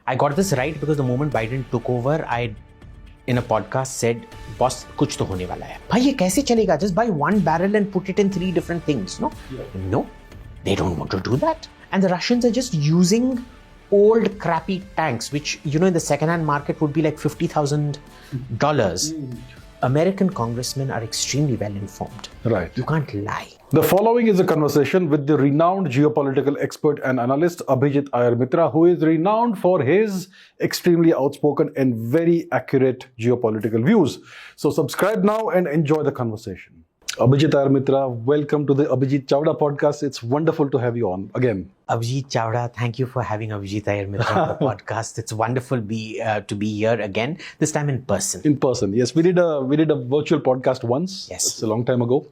I got this right because the moment Biden took over, I, in a podcast, said, "Boss, कुछ तो होने वाला है." भाई ये कैसे चलेगा? Just buy one barrel and put it in 3 different things. No, no, they don't want to do that. And the Russians are just using old crappy tanks, which in the second-hand market would be like $50,000. American congressmen are extremely well informed. Right. You can't lie. The following is a conversation with the renowned geopolitical expert and analyst Abhijit Iyer-Mitra, who is renowned for his extremely outspoken and very accurate geopolitical views. So subscribe now and enjoy the conversation. Abhijit Iyer-Mitra, welcome to the Abhijit Chavda podcast. It's wonderful to have you on again. Abhijit Chavda, thank you for having Abhijit Iyer-Mitra on the podcast. It's wonderful to be here again, this time in person. In person, yes. We did a virtual podcast once. Yes. It's a long time ago.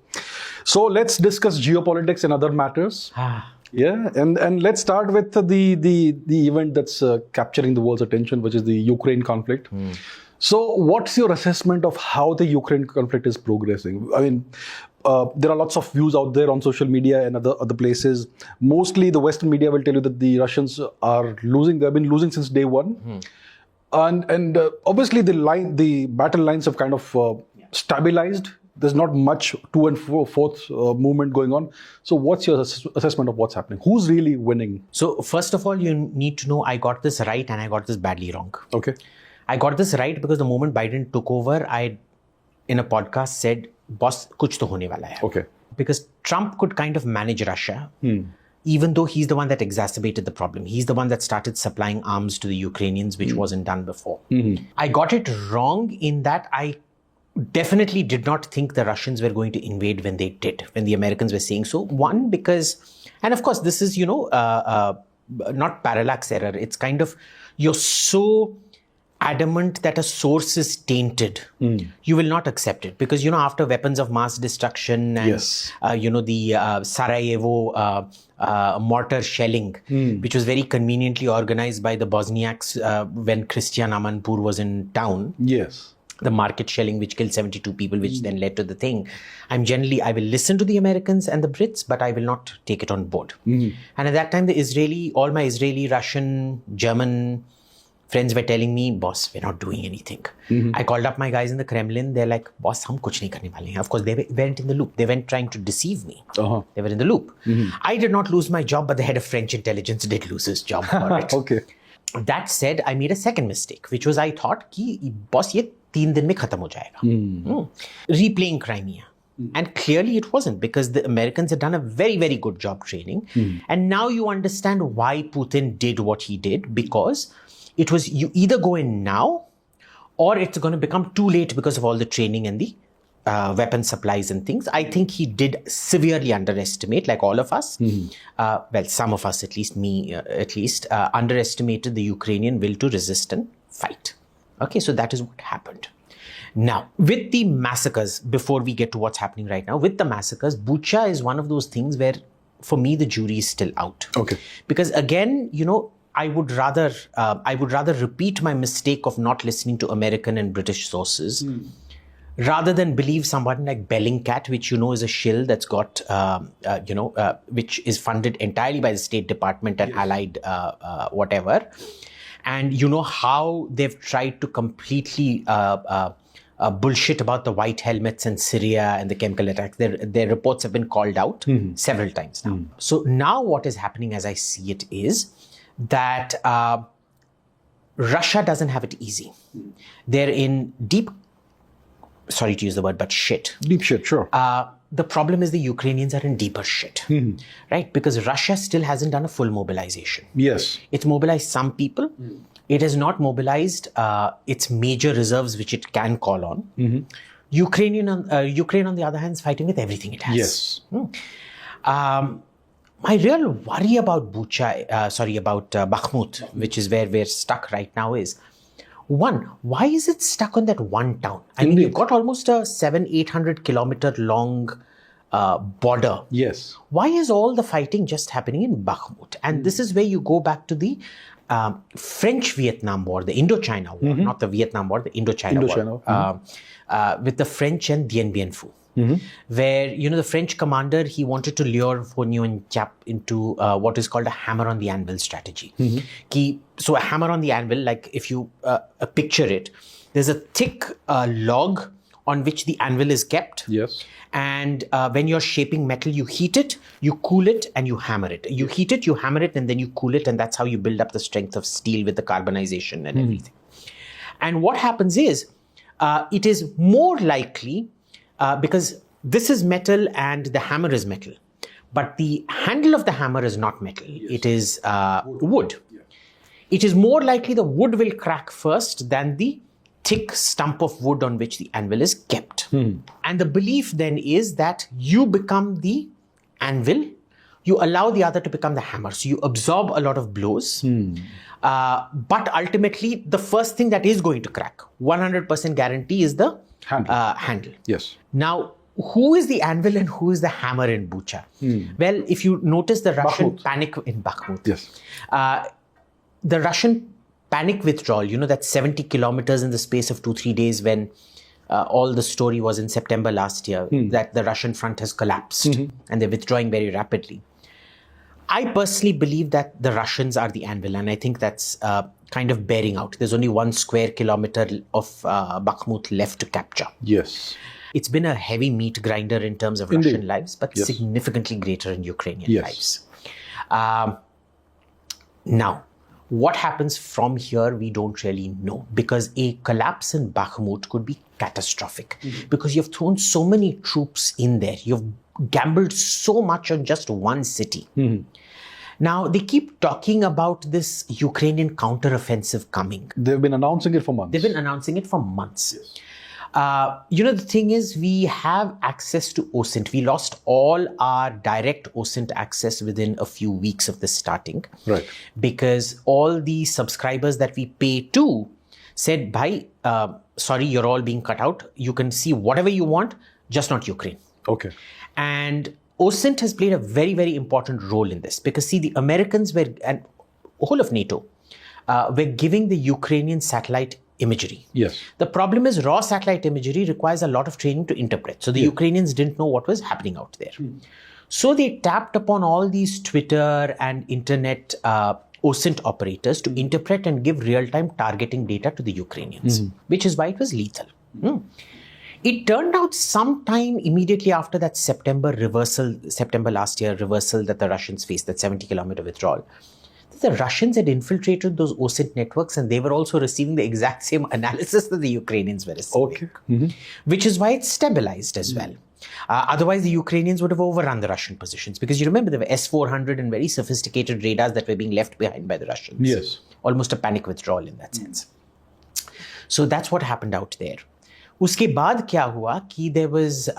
So let's discuss geopolitics and other matters. Yeah, and let's start with the event that's capturing the world's attention, which is the Ukraine conflict. So what's your assessment of how the Ukraine conflict is progressing? I mean, there are lots of views out there on social media and other places. Mostly the Western media will tell you that the Russians are losing. They've been losing since day one. And obviously the battle lines have kind of stabilized. There's not much to and forth movement going on. So what's your assessment of what's happening? Who's really winning? So first of all, you need to know I got this right and I got this badly wrong. Okay. I got this right because the moment Biden took over, I, in a podcast, said, "Boss, kuch to hone wala hai." Okay. Because Trump could kind of manage Russia, even though he's the one that exacerbated the problem. He's the one that started supplying arms to the Ukrainians, which wasn't done before. I got it wrong in that I definitely did not think the Russians were going to invade when they did, when the Americans were saying so. One, because, and of course, this is, not parallax error. It's kind of, you're so adamant that a source is tainted, you will not accept it. Because, after weapons of mass destruction and, the Sarajevo mortar shelling, which was very conveniently organized by the Bosniaks when Christian Amanpour was in town. Yes. The market shelling, which killed 72 people, which then led to the thing. I will listen to the Americans and the Brits, but I will not take it on board. And at that time, all my Israeli, Russian, German friends were telling me, "Boss, we're not doing anything." I called up my guys in the Kremlin. They're like, "Boss, hum kuch nahi karne wale hain." Of course, they weren't in the loop. They weren't trying to deceive me. They were in the loop. I did not lose my job, but the head of French intelligence did lose his job for it. Okay. That said, I made a second mistake, which was I thought, boss, ye 3 din mein khatam ho jayega. Replaying Crimea. And clearly it wasn't, because the Americans had done a very, very good job training. And now you understand why Putin did what he did, because it was, you either go in now or it's going to become too late because of all the training and the weapon supplies and things. I think he did severely underestimate, like all of us, well, some of us, at least me, underestimated the Ukrainian will to resist and fight. Okay, so that is what happened. Now, with the massacres, before we get to what's happening right now, with the massacres, Bucha is one of those things where, for me, the jury is still out. Okay. Because again, I would rather repeat my mistake of not listening to American and British sources, rather than believe someone like Bellingcat, which is a shill that's got, which is funded entirely by the State Department and allied whatever. And how they've tried to completely bullshit about the white helmets in Syria and the chemical attacks. Their reports have been called out several times now. So now what is happening, as I see it, is that Russia doesn't have it easy. They're in deep, sorry to use the word, but shit. Deep shit, sure. The problem is the Ukrainians are in deeper shit, right? Because Russia still hasn't done a full mobilization. Yes. It's mobilized some people. It has not mobilized its major reserves, which it can call on. Ukraine, on the other hand, is fighting with everything it has. Yes. My real worry about Bakhmut, which is where we're stuck right now, is, one, why is it stuck on that one town? I mean, you've got almost a 700-800 kilometer long border. Yes. Why is all the fighting just happening in Bakhmut? And this is where you go back to the French-Vietnam War, the Indochina War, not the Vietnam War, the Indochina War, with the French and Dien Bien Phu. where, the French commander, he wanted to lure Union Cap into what is called a hammer on the anvil strategy. So a hammer on the anvil, like if you picture it, there's a thick log on which the anvil is kept. Yes. And when you're shaping metal, you heat it, you cool it, and you hammer it. You heat it, you hammer it, and then you cool it, and that's how you build up the strength of steel with the carbonization and everything. And what happens is, it is more likely, because this is metal and the hammer is metal, but the handle of the hammer is not metal. Yes. It is wood. Yeah. It is more likely the wood will crack first than the thick stump of wood on which the anvil is kept. And the belief then is that you become the anvil, you allow the other to become the hammer. So you absorb a lot of blows, but ultimately the first thing that is going to crack, 100% guarantee, is the handle. Yes. Now, who is the anvil and who is the hammer in Bucha? Well, if you notice the Russian panic in Bakhmut, yes, the Russian panic withdrawal, that's 70 kilometers in the space of 2-3 days, when all the story was in September last year, that the Russian front has collapsed and they're withdrawing very rapidly. I personally believe that the Russians are the anvil, and I think that's kind of bearing out. There's only 1 square kilometer of Bakhmut left to capture. Yes. It's been a heavy meat grinder in terms of Russian lives, but significantly greater in Ukrainian lives. Now, what happens from here, we don't really know, because a collapse in Bakhmut could be catastrophic, because you've thrown so many troops in there. You've gambled so much on just one city. Now, they keep talking about this Ukrainian counteroffensive coming. They've been announcing it for months. Yes. The thing is, we have access to OSINT. We lost all our direct OSINT access within a few weeks of this starting. Right. Because all the subscribers that we pay to said, Bhai, sorry, you're all being cut out. You can see whatever you want, just not Ukraine. Okay. And OSINT has played a very, very important role in this. Because see, the Americans were, and whole of NATO, were giving the Ukrainian satellite imagery. Yes. The problem is, raw satellite imagery requires a lot of training to interpret. So the Ukrainians didn't know what was happening out there. So they tapped upon all these Twitter and internet OSINT operators to interpret and give real-time targeting data to the Ukrainians, which is why it was lethal. It turned out sometime immediately after that September last year reversal that the Russians faced, that 70-kilometer withdrawal, the Russians had infiltrated those OSINT networks, and they were also receiving the exact same analysis that the Ukrainians were receiving. Okay. Which is why it's stabilized as well. Otherwise, the Ukrainians would have overrun the Russian positions, because you remember there were S-400 and very sophisticated radars that were being left behind by the Russians. Yes. Almost a panic withdrawal in that sense. So that's what happened out there. Uske baad kya hua ki there was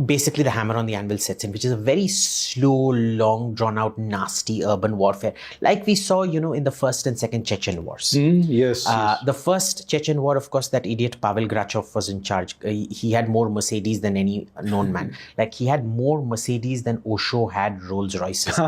basically the hammer on the anvil sets in, which is a very slow, long, drawn-out, nasty urban warfare, like we saw, in the first and second Chechen wars. Yes. The first Chechen war, of course, that idiot Pavel Grachov was in charge. He had more Mercedes than any known man. Like, he had more Mercedes than Osho had Rolls Royces.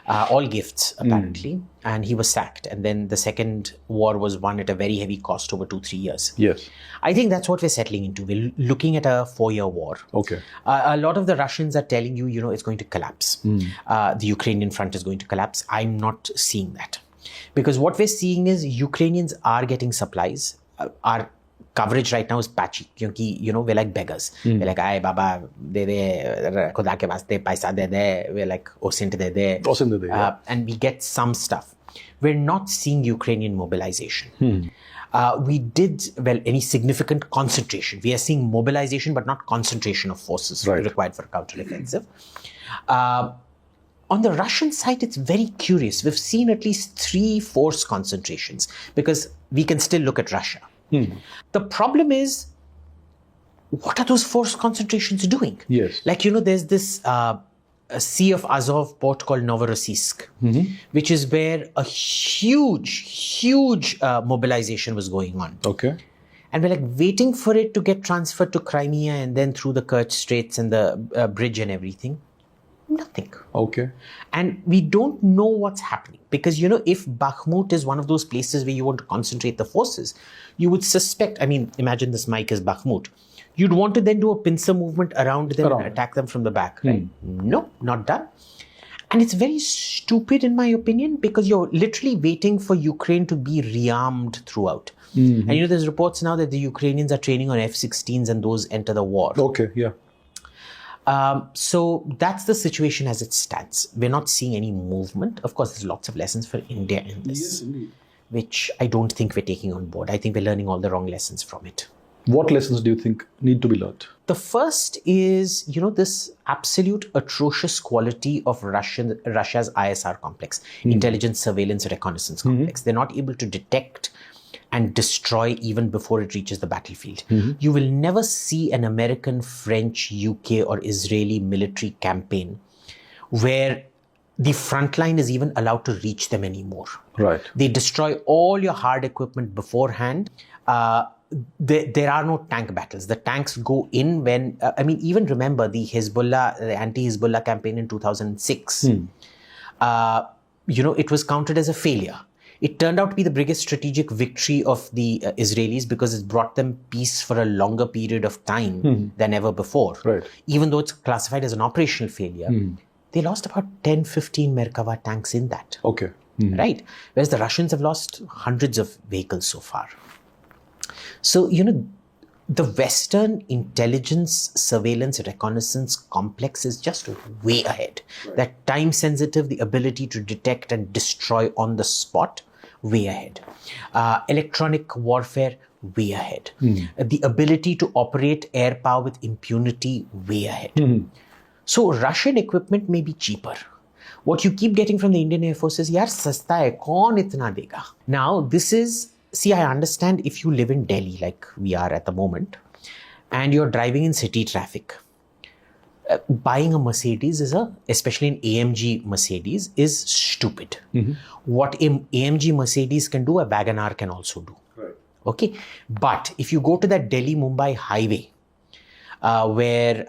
All gifts, apparently. And he was sacked. And then the second war was won at a very heavy cost over 2-3 years. Yes. I think that's what we're settling into. We're looking at a 4-year war. Okay. A lot of the Russians are telling you, it's going to collapse. The Ukrainian front is going to collapse. I'm not seeing that. Because what we're seeing is Ukrainians are getting supplies. Our coverage right now is patchy. Because, we're like beggars. We're like, ay, baba, de de, khuda ke vaste, paisa de de. We're like, OSINT de de. OSINT de de, and we get some stuff. We're not seeing Ukrainian mobilization. We did, any significant concentration. We are seeing mobilization, but not concentration of forces required for a counteroffensive. On the Russian side, it's very curious. We've seen at least 3 force concentrations, because we can still look at Russia. The problem is, what are those force concentrations doing? Yes. Like, there's this Sea of Azov port called Novorossiysk, which is where a huge mobilization was going on. Okay. And we're like waiting for it to get transferred to Crimea and then through the Kerch Straits and the bridge and everything. Nothing. Okay. And we don't know what's happening, because, if Bakhmut is one of those places where you want to concentrate the forces, you would suspect, imagine this mic is Bakhmut. You'd want to then do a pincer movement around them and attack them from the back, right? No, not done. And it's very stupid in my opinion, because you're literally waiting for Ukraine to be rearmed throughout. And there's reports now that the Ukrainians are training on F-16s and those enter the war. Okay, yeah. So that's the situation as it stands. We're not seeing any movement. Of course, there's lots of lessons for India in this, which I don't think we're taking on board. I think we're learning all the wrong lessons from it. What lessons do you think need to be learned? The first is, this absolute atrocious quality of Russia's ISR complex, intelligence, surveillance, reconnaissance complex. They're not able to detect and destroy even before it reaches the battlefield. You will never see an American, French, UK or Israeli military campaign where the front line is even allowed to reach them anymore. Right. They destroy all your hard equipment beforehand. There are no tank battles. The tanks go in when, even remember the anti-Hezbollah campaign in 2006. It was counted as a failure. It turned out to be the biggest strategic victory of the Israelis because it brought them peace for a longer period of time than ever before. Right. Even though it's classified as an operational failure, they lost about 10, 15 Merkava tanks in that. Okay. Right? Whereas the Russians have lost hundreds of vehicles so far. So, the Western intelligence, surveillance, reconnaissance complex is just way ahead. Right. That time sensitive, the ability to detect and destroy on the spot, way ahead. Electronic warfare, way ahead. The ability to operate air power with impunity, way ahead. So Russian equipment may be cheaper. What you keep getting from the Indian Air Force is, yaar, sasta hai, kaun itna dega? Now, this is, see, I understand if you live in Delhi, like we are at the moment, and you're driving in city traffic, buying a Mercedes especially an AMG Mercedes, is stupid. What an AMG Mercedes can do, a WagonR can also do. Right. Okay. But if you go to that Delhi-Mumbai highway, where,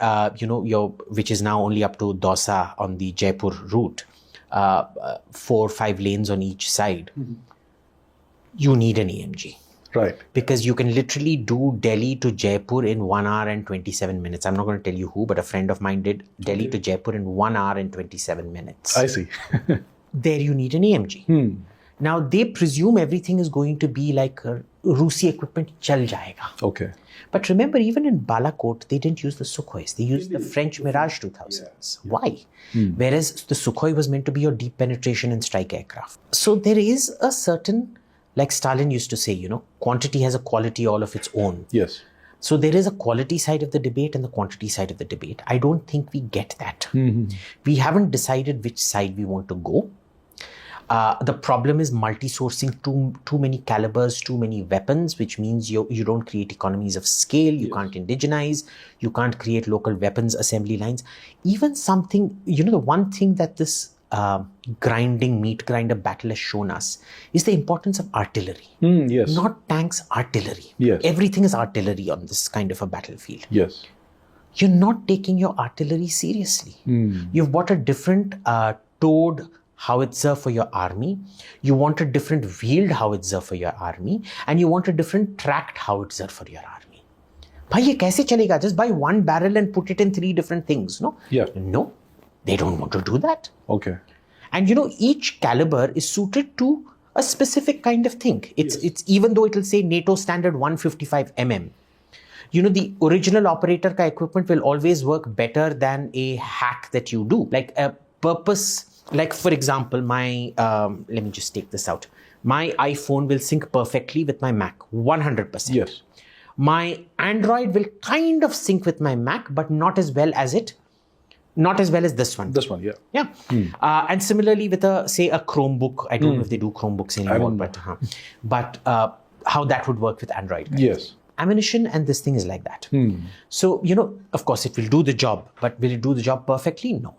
which is now only up to Dausa on the Jaipur route, 4 or 5 lanes on each side, you need an AMG. Right. Because you can literally do Delhi to Jaipur in 1 hour and 27 minutes. I'm not going to tell you who, but a friend of mine did Delhi to Jaipur in 1 hour and 27 minutes. I see. There you need an AMG. Now, they presume everything is going to be like Rusi equipment, chal jayega. Okay. But remember, even in Balakot, they didn't use the Sukhois. They used the French Mirage 2000s. Yeah. Why? Whereas the Sukhoi was meant to be your deep penetration and strike aircraft. So there is a certain, like Stalin used to say, quantity has a quality all of its own. Yes. So there is a quality side of the debate and the quantity side of the debate. I don't think we get that. We haven't decided which side we want to go. The problem is multi-sourcing too many calibers, too many weapons, which means you don't create economies of scale, you can't indigenize, you can't create local weapons assembly lines. Even something, the one thing that this meat grinder battle has shown us is the importance of artillery. Yes. Not tanks, artillery. Yes. Everything is artillery on this kind of a battlefield. Yes. You're not taking your artillery seriously. You've bought a different towed howitzer for your army, you want a different wheeled howitzer for your army, and you want a different tracked howitzer for your army. Bhai, ye kaise chalega? Just buy one barrel and put it in 3 different things, no? Yeah. No, they don't want to do that. Okay. And each caliber is suited to a specific kind of thing. It's even though it will say NATO standard 155 mm. The original operator ka equipment will always work better than a hack that you do. Like a purpose. Like, for example, let me just take this out. My iPhone will sync perfectly with my Mac, 100%. Yes. My Android will kind of sync with my Mac, but not as well as this one. This one, yeah. Yeah. And similarly with say a Chromebook. I don't know if they do Chromebooks anymore, but how that would work with Android. Right? Yes. Ammunition and this thing is like that. So, of course, it will do the job, but will it do the job perfectly? No.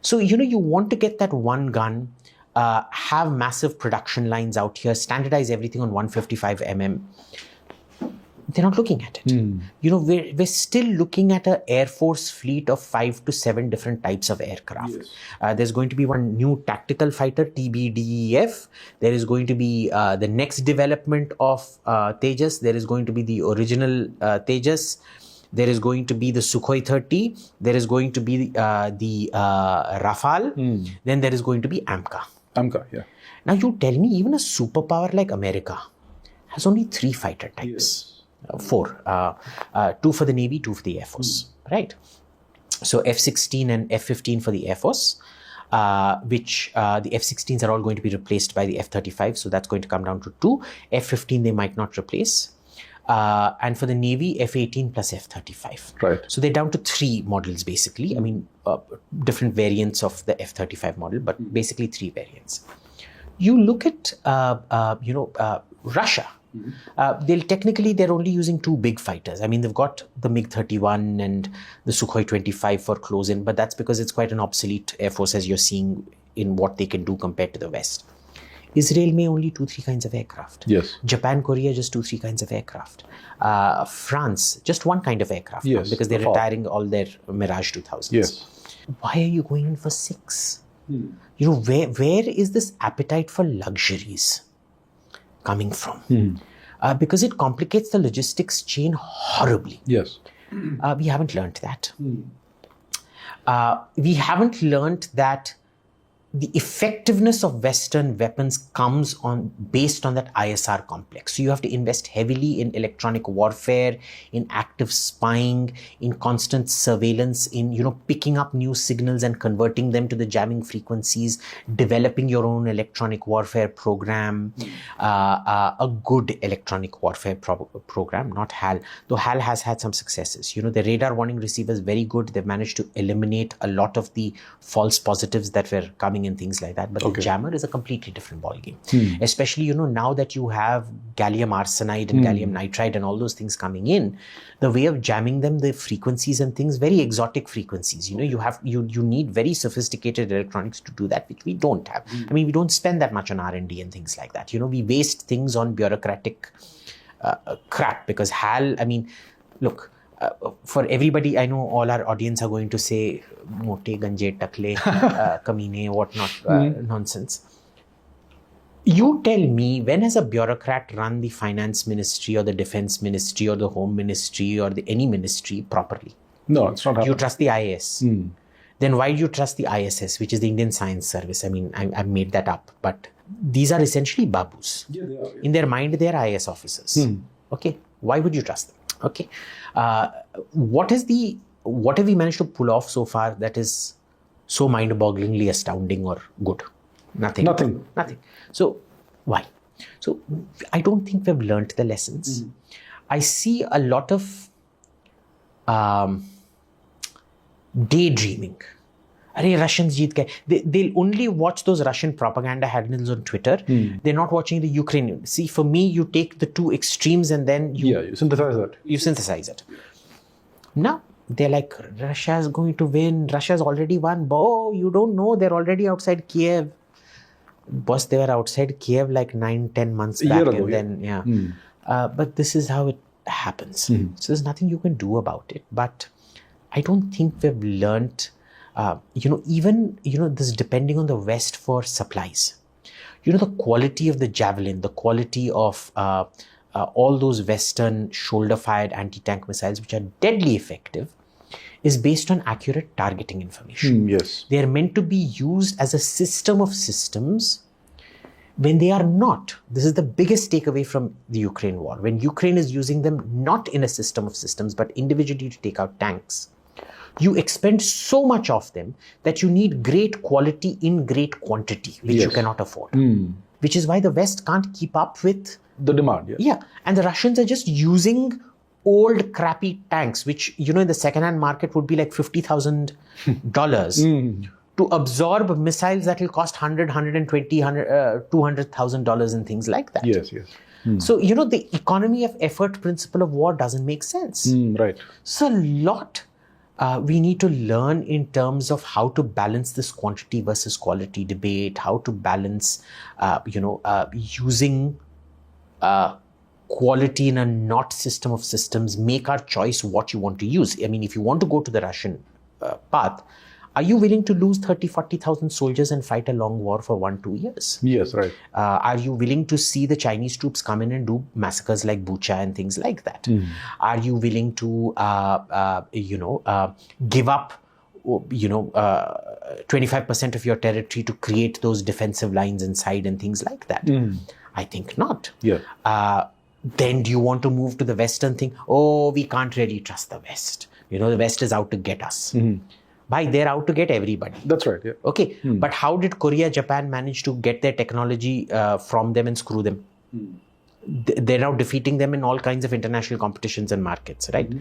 So, you want to get that one gun, have massive production lines out here, standardize everything on 155 mm. They're not looking at it. We're still looking at an Air Force fleet of 5 to 7 different types of aircraft. Yes. There's going to be one new tactical fighter, TBDEF. There is going to be the next development of Tejas. There is going to be the original Tejas. there is going to be the Sukhoi 30, there is going to be the Rafale, then there is going to be AMCA. AMCA, yeah. Now you tell me, even a superpower like America has only 3 fighter types. 4. 2 for the Navy, 2 for the Air Force, right? So F-16 and F-15 for the Air Force, which the F-16s are all going to be replaced by the F-35. So that's going to come down to 2. F-15 they might not replace. And for the Navy, F-18 plus F-35. Right. So they're down to 3 models, basically. I mean, different variants of the F-35 model, but basically 3 variants. You look at, Russia. They're only using 2 big fighters. I mean, they've got the MiG-31 and the Sukhoi 25 for close-in, but that's because it's quite an obsolete Air Force, as you're seeing in what they can do compared to the West. Israel may only 2-3 kinds of aircraft. Yes. Japan, Korea, just 2-3 kinds of aircraft. France, just 1 kind of aircraft. Yes, because they're retiring all their Mirage 2000s. Yes. Why are you going in for 6? Where is this appetite for luxuries coming from? Because it complicates the logistics chain horribly. Yes. We haven't learnt that. We haven't learnt that the effectiveness of Western weapons comes based on that ISR complex. So you have to invest heavily in electronic warfare, in active spying, in constant surveillance, in picking up new signals and converting them to the jamming frequencies, developing your own electronic warfare program, a good electronic warfare program, not HAL. Though HAL has had some successes. The radar warning receiver is very good. They've managed to eliminate a lot of the false positives that were coming and things like that, but the jammer is a completely different ballgame. Especially, now that you have gallium arsenide and gallium nitride and all those things coming in, the way of jamming them, the frequencies and things, very exotic frequencies. You need very sophisticated electronics to do that, which we don't have. I mean, we don't spend that much on R&D and things like that. We waste things on bureaucratic crap because HAL, I mean, look, for everybody, I know all our audience are going to say, mote, ganje, takle, kamine, whatnot, nonsense. You tell me, when has a bureaucrat run the finance ministry or the defense ministry or the home ministry or any ministry properly? No, it's not happening. You trust the IAS. Then why do you trust the ISS, which is the Indian Science Service? I mean, I've made that up, but these are essentially babus. Yeah, they are. Yeah. In their mind, they are IAS officers. Okay, why would you trust them? Okay, what have we managed to pull off so far that is so mind-bogglingly astounding or good? Nothing. So why? So I don't think we've learnt the lessons. I see a lot of daydreaming. Russians jeet gaye. They'll only watch those Russian propaganda handles on Twitter. They're not watching the Ukrainian. See, for me, you take the 2 extremes and then you synthesize that. You synthesize it. Now, they're like, Russia is going to win. Russia's already won. Oh, you don't know. They're already outside Kiev. Boss, they were outside Kiev like 9-10 months back. But this is how it happens. So there's nothing you can do about it. But I don't think we've learnt this depending on the West for supplies. The quality of the Javelin, the quality of all those Western shoulder-fired anti-tank missiles, which are deadly effective, is based on accurate targeting information. Yes. They are meant to be used as a system of systems when they are not. This is the biggest takeaway from the Ukraine war. When Ukraine is using them not in a system of systems, but individually to take out tanks, you expend so much of them that you need great quality in great quantity, which you cannot afford. Which is why the West can't keep up with the demand. Yeah. And the Russians are just using old crappy tanks, which, in the second-hand market would be like $50,000 to absorb missiles that will cost $100, $120, $200,000 and things like that. Yes. So, the economy of effort principle of war doesn't make sense. Right. So, a lot we need to learn in terms of how to balance this quantity versus quality debate, how to balance, using quality in a not system of systems, make our choice what you want to use. I mean, if you want to go to the Russian path, Are you willing to lose 30,000-40,000 soldiers and fight a long war for 1-2 years? Yes, right. Are you willing to see the Chinese troops come in and do massacres like Bucha and things like that? Are you willing to, give up, 25% of your territory to create those defensive lines inside and things like that? I think not. Yeah. Then do you want to move to the Western thing? Oh, we can't really trust the West. The West is out to get us. They're out to get everybody. That's right. Yeah. Okay. But how did Korea, Japan manage to get their technology from them and screw them? They're now defeating them in all kinds of international competitions and markets, right?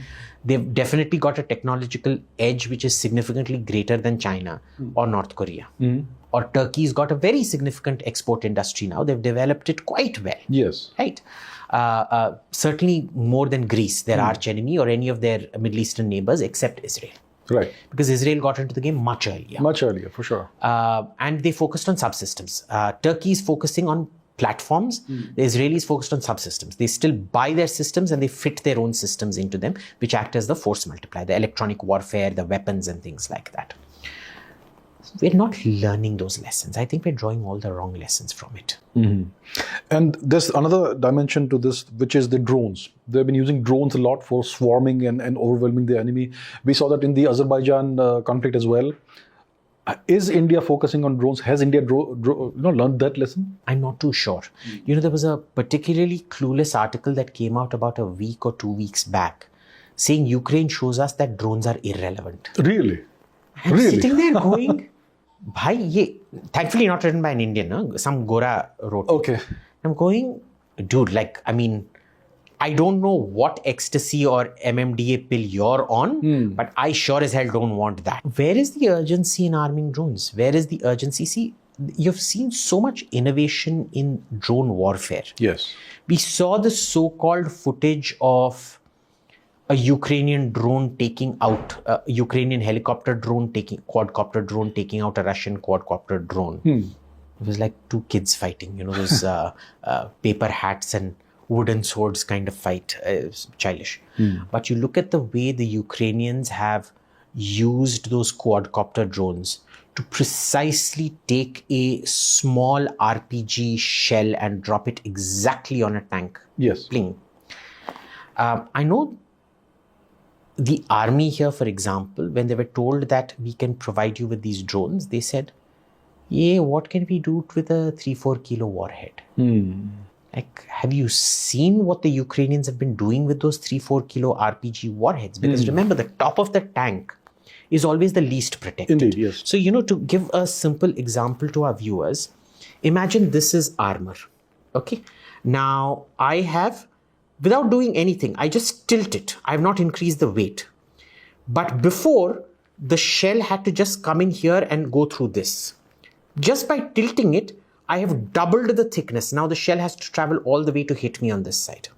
They've definitely got a technological edge which is significantly greater than China or North Korea. Or Turkey's got a very significant export industry now. They've developed it quite well. Yes. Right? Certainly more than Greece, their arch enemy, or any of their Middle Eastern neighbors except Israel. Right. Because Israel got into the game much earlier. Much earlier, for sure. And they focused on subsystems. Turkey is focusing on platforms. The Israelis focused on subsystems. They still buy their systems and they fit their own systems into them, which act as the force multiplier, the electronic warfare, the weapons and things like that. We're not learning those lessons. I think we're drawing all the wrong lessons from it. And there's another dimension to this, which is the drones. They've been using drones a lot for swarming and overwhelming the enemy. We saw that in the Azerbaijan conflict as well. Is India focusing on drones? Has India learned that lesson? I'm not too sure. There was a particularly clueless article that came out about a week or 2 weeks back saying Ukraine shows us that drones are irrelevant. Really? I'm sitting there going, thankfully not written by an Indian, some Gora wrote. Okay. I'm going, dude, I don't know what ecstasy or MMDA pill you're on, but I sure as hell don't want that. Where is the urgency in arming drones? Where is the urgency? See, you've seen so much innovation in drone warfare. Yes. We saw the so-called footage of a Ukrainian drone taking out, a Ukrainian quadcopter drone taking out a Russian quadcopter drone. It was like two kids fighting, those paper hats and wooden swords kind of fight. Childish. But you look at the way the Ukrainians have used those quadcopter drones to precisely take a small RPG shell and drop it exactly on a tank. Yes. Pling. I know the army here, for example, when they were told that we can provide you with these drones, they said, what can we do with a 3-4 kilo warhead? Have you seen what the Ukrainians have been doing with those 3-4 kilo RPG warheads? Because remember, the top of the tank is always the least protected. Indeed, yes. So, to give a simple example to our viewers, imagine this is armor. Okay. Now, I have, without doing anything, I just tilt it. I have not increased the weight. But before, the shell had to just come in here and go through this. Just by tilting it, I have doubled the thickness. Now the shell has to travel all the way to hit me on this side,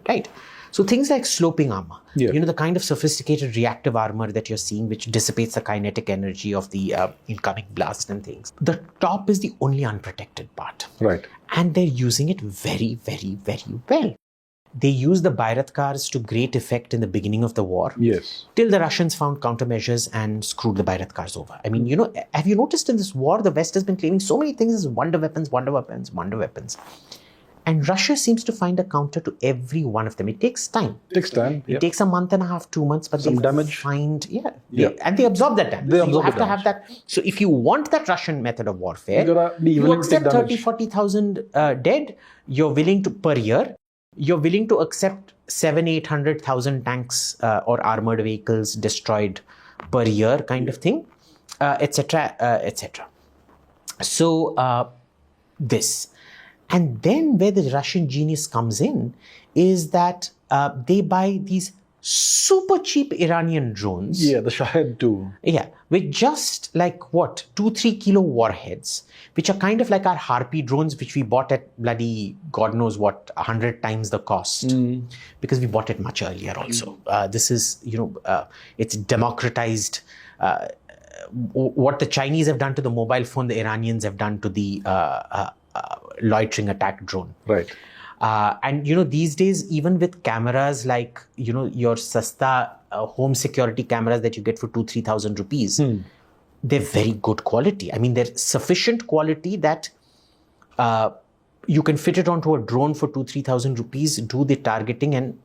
right? So things like sloping armor, the kind of sophisticated reactive armor that you're seeing, which dissipates the kinetic energy of the incoming blast and things. The top is the only unprotected part. Right. And they're using it very, very, very well. They used the Bayratkars to great effect in the beginning of the war. Yes. Till the Russians found countermeasures and screwed the Bayratkars over. I mean, have you noticed in this war, the West has been claiming so many things as wonder weapons. And Russia seems to find a counter to every one of them. It takes time. It takes a month and a half, 2 months, but some they damage. And they absorb that damage. You have to have that. So if you want that Russian method of warfare, you accept 30,000-40,000 dead. You're willing to, per year, you're willing to accept 700,000-800,000 tanks or armored vehicles destroyed per year kind of thing, etc., etc. So this. And then where the Russian genius comes in is that they buy these super cheap Iranian drones. Yeah, the Shahed too. Yeah, with just 2-3 kilo warheads, which are kind of like our Harpy drones, which we bought at bloody God knows what, 100 times the cost, because we bought it much earlier also. This is, it's democratized. What the Chinese have done to the mobile phone, the Iranians have done to the loitering attack drone. Right. And these days, even with cameras like your Sasta home security cameras that you get for 2,000-3,000 rupees, they're very good quality. I mean, they're sufficient quality that you can fit it onto a drone for 2,000-3,000 rupees, do the targeting and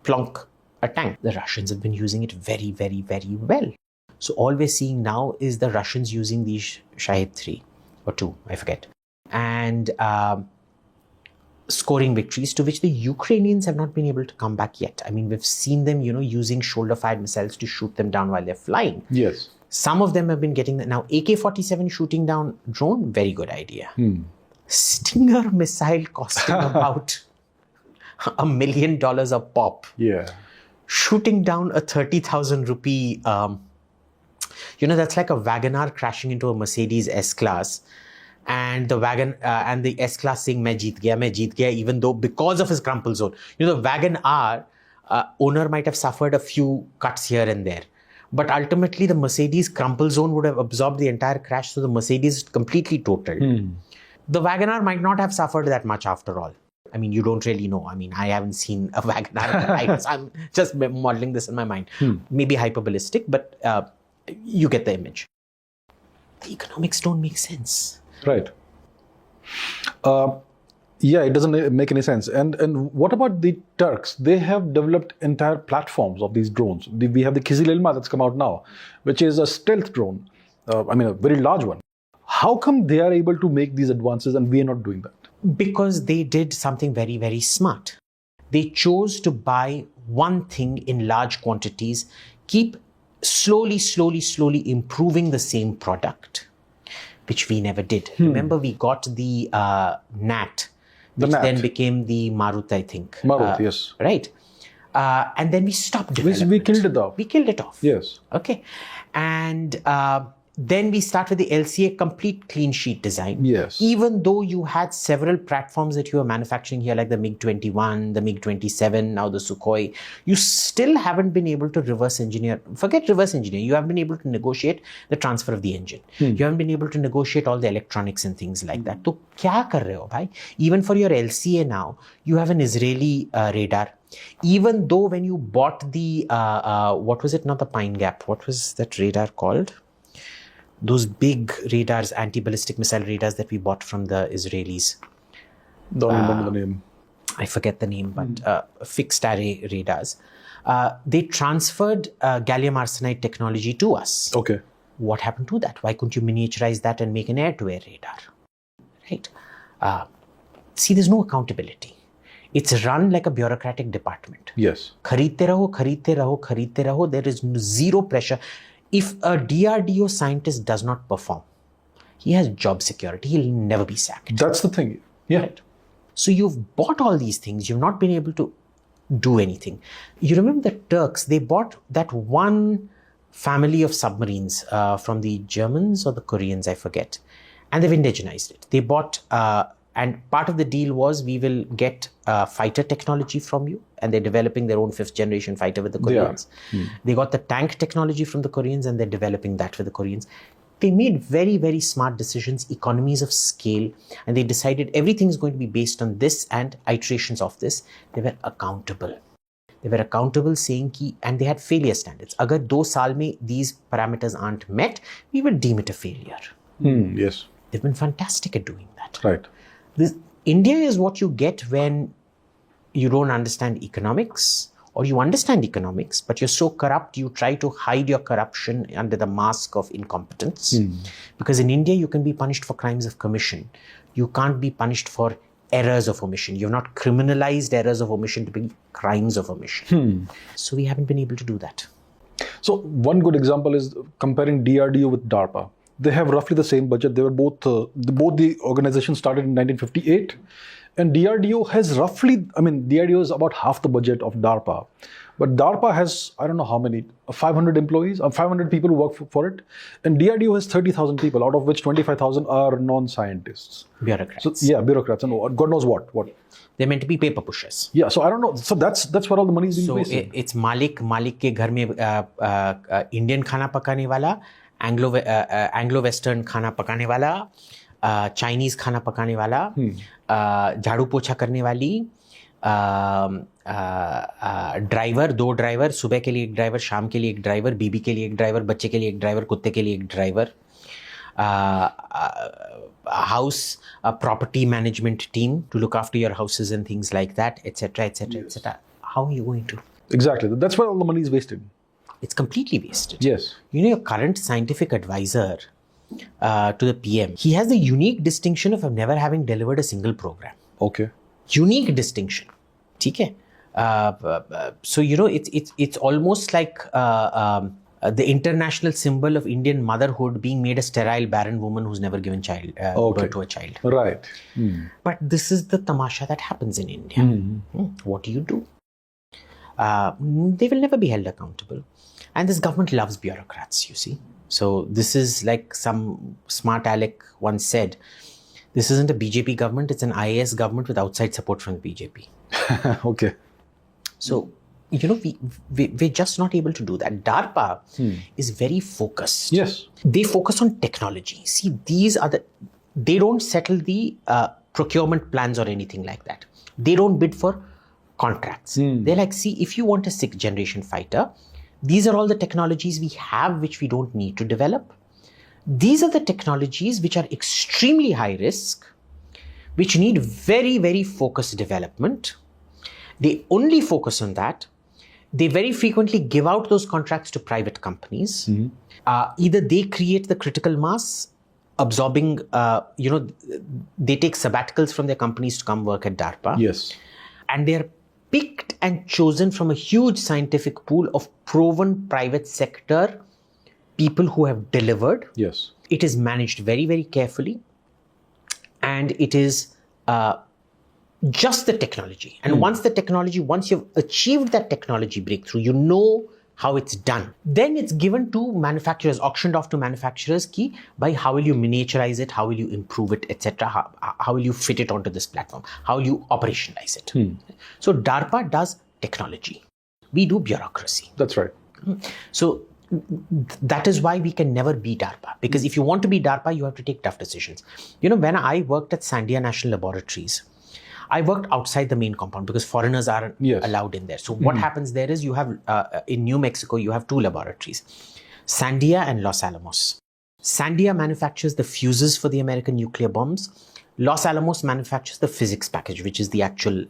plonk a tank. The Russians have been using it very, very, very well. So all we're seeing now is the Russians using these Shahed 3 or 2, I forget, and scoring victories to which the Ukrainians have not been able to come back yet. I mean, we've seen them, using shoulder-fired missiles to shoot them down while they're flying. Yes. Some of them have been getting that. Now, AK-47 shooting down drone, very good idea. Stinger missile costing about $1 million a pop. Yeah. Shooting down a 30,000 rupee, that's like a Wagoner crashing into a Mercedes S-Class. And the and the S-Class saying, main jeet gaya, even though because of his crumple zone. The Wagon-R owner might have suffered a few cuts here and there. But ultimately, the Mercedes crumple zone would have absorbed the entire crash, so the Mercedes is completely totaled. The Wagon-R might not have suffered that much after all. I mean, you don't really know. I mean, I haven't seen a Wagon-R. I'm just modeling this in my mind. Maybe hyperbolistic, but you get the image. The economics don't make sense. Right. Yeah, it doesn't make any sense. And what about the Turks? They have developed entire platforms of these drones. We have the Kizil Elma that's come out now, which is a stealth drone. A very large one. How come they are able to make these advances and we are not doing that? Because they did something very, very smart. They chose to buy one thing in large quantities, keep slowly improving the same product, which we never did. Remember, we got the NAT, which then became the Marut, I think. Marut, yes. Right. And then we stopped development. We killed it off. We killed it off. Yes. Okay. And then we start with the LCA complete clean sheet design. Yes. Even though you had several platforms that you were manufacturing here, like the MiG-21, the MiG-27, now the Sukhoi, you still haven't been able to reverse engineer. Forget reverse engineer. You haven't been able to negotiate the transfer of the engine. You haven't been able to negotiate all the electronics and things like that. So, kya kar rahe ho, bhai? Even for your LCA now, you have an Israeli radar. Even though when you bought the, what was it? Not the Pine Gap. What was that radar called? Those big radars, anti-ballistic missile radars that we bought from the Israelis. Don't remember the name. I forget the name, but fixed array radars. They transferred gallium arsenide technology to us. Okay. What happened to that? Why couldn't you miniaturize that and make an air-to-air radar? Right. See, there's no accountability. It's run like a bureaucratic department. Yes. Khareedte raho. There is zero pressure. If a DRDO scientist does not perform, he has job security. He'll never be sacked. That's the thing. Yeah. Right? So you've bought all these things. You've not been able to do anything. You remember the Turks, they bought that one family of submarines from the Germans or the Koreans, I forget. And they've indigenized it. They bought, and part of the deal was we will get fighter technology from you. And they're developing their own 5th generation fighter with the Koreans. They got the tank technology from the Koreans and they're developing that with the Koreans. They made very, very smart decisions, economies of scale, and they decided everything is going to be based on this and iterations of this. They were accountable. They were accountable saying ki, and they had failure standards. Agar 2 saal mein these parameters aren't met, we will deem it a failure. Yes. They've been fantastic at doing that. Right. India is what you get when you don't understand economics, or you understand economics, but you're so corrupt, you try to hide your corruption under the mask of incompetence. Because in India, you can be punished for crimes of commission. You can't be punished for errors of omission. You've not criminalized errors of omission to be crimes of omission. So we haven't been able to do that. So one good example is comparing DRDO with DARPA. They have roughly the same budget. They were both the organizations started in 1958. And DRDO has roughly, DRDO is about half the budget of DARPA. But DARPA has, I don't know how many, 500 employees, 500 people who work for it. And DRDO has 30,000 people, out of which 25,000 are non-scientists. Bureaucrats. So, yeah, bureaucrats and God knows what. They're meant to be paper pushers. Yeah, so I don't know. So that's where all the money is being wasted. So it's Malik ke ghar mein Indian khana pakane wala, Anglo-Western khana pakane wala, Chinese खाना पकाने वाला, झाड़ू पोछा करने वाली, driver, 2 driver, सुबह के लिए एक ड्राइवर, शाम के लिए एक ड्राइवर, बीबी के लिए एक ड्राइवर, बच्चे के लिए एक ड्राइवर, कुत्ते के लिए एक driver, house property management team to look after your houses and things like that, etc., etc., etc. How are you going to? Exactly. That's where all the money is wasted. It's completely wasted. Yes. You know, your current scientific advisor to the PM, he has the unique distinction of never having delivered a single program. Okay. Unique distinction. ठीक है? So you know, it's almost like the international symbol of Indian motherhood being made a sterile, barren woman who's never given birth to a child. Right. But this is the tamasha that happens in India. What do you do? They will never be held accountable. And this government loves bureaucrats, you see. So this is like some smart aleck once said, this isn't a BJP government, it's an IAS government with outside support from the BJP. Okay. So, you know, we're just not able to do that. DARPA is very focused. Yes. They focus on technology. See, they don't settle the procurement plans or anything like that. They don't bid for contracts. They're like, see, if you want a 6th generation fighter, these are all the technologies we have which we don't need to develop. These are the technologies which are extremely high risk, which need very, very focused development. They only focus on that. They very frequently give out those contracts to private companies. Either they create the critical mass, absorbing, you know, they take sabbaticals from their companies to come work at DARPA. Yes. And they're picked and chosen from a huge scientific pool of proven private sector people who have delivered. Yes. It is managed very, very carefully. And it is just the technology. And once you've achieved that technology breakthrough, you know how it's done. Then it's given to manufacturers, auctioned off to manufacturers, ki, by how will you miniaturize it, how will you improve it, etc. How will you fit it onto this platform? How will you operationalize it? So DARPA does technology. We do bureaucracy. That's right. So that is why we can never be DARPA. Because if you want to be DARPA, you have to take tough decisions. You know, when I worked at Sandia National Laboratories, I worked outside the main compound because foreigners aren't allowed in there. So what happens there is you have, in New Mexico, you have 2 laboratories, Sandia and Los Alamos. Sandia manufactures the fuses for the American nuclear bombs. Los Alamos manufactures the physics package, which is the actual,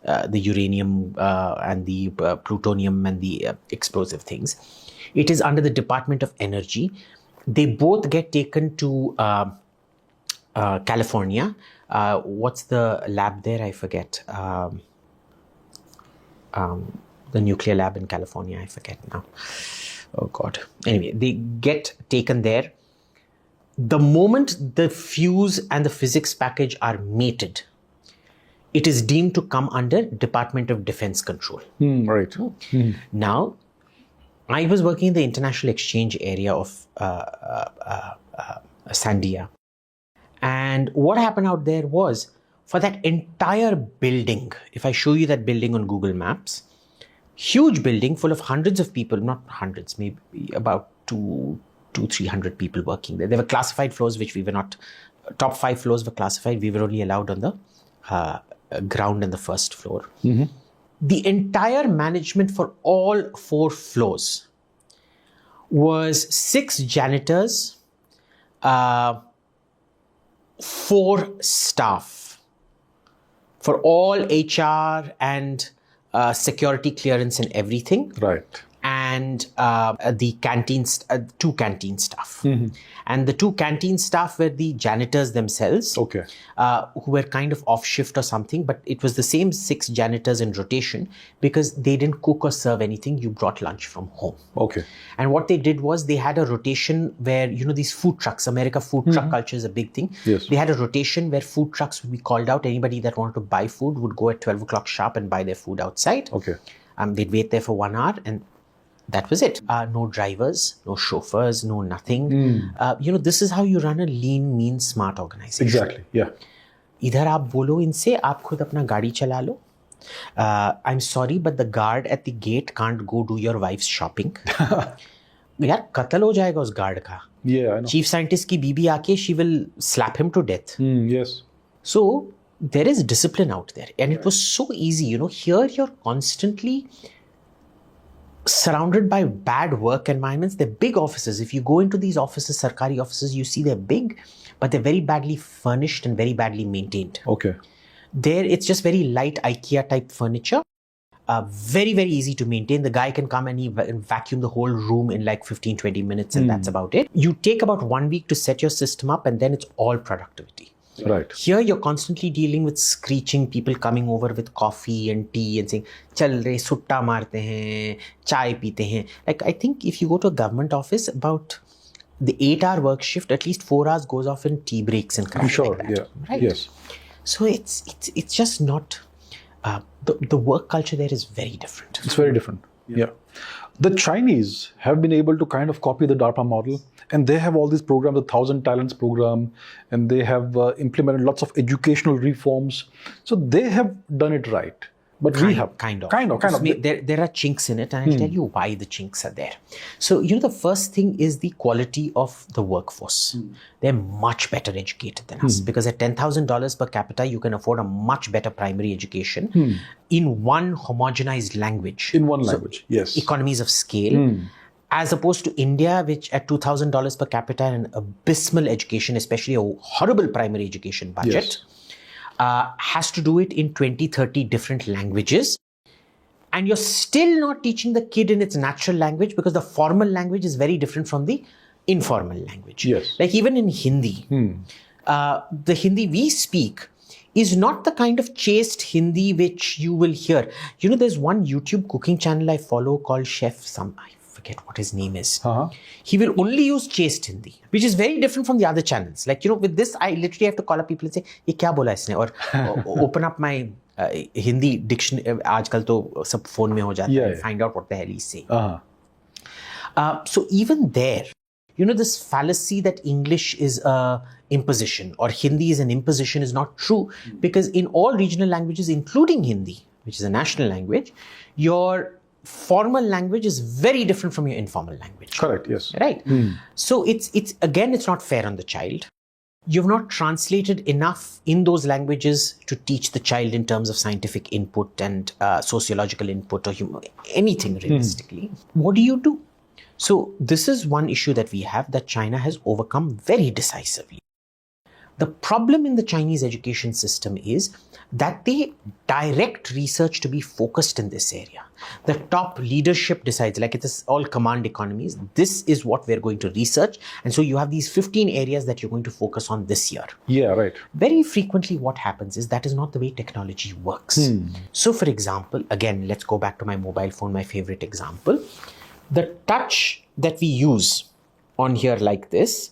the uranium and the plutonium and the explosive things. It is under the Department of Energy. They both get taken to California. What's the lab there? I forget. The nuclear lab in California. I forget now. Oh God. Anyway, they get taken there. The moment the fuse and the physics package are mated, it is deemed to come under Department of Defense control. Right. Now, I was working in the international exchange area of Sandia. And what happened out there was, for that entire building, if I show you that building on Google Maps, huge building full of hundreds of people, not hundreds, maybe about 200-300 people working there. There were classified floors, which we were not, top 5 floors were classified. We were only allowed on the ground and the first floor. The entire management for all 4 floors was 6 janitors, 4 staff for all HR and security clearance and everything. Right. And the canteen, 2 canteen staff. And the 2 canteen staff were the janitors themselves, who were kind of off shift or something, but it was the same 6 janitors in rotation because they didn't cook or serve anything. You brought lunch from home. And what they did was they had a rotation where, you know, these food trucks, America food truck culture is a big thing. Yes. They had a rotation where food trucks would be called out. Anybody that wanted to buy food would go at 12 o'clock sharp and buy their food outside. They'd wait there for 1 hour and that was it. No drivers, no chauffeurs, no nothing. You know, this is how you run a lean, mean, smart organization. Exactly, yeah. इधर आप बोलो इनसे, आप खुद अपना गाड़ी चला लो. I'm sorry, but the guard at the gate can't go do your wife's shopping. यार कत्ल हो जाएगा उस guard का. Yeah, I know. Chief scientist की बीबी आके, she will slap him to death. Yes. So, there is discipline out there. And it was so easy. Here you're constantly surrounded by bad work environments. They're big offices. If you go into these offices, Sarkari offices, you see they're big, but they're very badly furnished and very badly maintained. Okay. There, it's just very light IKEA type furniture. Very, very easy to maintain. The guy can come and he vacuum the whole room in like 15, 20 minutes and that's about it. You take about 1 week to set your system up and then it's all productivity. Right. Here you're constantly dealing with screeching people coming over with coffee and tea and saying, chal re, sutta marte hain, chai peete hain. Like, I think if you go to a government office, about the 8-hour work shift, at least 4 hours goes off in tea breaks and crap like that. Yeah. Right? Yes. So it's just not, the work culture there is very different. It's very different. Yeah. The Chinese have been able to kind of copy the DARPA model, and they have all these programs, the 1,000 Talents program, and they have implemented lots of educational reforms. So they have done it right. But we have kind of. There are chinks in it, and I'll tell you why the chinks are there. So, the first thing is the quality of the workforce. They're much better educated than us because at $10,000 per capita, you can afford a much better primary education in one homogenized language. In one language, yes. Economies of scale. As opposed to India, which at $2,000 per capita and an abysmal education, especially a horrible primary education budget, has to do it in 20, 30 different languages. And you're still not teaching the kid in its natural language because the formal language is very different from the informal language. Yes. Like even in Hindi, the Hindi we speak is not the kind of chaste Hindi which you will hear. There's one YouTube cooking channel I follow called Chef I forget what his name is. He will only use chaste Hindi, which is very different from the other channels. Like, with this, I literally have to call up people and say, ye kya bola isne? Or open up my Hindi dictionary. Aajkal to sab phone mein ho jata hai. Find out what the hell he's saying. So even there, this fallacy that English is a imposition or Hindi is an imposition is not true, because in all regional languages, including Hindi, which is a national language, your formal language is very different from your informal language. Correct, yes. Right? So it's not fair on the child. You've not translated enough in those languages to teach the child in terms of scientific input and sociological input or anything realistically. What do? So this is one issue that we have that China has overcome very decisively. The problem in the Chinese education system is that they direct research to be focused in this area. The top leadership decides, like it is all command economies, this is what we're going to research. And so you have these 15 areas that you're going to focus on this year. Yeah, right. Very frequently what happens is that is not the way technology works. So for example, again, let's go back to my mobile phone, my favorite example. The touch that we use on here like this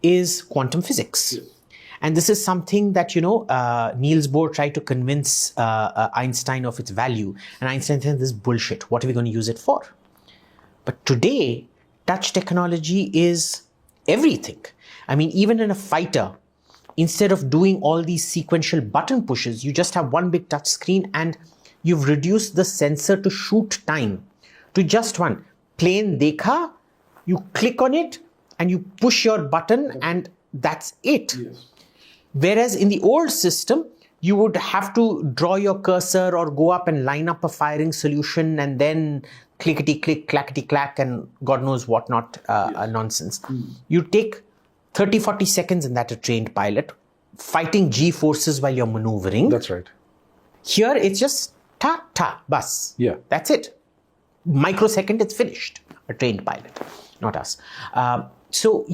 is quantum physics. And this is something that, Niels Bohr tried to convince Einstein of its value. And Einstein said, this is bullshit. What are we going to use it for? But today, touch technology is everything. I mean, even in a fighter, instead of doing all these sequential button pushes, you just have one big touch screen and you've reduced the sensor to shoot time to just one. Plane dekha, you click on it and you push your button and that's it. Yes. Whereas in the old system, you would have to draw your cursor or go up and line up a firing solution and then clickety-click, clackety-clack and God knows what not nonsense. You take 30, 40 seconds in that a trained pilot fighting G-forces while you're maneuvering. That's right. Here, it's just ta-ta, bus. Yeah. That's it. Microsecond, it's finished. A trained pilot, not us. So,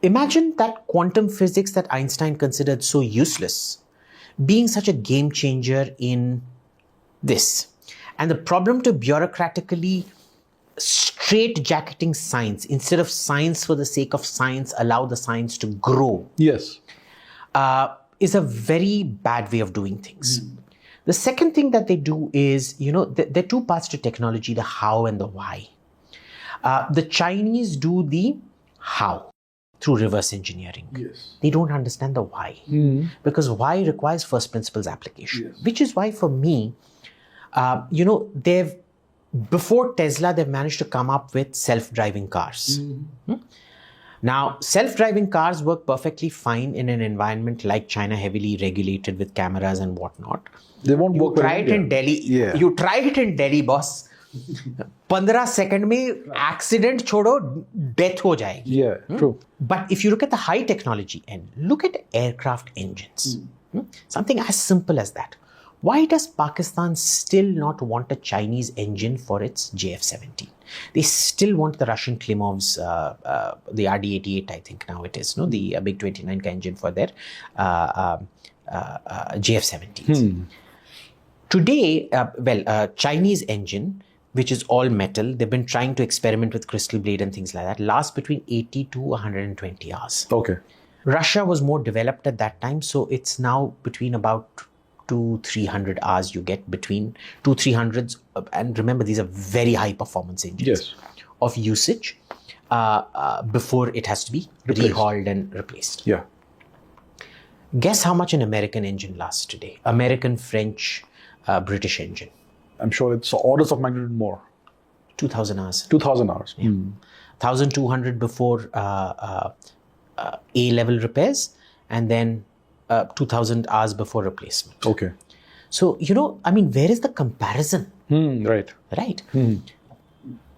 imagine that quantum physics that Einstein considered so useless being such a game changer in this. And the problem to bureaucratically straight-jacketing science, instead of science for the sake of science, allow the science to grow. Yes. Is a very bad way of doing things. The second thing that they do is, there are two parts to technology, the how and the why. The Chinese do the how through reverse engineering. Yes. They don't understand the why. Because why requires first principles application. Which is why for me, before Tesla, they've managed to come up with self-driving cars. Now, self-driving cars work perfectly fine in an environment like China, heavily regulated with cameras and whatnot. They won't work Try it in Delhi. Yeah. You try it in Delhi, boss. 15 seconds में accident छोड़ो, death हो जाएगी. Yeah, true. But if you look at the high technology end, look at aircraft engines. Something as simple as that. Why does Pakistan still not want a Chinese engine for its JF-17? They still want the Russian Klimov's, the RD-88, I think now it is, no, the big 29 engine for their JF-17s. Today, Chinese engine, which is all metal, they've been trying to experiment with crystal blade and things like that, lasts between 80 to 120 hours. Okay. Russia was more developed at that time, so it's now between about 200-300 hours you get between 200-300s, and remember these are very high performance engines of usage before it has to be rehauled and replaced. Yeah. Guess how much an American engine lasts today? American, French, British engine. I'm sure it's orders of magnitude more. 2,000 hours. 2,000 hours. Yeah. 1,200 before A-level repairs, and then 2,000 hours before replacement. Okay. So, where is the comparison? Right. Right.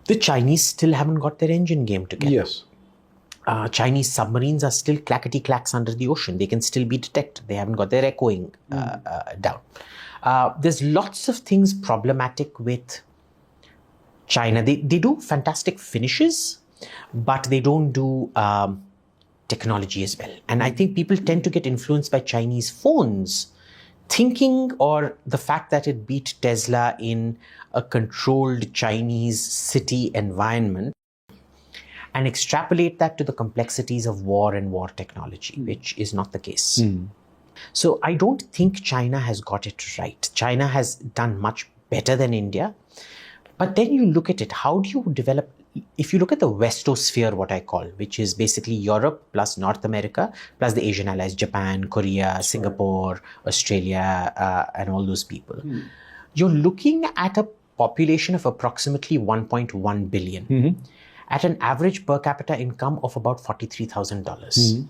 The Chinese still haven't got their engine game together. Yes. Chinese submarines are still clackety-clacks under the ocean. They can still be detected. They haven't got their echoing down. There's lots of things problematic with China. They do fantastic finishes, but they don't do technology as well. And I think people tend to get influenced by Chinese phones, thinking, or the fact that it beat Tesla in a controlled Chinese city environment, and extrapolate that to the complexities of war and war technology, which is not the case. So I don't think China has got it right. China has done much better than India. But then you look at it, how do you develop? If you look at the Westosphere, what I call, which is basically Europe plus North America, plus the Asian allies, Japan, Korea, Singapore, Australia, and all those people, you're looking at a population of approximately 1.1 billion at an average per capita income of about $43,000.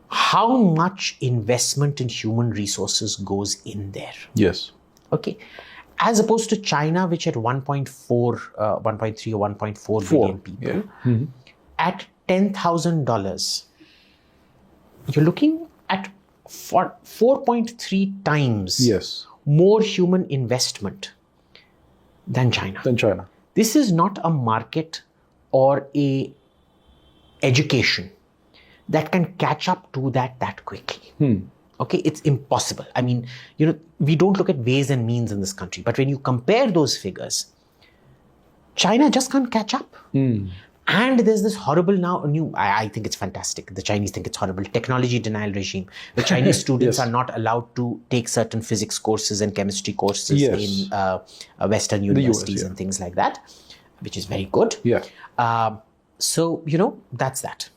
How much investment in human resources goes in there? Yes. Okay. As opposed to China, which had 1.3 or 1.4 billion people, at $10,000, you're looking at 4.3 times more human investment than China. This is not a market or a education that can catch up to that quickly. Okay, it's impossible. I mean, we don't look at ways and means in this country, but when you compare those figures, China just can't catch up. And there's this horrible I think it's fantastic. The Chinese think it's horrible. Technology denial regime. The Chinese students are not allowed to take certain physics courses and chemistry courses in Western universities and things like that, which is very good. So, that's that.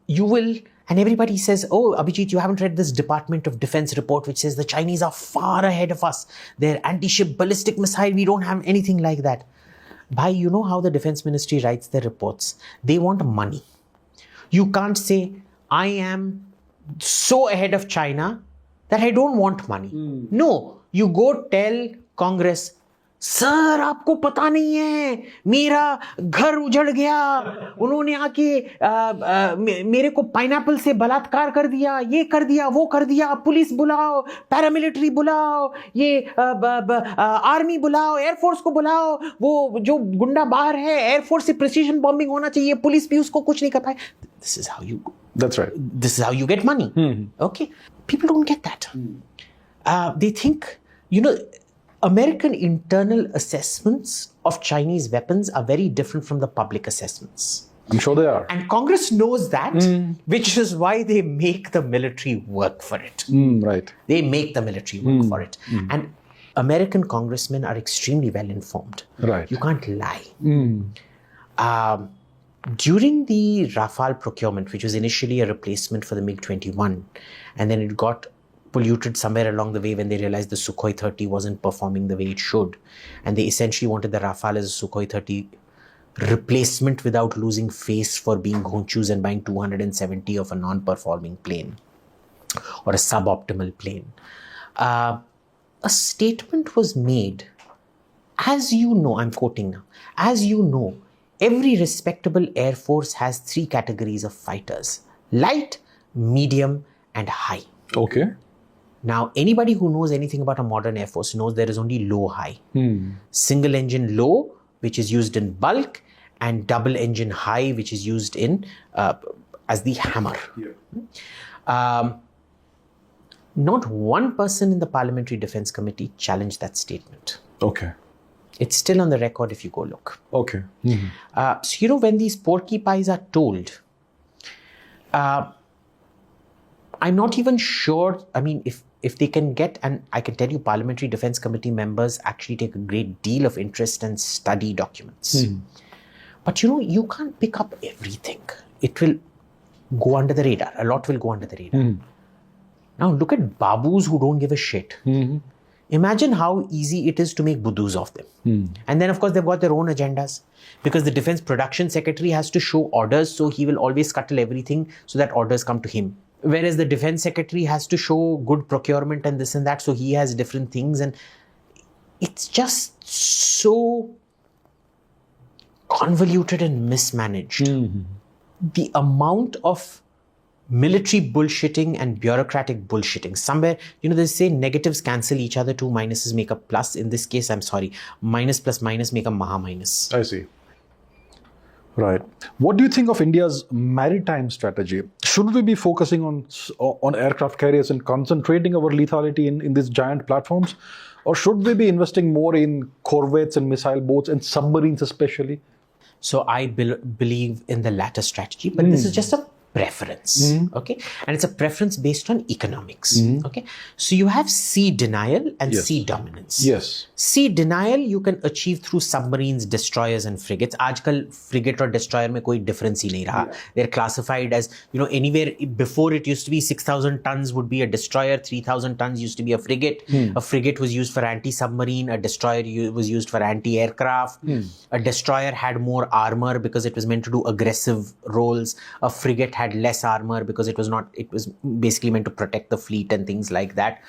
You will, and everybody says, oh, Abhijit, you haven't read this Department of Defense report, which says the Chinese are far ahead of us. Their anti-ship ballistic missile, we don't have anything like that. Bhai, you know how the Defense Ministry writes their reports? They want money. You can't say, I am so ahead of China that I don't want money. No, you go tell Congress, sir आपको पता नहीं है मेरा घर उजड़ गया उन्होंने आके मेरे को पाइनएप्पल से बलात्कार कर दिया ये कर दिया वो कर दिया पुलिस बुलाओ पैरामिलिट्री बुलाओ ये आर्मी बुलाओ एयरफोर्स को बुलाओ वो जो गुंडा बाहर है एयरफोर्स से प्रिसीजन बॉम्बिंग होना चाहिए पुलिस भी उसको कुछ नहीं कर पाए this is how you get money. Okay, people don't get that. They think American internal assessments of Chinese weapons are very different from the public assessments. I'm sure they are. And Congress knows that, which is why they make the military work for it. Right. They make the military work for it. And American congressmen are extremely well informed. Right. You can't lie. During the Rafale procurement, which was initially a replacement for the MiG-21, and then it got polluted somewhere along the way when they realized the Sukhoi 30 wasn't performing the way it should. And they essentially wanted the Rafale as a Sukhoi 30 replacement without losing face for being gonchus and buying 270 of a non-performing plane or a suboptimal plane. A statement was made, as you know, I'm quoting now, as you know, every respectable Air Force has 3 categories of fighters: light, medium, and high. Okay. Now, anybody who knows anything about a modern Air Force knows there is only low-high. Single engine low, which is used in bulk, and double engine high, which is used in as the hammer. Yeah. Not one person in the Parliamentary Defence Committee challenged that statement. Okay. It's still on the record if you go look. Okay. So, when these porky pies are told, I'm not even sure, if they can get, and I can tell you Parliamentary Defence Committee members actually take a great deal of interest and study documents. But you can't pick up everything. It will go under the radar. A lot will go under the radar. Now look at babus who don't give a shit. Imagine how easy it is to make budus of them. And then of course they've got their own agendas, because the Defence Production Secretary has to show orders, so he will always scuttle everything so that orders come to him. Whereas the Defence Secretary has to show good procurement and this and that, so he has different things, and it's just so convoluted and mismanaged. The amount of military bullshitting and bureaucratic bullshitting. Somewhere, they say negatives cancel each other, 2 minuses make a plus. In this case, I'm sorry, minus plus minus make a maha minus. I see. Right. What do you think of India's maritime strategy? Should we be focusing on aircraft carriers and concentrating our lethality in these giant platforms? Or should we be investing more in corvettes and missile boats and submarines especially? So I believe in the latter strategy, but this is just a preference, okay? And it's a preference based on economics, okay? So you have sea denial and sea dominance. Yes. Sea denial you can achieve through submarines, destroyers and frigates. Aajkal frigate or destroyer mein koi difference hi nahi raha. They're classified as, anywhere before it used to be 6,000 tons would be a destroyer, 3,000 tons used to be a frigate. A frigate was used for anti-submarine, a destroyer was used for anti-aircraft. A destroyer had more armor because it was meant to do aggressive roles. A frigate had less armor because it was basically meant to protect the fleet and things like that.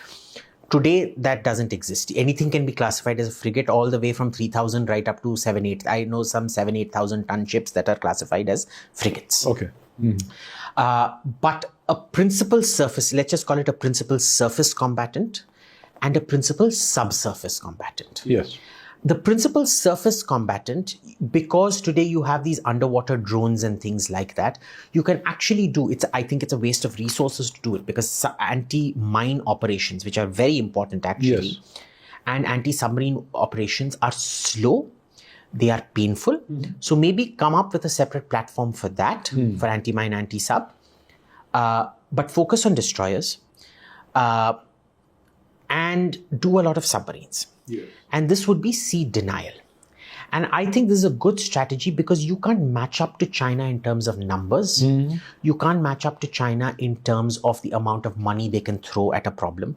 Today, that doesn't exist. Anything can be classified as a frigate, all the way from 3,000 right up to 7-8. I know some 7,000-8,000 ton ships that are classified as frigates. Okay. But a principal surface, let's just call it a principal surface combatant and a principal subsurface combatant. Yes. The principal surface combatant, because today you have these underwater drones and things like that, you can actually do, I think it's a waste of resources to do it, because anti-mine operations, which are very important actually, and anti-submarine operations are slow, they are painful. So maybe come up with a separate platform for that, for anti-mine, anti-sub, but focus on destroyers and do a lot of submarines. And this would be sea denial. And I think this is a good strategy because you can't match up to China in terms of numbers. You can't match up to China in terms of the amount of money they can throw at a problem.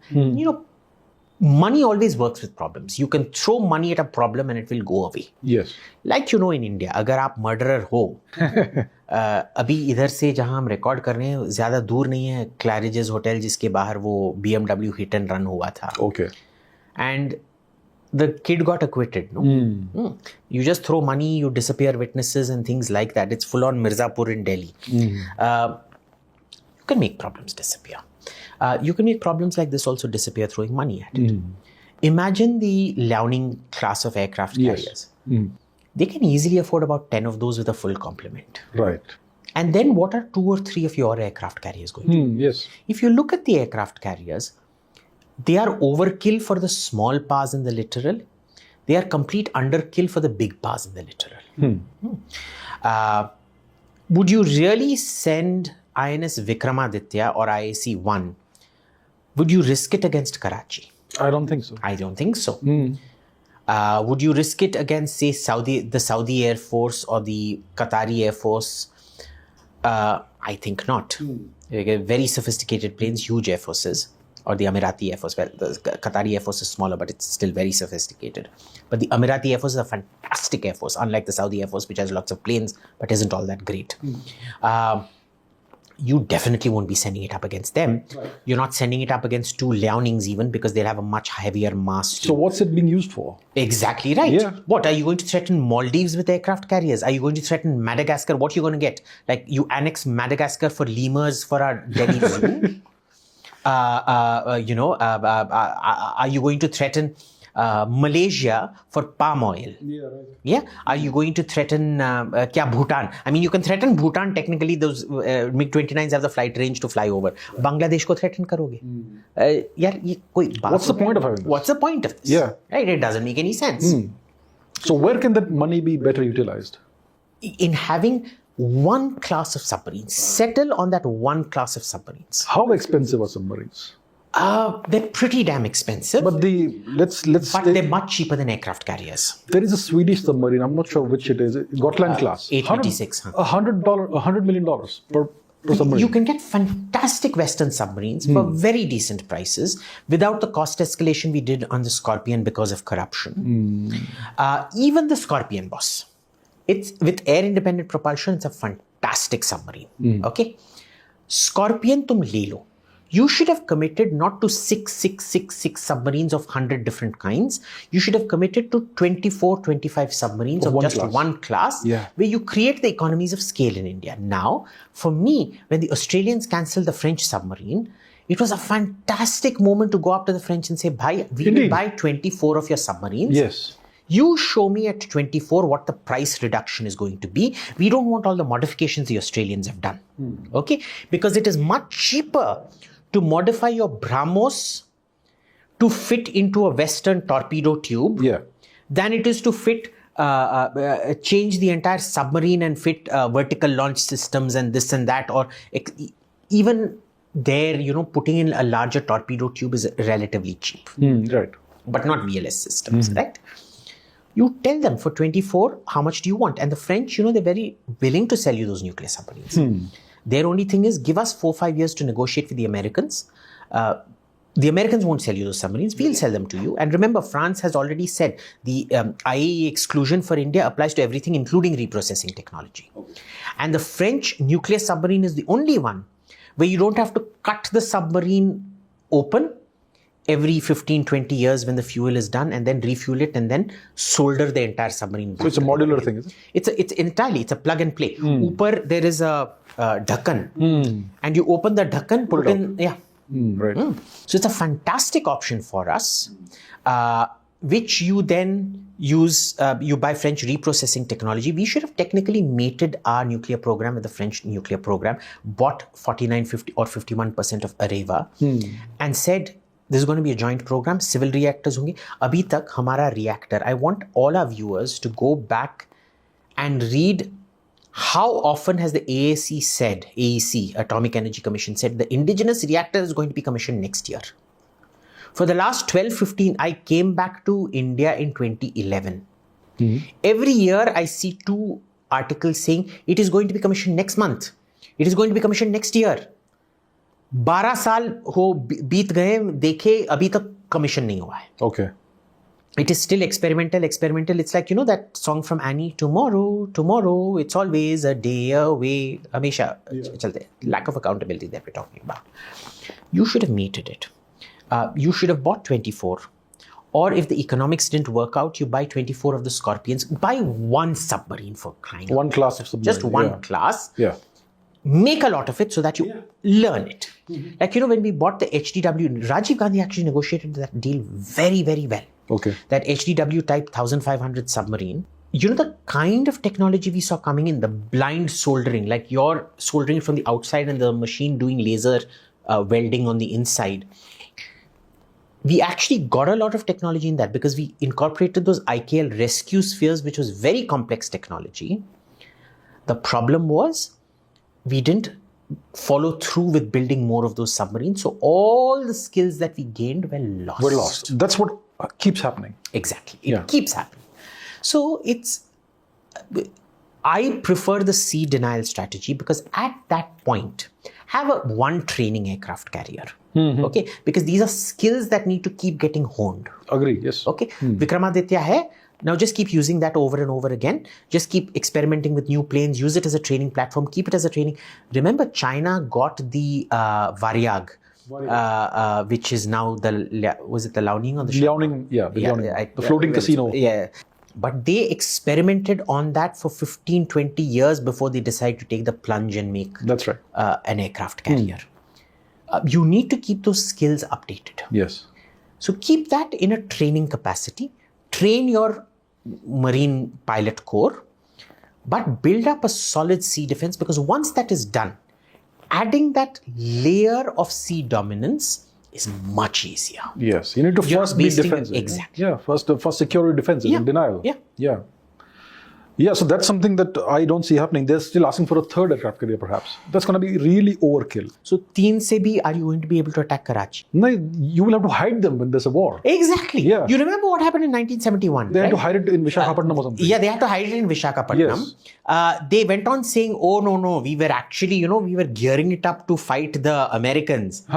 Money always works with problems. You can throw money at a problem and it will go away. Yes. Like in India, अगर आप murderer हो, अभी इधर से जहाँ हम record कर रहे हैं ज़्यादा दूर नहीं है, क्लैरिजेस होटल जिसके बाहर वो BMW hit and run हुआ था. Okay. And the kid got acquitted. You just throw money, you disappear witnesses and things like that. It's full on Mirzapur in Delhi. You can make problems disappear. You can make problems like this also disappear throwing money at it. Imagine the Liaoning class of aircraft carriers. They can easily afford about 10 of those with a full complement. Right. And then what are 2 or 3 of your aircraft carriers going to do? Yes. If you look at the aircraft carriers, they are overkill for the small PAs in the littoral. They are complete underkill for the big PAs in the littoral. Would you really send INS Vikramaditya or IAC-1? Would you risk it against Karachi? I don't think so. I don't think so. Would you risk it against, say, the Saudi Air Force or the Qatari Air Force? I think not. Very sophisticated planes, huge air forces. or the Emirati Air Force. Well, the Qatari Air Force is smaller, but it's still very sophisticated. But the Emirati Air Force is a fantastic Air Force, unlike the Saudi Air Force, which has lots of planes, but isn't all that great. You definitely won't be sending it up against them. Right. You're not sending it up against two Liaonings even, because they'll have a much heavier mass. So what's it being used for? Exactly right. Yeah. What, are you going to threaten Maldives with aircraft carriers? Are you going to threaten Madagascar? What are you going to get? Like, you annex Madagascar for lemurs for our Delhi zoo? Are you going to threaten Malaysia for palm oil? Yeah, right. Yeah. Are you going to threaten Bhutan? I mean, you can threaten Bhutan. Technically, those MiG-29s have the flight range to fly over. Bangladesh ko threaten karoge? What's the point of having this? What's the point of this? Yeah. Right? It doesn't make any sense. So where can that money be better utilized? In having one class of submarines. Settle on that one class of submarines. How expensive are submarines? They're pretty damn expensive. But they're much cheaper than aircraft carriers. There is a Swedish submarine. I'm not sure which it is. Gotland class. 826. $100 million per submarine. You can get fantastic Western submarines for very decent prices without the cost escalation we did on the Scorpion because of corruption. Even the Scorpion, boss. It's with air independent propulsion. It's a fantastic submarine. Okay, Scorpion, tum le lo. You should have committed not to 6 submarines of 100 different kinds. You should have committed to 24, 25 submarines of just one class, where you create the economies of scale in India. Now, for me, when the Australians cancelled the French submarine, it was a fantastic moment to go up to the French and say, "Bhai, we will buy 24 of your submarines. Yes. You show me at 24 what the price reduction is going to be. We don't want all the modifications the Australians have done." Okay? Because it is much cheaper to modify your BrahMos to fit into a Western torpedo tube than it is to fit, change the entire submarine and fit vertical launch systems and this and that, or even there, putting in a larger torpedo tube is relatively cheap. Right. But not VLS systems, right? You tell them for 24, how much do you want? And the French, they're very willing to sell you those nuclear submarines. Their only thing is, give us 4-5 years to negotiate with the Americans. The Americans won't sell you those submarines. We'll sell them to you. And remember, France has already said the IAEA exclusion for India applies to everything, including reprocessing technology. Okay. And the French nuclear submarine is the only one where you don't have to cut the submarine open every 15-20 years when the fuel is done, and then refuel it and then solder the entire submarine. So it's a modular thing, is it? It's a plug and play. Upar there is a dhakkan, and you open the dhakkan, put in, right. So it's a fantastic option for us, which you then use, you buy French reprocessing technology. We should have technically mated our nuclear program with the French nuclear program, bought 49, 50 or 51% of Areva, and said, this is going to be a joint program, civil reactors honge. Abhi tak hamara reactor. I want all our viewers to go back and read how often has the AEC, Atomic Energy Commission, said the indigenous reactor is going to be commissioned next year. For the last 12-15, I came back to India in 2011. Every year I see 2 articles saying it is going to be commissioned next month. It is going to be commissioned next year. 12 साल हो बीत गए देखे अभी तक commission नहीं हुआ है. Okay. It is still experimental. It's like, that song from Annie, tomorrow, it's always a day away. Hamesha chalte. Lack of accountability that we're talking about. You should have mated it. You should have bought 24. Or if the economics didn't work out, you buy 24 of the Scorpions. Buy one submarine for crying out loud. One class of submarine. Just one class. Yeah. Make a lot of it so that you learn it. Like, when we bought the HDW, Rajiv Gandhi actually negotiated that deal very, very well. Okay. That HDW type 1500 submarine. The kind of technology we saw coming in, the blind soldering, like you're soldering from the outside and the machine doing laser welding on the inside. We actually got a lot of technology in that because we incorporated those IKL rescue spheres, which was very complex technology. The problem was, we didn't follow through with building more of those submarines. So all the skills that we gained were lost. That's what keeps happening. Exactly. It keeps happening. So I prefer the sea denial strategy because at that point, have one training aircraft carrier. Okay, because these are skills that need to keep getting honed. Agree, yes. Okay, Vikramaditya hai. Now just keep using that over and over again. Just keep experimenting with new planes. Use it as a training platform. Keep it as a training. Remember, China got the Varyag, which is now was it the Liaoning or the Liaoning? Yeah, the Liaoning. The floating casino. Yeah. But they experimented on that for 15, 20 years before they decided to take the plunge and make That's right. An aircraft carrier. You need to keep those skills updated. Yes. So keep that in a training capacity. Train your Marine pilot corps, but build up a solid sea defense, because once that is done, adding that layer of sea dominance is much easier. Yes, you need to first be defensive. Exactly. Yeah, first security defensive and denial. Yeah. Yeah, so that's something that I don't see happening. They're still asking for a third aircraft carrier, perhaps. That's going to be really overkill. So, 3 se bhi, are you going to be able to attack Karachi? No, you will have to hide them when there's a war. Exactly. Yeah. You remember what happened in 1971? They had to hide it in Visakhapatnam or something. Yeah, they had to hide it in Visakhapatnam. Yes. They went on saying, oh, no, we were actually, we were gearing it up to fight the Americans.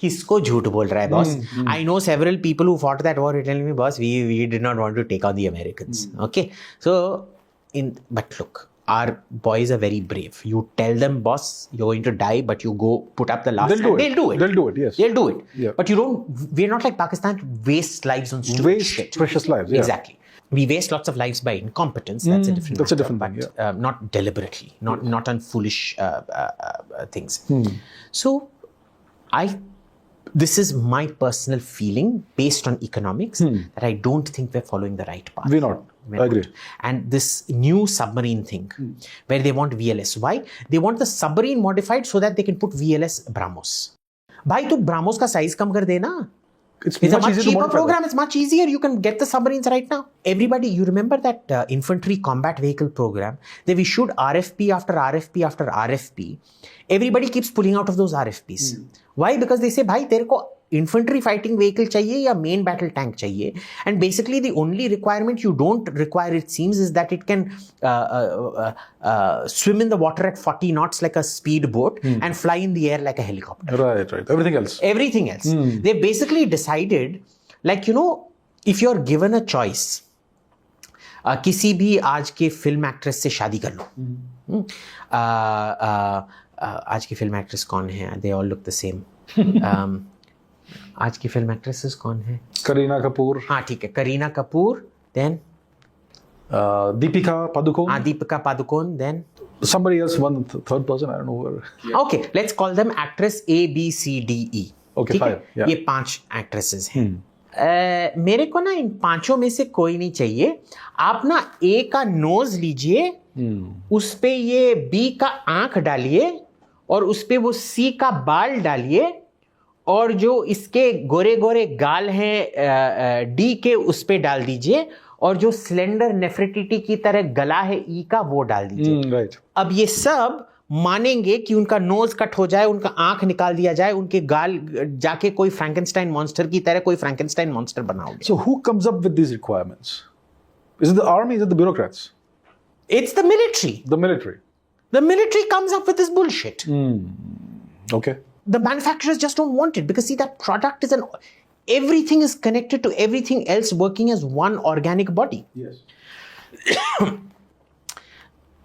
किसको झूठ बोल रहा है boss? I know several people who fought that war. You're telling me, boss, we did not want to take on the Americans. Okay, so but look, our boys are very brave. You tell them, boss, you're going to die, but you go put up the last. They'll do it. They'll do it. Yes. They'll do it. Yeah. But we're not like Pakistan. Waste lives on stupid shit. Precious lives. Yeah. Exactly. We waste lots of lives by incompetence. That's a different. That's a different thing. Yeah. Not deliberately. Not on foolish things. So, this is my personal feeling based on economics that I don't think we're following the right path. We're not. I agree. And this new submarine thing where they want VLS. Why? They want the submarine modified so that they can put VLS BrahMos. Bhai, tu BrahMos ka size kam kar de na. It's a much cheaper program. It's much easier. You can get the submarines right now. Everybody, you remember that infantry combat vehicle program? They've issued RFP after RFP after RFP. Everybody keeps pulling out of those RFPs. Why? Because they say, bhai, tere ko infantry fighting vehicle chahiye ya main battle tank chahiye. And basically the only requirement you don't require, it seems, is that it can swim in the water at 40 knots like a speed boat and fly in the air like a helicopter. Right. Everything else. They basically decided, like, if you're given a choice, किसी भी आज के film actress से शादी कर लो. आज की film actress कौन है? They all look the same. आज की फिल्म एक्ट्रेसेस कौन है? करीना कपूर. हाँ, ठीक है. Kareena Kapoor. Then Deepika Padukone. Deepika Padukone. Then somebody else, one third person, I don't know. Okay, let's call them actress A, B, C, D, E. Okay, 5. Yeah. ये 5 actresses हैं. मेरे को ना इन 5 में से कोई नहीं चाहिए. आप ना A का नोज लीजिए, उस पे ये B का आंख डालिए और उस पे वो C का बाल डालिए और जो इसके गोरे गोरे गाल हैं D के उस पे डाल दीजिए और जो स्लेंडर नेफ्रिटिटी की तरह गला है E का वो डाल दीजिए. Right. अब ये सब मानेंगे कि उनका नोज कट हो जाए, उनका आंख निकाल दिया जाए, उनके गाल जाके कोई फ्रैंकेनस्टाइन मॉन्स्टर की तरह कोई फ्रैंकेनस्टाइन मॉन्स्टर बनाओगे. So who comes up with these requirements? Is it the army? Is it the bureaucrats? It's the military. The military. The military comes up with this bullshit. Okay. The manufacturers just don't want it because see that product is everything is connected to everything else working as one organic body. Yes.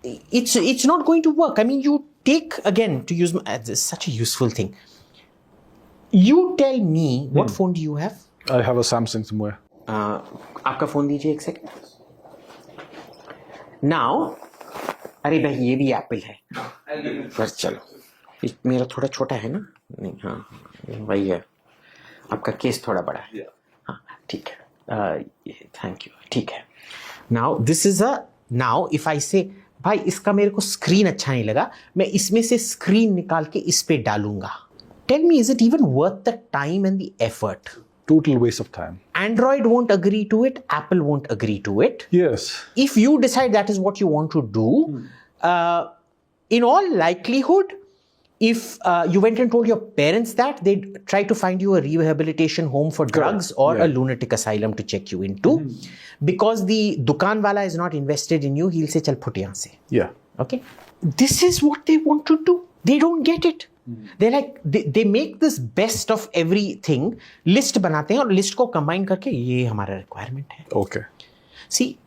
It's not going to work. I mean, you take, again, to use this is such a useful thing. You tell me, what phone do you have? I have a Samsung somewhere. आपका phone दीजिए एक second. Now, अरे भाई ये भी Apple है. बस चलो, मेरा थोड़ा छोटा है ना. नहीं, हाँ वही है. आपका केस थोड़ा बड़ा है. हाँ ठीक है. Thank you. ठीक है. Now this is now if I से भाई इसका मेरे को स्क्रीन अच्छा नहीं लगा, मैं इसमें से स्क्रीन निकाल के इस पे डालूंगा. Tell me, is it even worth the time and the effort? Total waste of time. Android won't agree to it. Apple won't agree to it. Yes. If you decide that is what you want to do, in all likelihood, if you went and told your parents that, they'd try to find you a rehabilitation home for drugs or a lunatic asylum to check you into. Because the dukan wala is not invested in you, he'll say, chal phut yahan se. Yeah. Okay? This is what they want to do. They don't get it. They're like, they make this best of everything, list बनाते हैं और list को combine करके ये हमारा requirement है. Okay. See,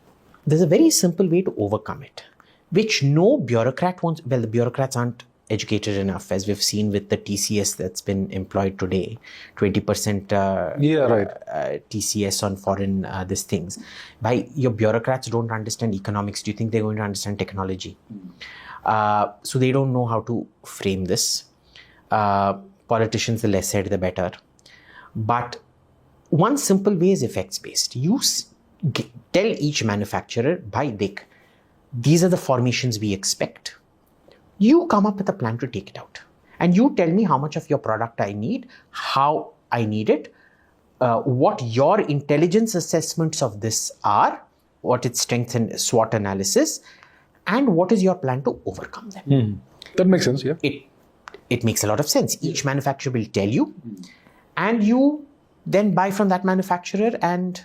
there's a very simple way to overcome it, which no bureaucrat wants. Well, the bureaucrats aren't educated enough, as we've seen with the TCS that's been employed today, 20% TCS on foreign these things. By your bureaucrats don't understand economics, do you think they're going to understand technology? So they don't know how to frame this. Politicians, the less said, the better. But one simple way is effects-based. You tell each manufacturer, bhai, dekh, these are the formations we expect. You come up with a plan to take it out. And you tell me how much of your product I need, how I need it, what your intelligence assessments of this are, what its strength and SWOT analysis, and what is your plan to overcome them. That makes sense, yeah. It makes a lot of sense. Each manufacturer will tell you, and you then buy from that manufacturer and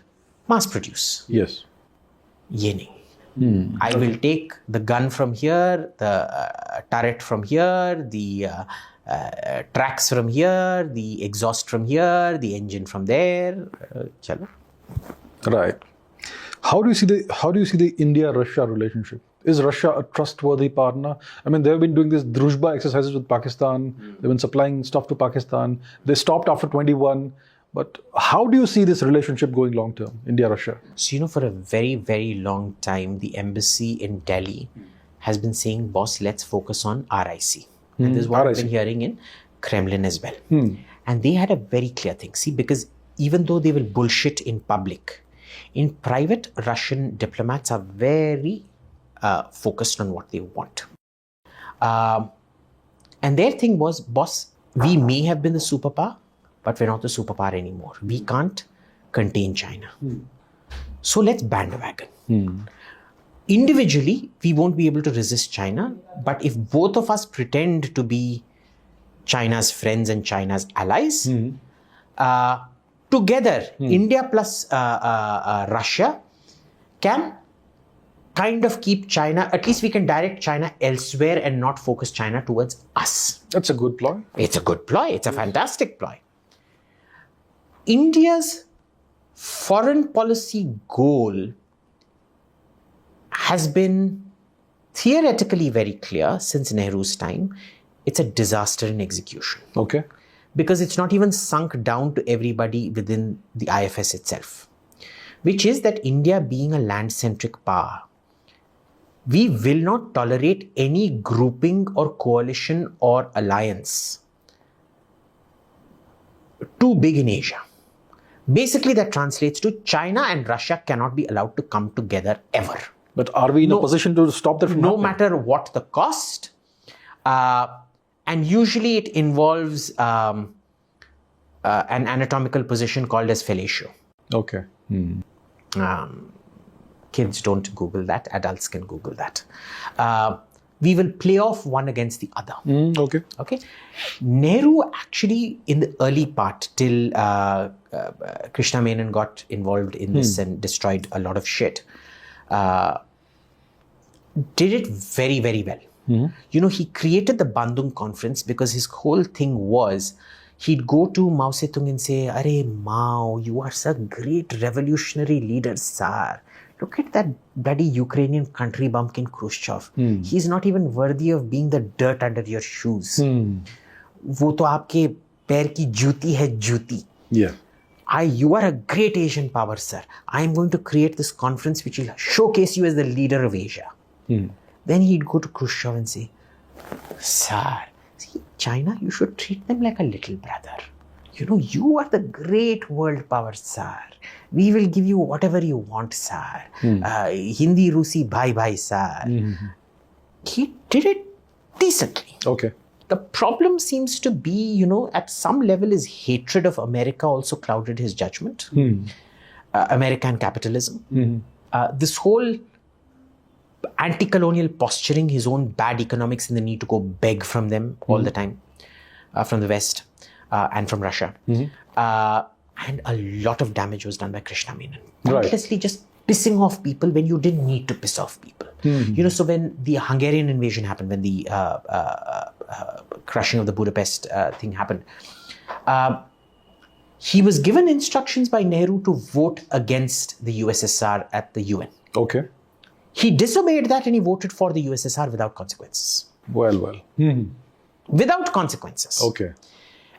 mass produce. Yes. Ye nahi. I will take the gun from here, the turret from here, the tracks from here, the exhaust from here, the engine from there. Chalo. Right. How do you see the India-Russia relationship? Is Russia a trustworthy partner? I mean, they've been doing these druzhba exercises with Pakistan. They've been supplying stuff to Pakistan. They stopped after 21. But how do you see this relationship going long term, India-Russia? So, for a very, very long time, the embassy in Delhi has been saying, boss, let's focus on RIC. And this is what I've been hearing in Kremlin as well. And they had a very clear thing. See, because even though they will bullshit in public, in private, Russian diplomats are very focused on what they want. And their thing was, boss, we may have been the superpower, but we're not the superpower anymore. We can't contain China. So let's bandwagon. Individually, we won't be able to resist China, but if both of us pretend to be China's friends and China's allies, together, India plus Russia can kind of keep China, at least we can direct China elsewhere and not focus China towards us. That's a good ploy. It's a good ploy. It's a fantastic ploy. India's foreign policy goal has been theoretically very clear since Nehru's time. It's a disaster in execution. Okay. Because it's not even sunk down to everybody within the IFS itself, which is that India being a land-centric power, we will not tolerate any grouping or coalition or alliance too big in Asia. Basically, that translates to China and Russia cannot be allowed to come together ever. But are we in a position to stop that from happening? No matter what the cost. And usually it involves an anatomical position called as fellatio. Okay. Kids don't Google that. Adults can Google that. We will play off one against the other. Okay. Okay. Nehru actually, in the early part, till Krishna Menon got involved in this and destroyed a lot of shit, did it very, very well. He created the Bandung Conference because his whole thing was he'd go to Mao Zedong and say, Arey Mao, you are such a great revolutionary leader, sir. Look at that bloody Ukrainian country bumpkin Khrushchev. He's not even worthy of being the dirt under your shoes. वो तो आपके पैर की जूती है जूती. Yeah. You are a great Asian power, sir. I am going to create this conference which will showcase you as the leader of Asia. Then he'd go to Khrushchev and say, sir, see, China, you should treat them like a little brother. You are the great world power, sir. We will give you whatever you want, sir. Hindi, Rusi, bhai, bhai, sir. He did it decently. Okay. The problem seems to be, at some level his hatred of America also clouded his judgment. American capitalism. This whole anti-colonial posturing, his own bad economics and the need to go beg from them all the time, from the West and from Russia. And a lot of damage was done by Krishna Menon. Pointlessly just pissing off people when you didn't need to piss off people. So when the Hungarian invasion happened, when the crushing of the Budapest thing happened, he was given instructions by Nehru to vote against the USSR at the UN. Okay. He disobeyed that and he voted for the USSR without consequences. Well. Without consequences. Okay.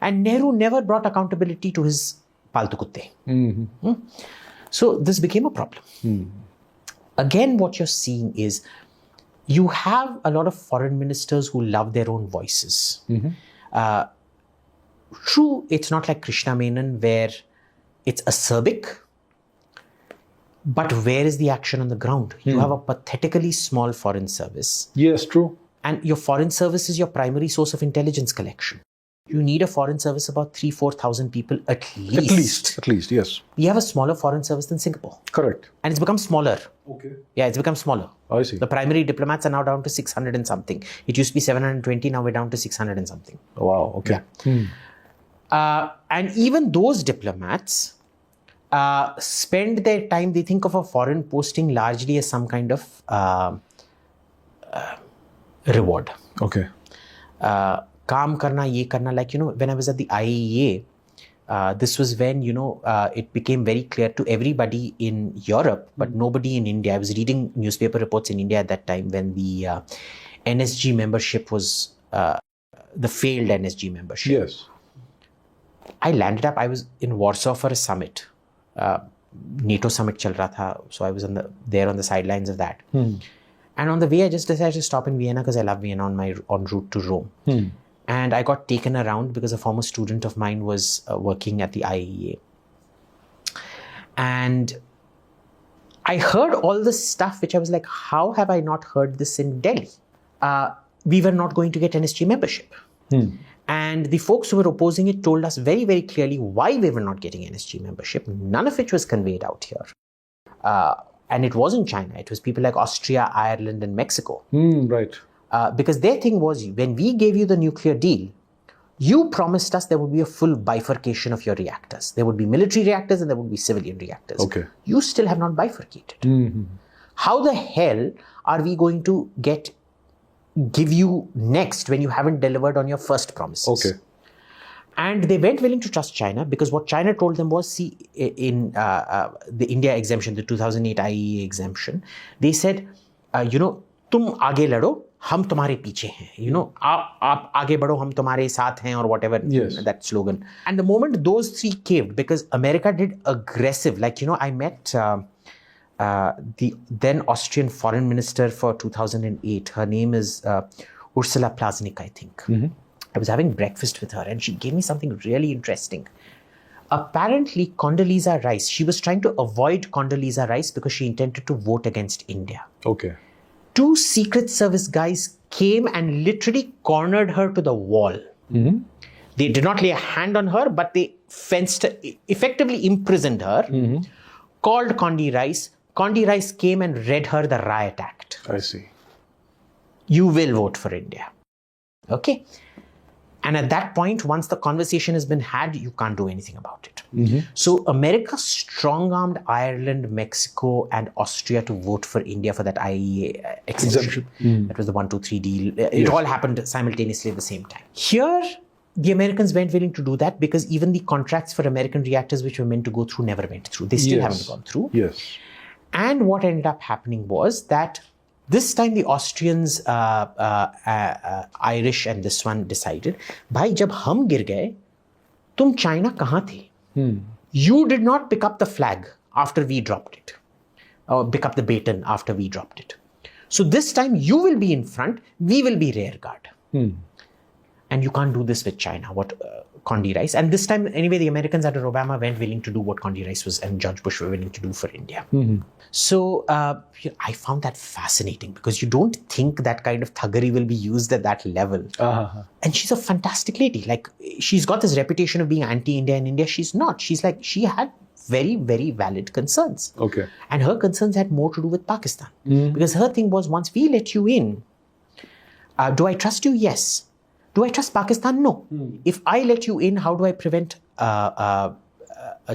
And Nehru never brought accountability to his paltu kutte. So this became a problem. Again, what you're seeing is you have a lot of foreign ministers who love their own voices. True, it's not like Krishna Menon where it's acerbic, but where is the action on the ground? You have a pathetically small foreign service. Yes, true. And your foreign service is your primary source of intelligence collection. You need a foreign service about 3,000-4,000 people at least. At least, yes. We have a smaller foreign service than Singapore. Correct. And it's become smaller. Okay. Yeah, it's become smaller. I see. The primary diplomats are now down to 600 and something. It used to be 720, now we're down to 600 and something. Oh, wow, okay. Yeah. And even those diplomats spend their time, they think of a foreign posting largely as some kind of reward. Okay. Kaam karna, ye karna, like, when I was at the IAEA, this was when, it became very clear to everybody in Europe, but nobody in India. I was reading newspaper reports in India at that time when the NSG membership was the failed NSG membership. Yes. I landed up, I was in Warsaw for a summit. NATO summit chal raha tha, so I was there on the sidelines of that. And on the way, I just decided to stop in Vienna because I love Vienna on route to Rome. And I got taken around because a former student of mine was working at the IAEA. And I heard all this stuff, which I was like, how have I not heard this in Delhi? We were not going to get NSG membership. And the folks who were opposing it told us very, very clearly why we were not getting NSG membership, none of which was conveyed out here. And it wasn't China. It was people like Austria, Ireland, and Mexico. Right. Because their thing was, when we gave you the nuclear deal, you promised us there would be a full bifurcation of your reactors. There would be military reactors and there would be civilian reactors. Okay. You still have not bifurcated. How the hell are we going to give you next when you haven't delivered on your first promises? Okay. And they weren't willing to trust China because what China told them was, see, in the India exemption, the 2008 IAEA exemption, they said, tum aage lado, hum tumhare piche hain. Aap aage badho, hum tumhare saath hain, or whatever, that slogan. And the moment those three caved, because America did aggressive, I met the then Austrian foreign minister for 2008. Her name is Ursula Plasnik, I think. I was having breakfast with her and she gave me something really interesting. Apparently, Condoleezza Rice, she was trying to avoid Condoleezza Rice because she intended to vote against India. Okay. 2 Secret Service guys came and literally cornered her to the wall. They did not lay a hand on her, but they effectively imprisoned her, called Condi Rice. Condi Rice came and read her the Riot Act. I see. You will vote for India. Okay. And at that point, once the conversation has been had, you can't do anything about it. So America strong-armed Ireland, Mexico, and Austria to vote for India for that IAEA exemption. That was the 1, 2, 3 deal. It all happened simultaneously at the same time. Here, the Americans weren't willing to do that because even the contracts for American reactors which were meant to go through never went through. They still haven't gone through. Yes. And what ended up happening was that this time the Austrians, Irish and this one decided, bhai, jab hum gir gaye, tum China kahan the? You did not pick up the flag after we dropped it, or pick up the baton after we dropped it. So this time you will be in front, we will be rear guard. And you can't do this with China, what Condi Rice. And this time, anyway, the Americans under Obama weren't willing to do what Condi Rice was and George Bush were willing to do for India. So I found that fascinating because you don't think that kind of thuggery will be used at that level. And she's a fantastic lady. Like, she's got this reputation of being anti-India in India. She's not. She's like, she had very, very valid concerns. Okay. And her concerns had more to do with Pakistan. Because her thing was, once we let you in, do I trust you? Yes. Do I trust Pakistan? No. If I let you in, how do I prevent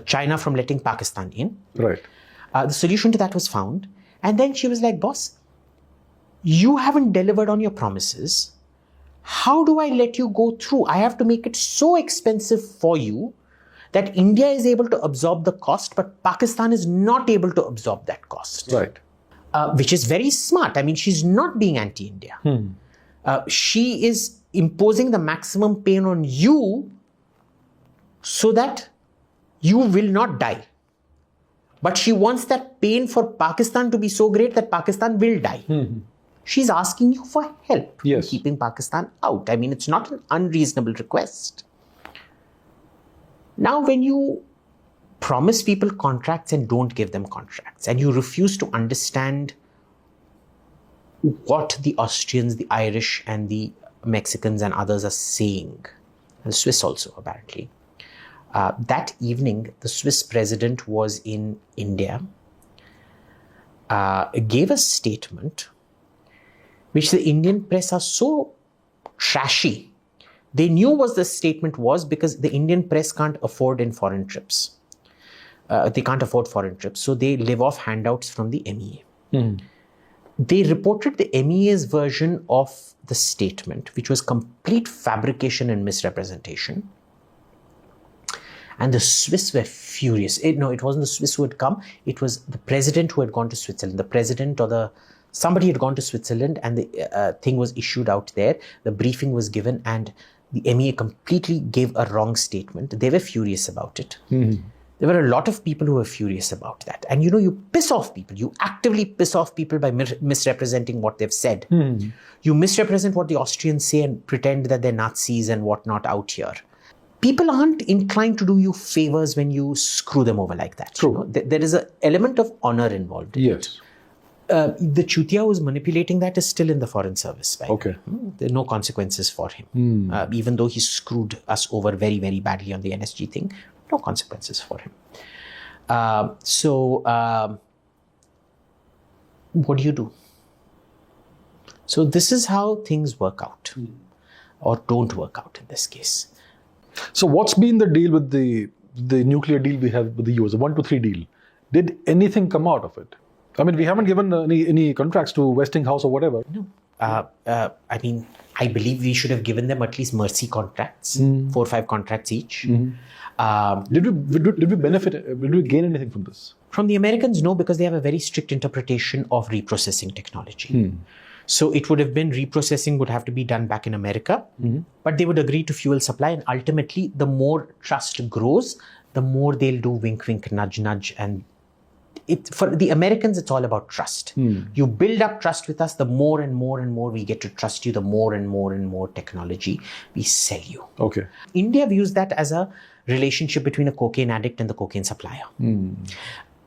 China from letting Pakistan in? Right. The solution to that was found. And then she was like, boss, you haven't delivered on your promises. How do I let you go through? I have to make it so expensive for you that India is able to absorb the cost, but Pakistan is not able to absorb that cost. Right. Which is very smart. I mean, she's not being anti-India. She is imposing the maximum pain on you so that you will not die. But she wants that pain for Pakistan to be so great that Pakistan will die. She's asking you for help in keeping Pakistan out. I mean, it's not an unreasonable request. Now, when you promise people contracts and don't give them contracts, and you refuse to understand what the Austrians, the Irish, and the Mexicans and others are saying, and the Swiss also, apparently. That evening, the Swiss president was in India, gave a statement which the Indian press are so trashy. They knew what the statement was because the Indian press can't afford in foreign trips. They can't afford foreign trips, so they live off handouts from the MEA. They reported the MEA's version of the statement, which was complete fabrication and misrepresentation. And the Swiss were furious. No, it wasn't the Swiss who had come. It was the president who had gone to Switzerland. The president or somebody had gone to Switzerland, and the thing was issued out there. The briefing was given, and the MEA completely gave a wrong statement. They were furious about it. There were a lot of people who were furious about that. And you piss off people. You actively piss off people by misrepresenting what they've said. You misrepresent what the Austrians say and pretend that they're Nazis and whatnot out here. People aren't inclined to do you favors when you screw them over like that. True. There is an element of honor involved in it. The Chutia who's manipulating that is still in the foreign service. Right? Okay. There are no consequences for him. Even though he screwed us over very, very badly on the NSG thing, no consequences for him. What do you do? So this is how things work out, or don't work out in this case. So what's been the deal with the nuclear deal we have with the US, the 1 to 3 deal? Did anything come out of it? I mean, we haven't given any contracts to Westinghouse or whatever. No. I mean, I believe we should have given them at least mercy contracts, 4 or 5 contracts each. Did we benefit? Did we gain anything from this? From the Americans, no, because they have a very strict interpretation of reprocessing technology. So it would have been reprocessing would have to be done back in America, but they would agree to fuel supply, and ultimately, the more trust grows, the more they'll do wink, wink, nudge, nudge, and for the Americans, it's all about trust. You build up trust with us, the more and more and more we get to trust you, the more and more and more technology we sell you. Okay. India views that as a relationship between a cocaine addict and the cocaine supplier.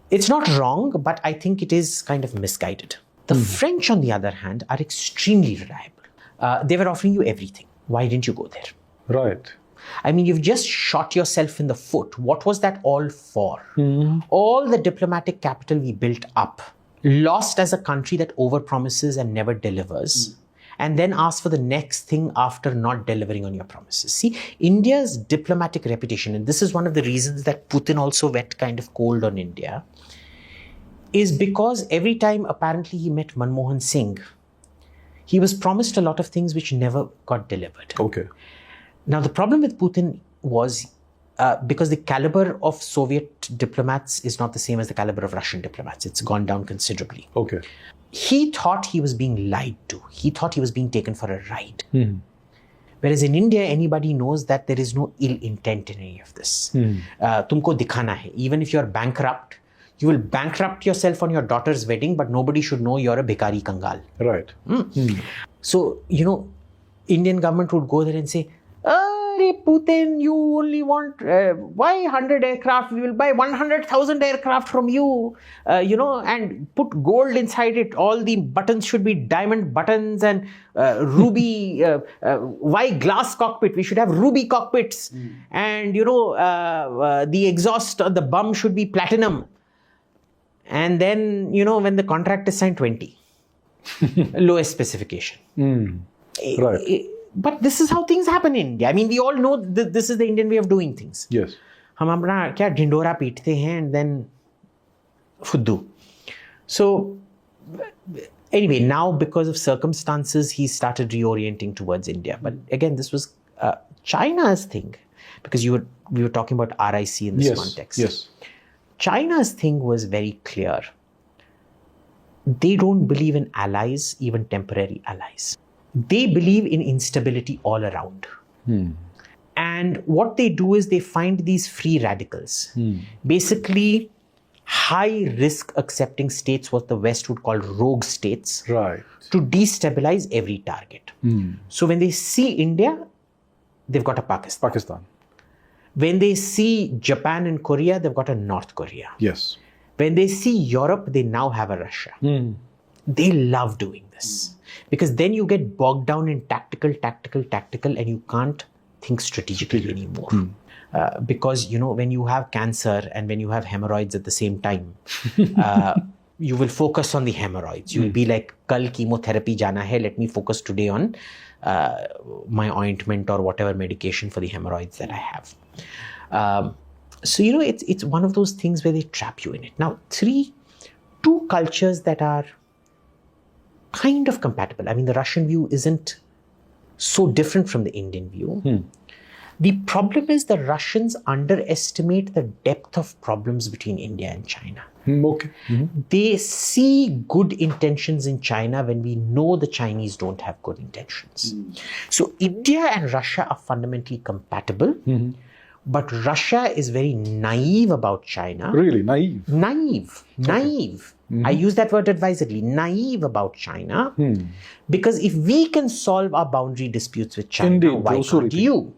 It's not wrong, but I think it is kind of misguided. The French, on the other hand, are extremely reliable. They were offering you everything. Why didn't you go there? Right. I mean, you've just shot yourself in the foot. What was that all for? All the diplomatic capital we built up, lost as a country that overpromises and never delivers, and then asks for the next thing after not delivering on your promises. See, India's diplomatic reputation, and this is one of the reasons that Putin also went kind of cold on India, is because every time apparently he met Manmohan Singh, he was promised a lot of things which never got delivered. Okay. Now, the problem with Putin was because the caliber of Soviet diplomats is not the same as the caliber of Russian diplomats. It's gone down considerably. Okay. He thought he was being lied to. He thought he was being taken for a ride. Whereas in India, anybody knows that there is no ill intent in any of this. Tumko dikhana hai. Even if you're bankrupt, you will bankrupt yourself on your daughter's wedding, but nobody should know you're a bhikari kangal. Right. So, Indian government would go there and say, Putin, you only want, why 100 aircraft? We will buy 100,000 aircraft from you, and put gold inside it. All the buttons should be diamond buttons and ruby, why glass cockpit? We should have ruby cockpits. And, the exhaust on the bum should be platinum. And then, when the contract is signed, 20. Lowest specification. Right. But this is how things happen in India. I mean, we all know this is the Indian way of doing things. Yes. हम अपना क्या ढिंडोरा पीटते हैं and then Fuddu. So, anyway, now because of circumstances, he started reorienting towards India. But again, this was China's thing, because we were talking about RIC in this context. Yes. China's thing was very clear. They don't believe in allies, even temporary allies. They believe in instability all around. And what they do is they find these free radicals. Basically, high-risk accepting states, what the West would call rogue states, Right. to destabilize every target. So when they see India, they've got a Pakistan. When they see Japan and Korea, they've got a North Korea. Yes. When they see Europe, they now have a Russia. They love doing this because then you get bogged down in tactical, and you can't think strategically anymore. Because, when you have cancer and when you have hemorrhoids at the same time, you will focus on the hemorrhoids. You will be like, kal chemotherapy jana hai, let me focus today on my ointment or whatever medication for the hemorrhoids that I have. So, it's one of those things where they trap you in it. Now, two cultures that are kind of compatible. I mean, the Russian view isn't so different from the Indian view. The problem is the Russians underestimate the depth of problems between India and China. Okay. They see good intentions in China when we know the Chinese don't have good intentions. So India and Russia are fundamentally compatible, but Russia is very naive about China. Really? Naive? Naive. I use that word advisedly. Naive about China. Because if we can solve our boundary disputes with China, Indeed, why can't you?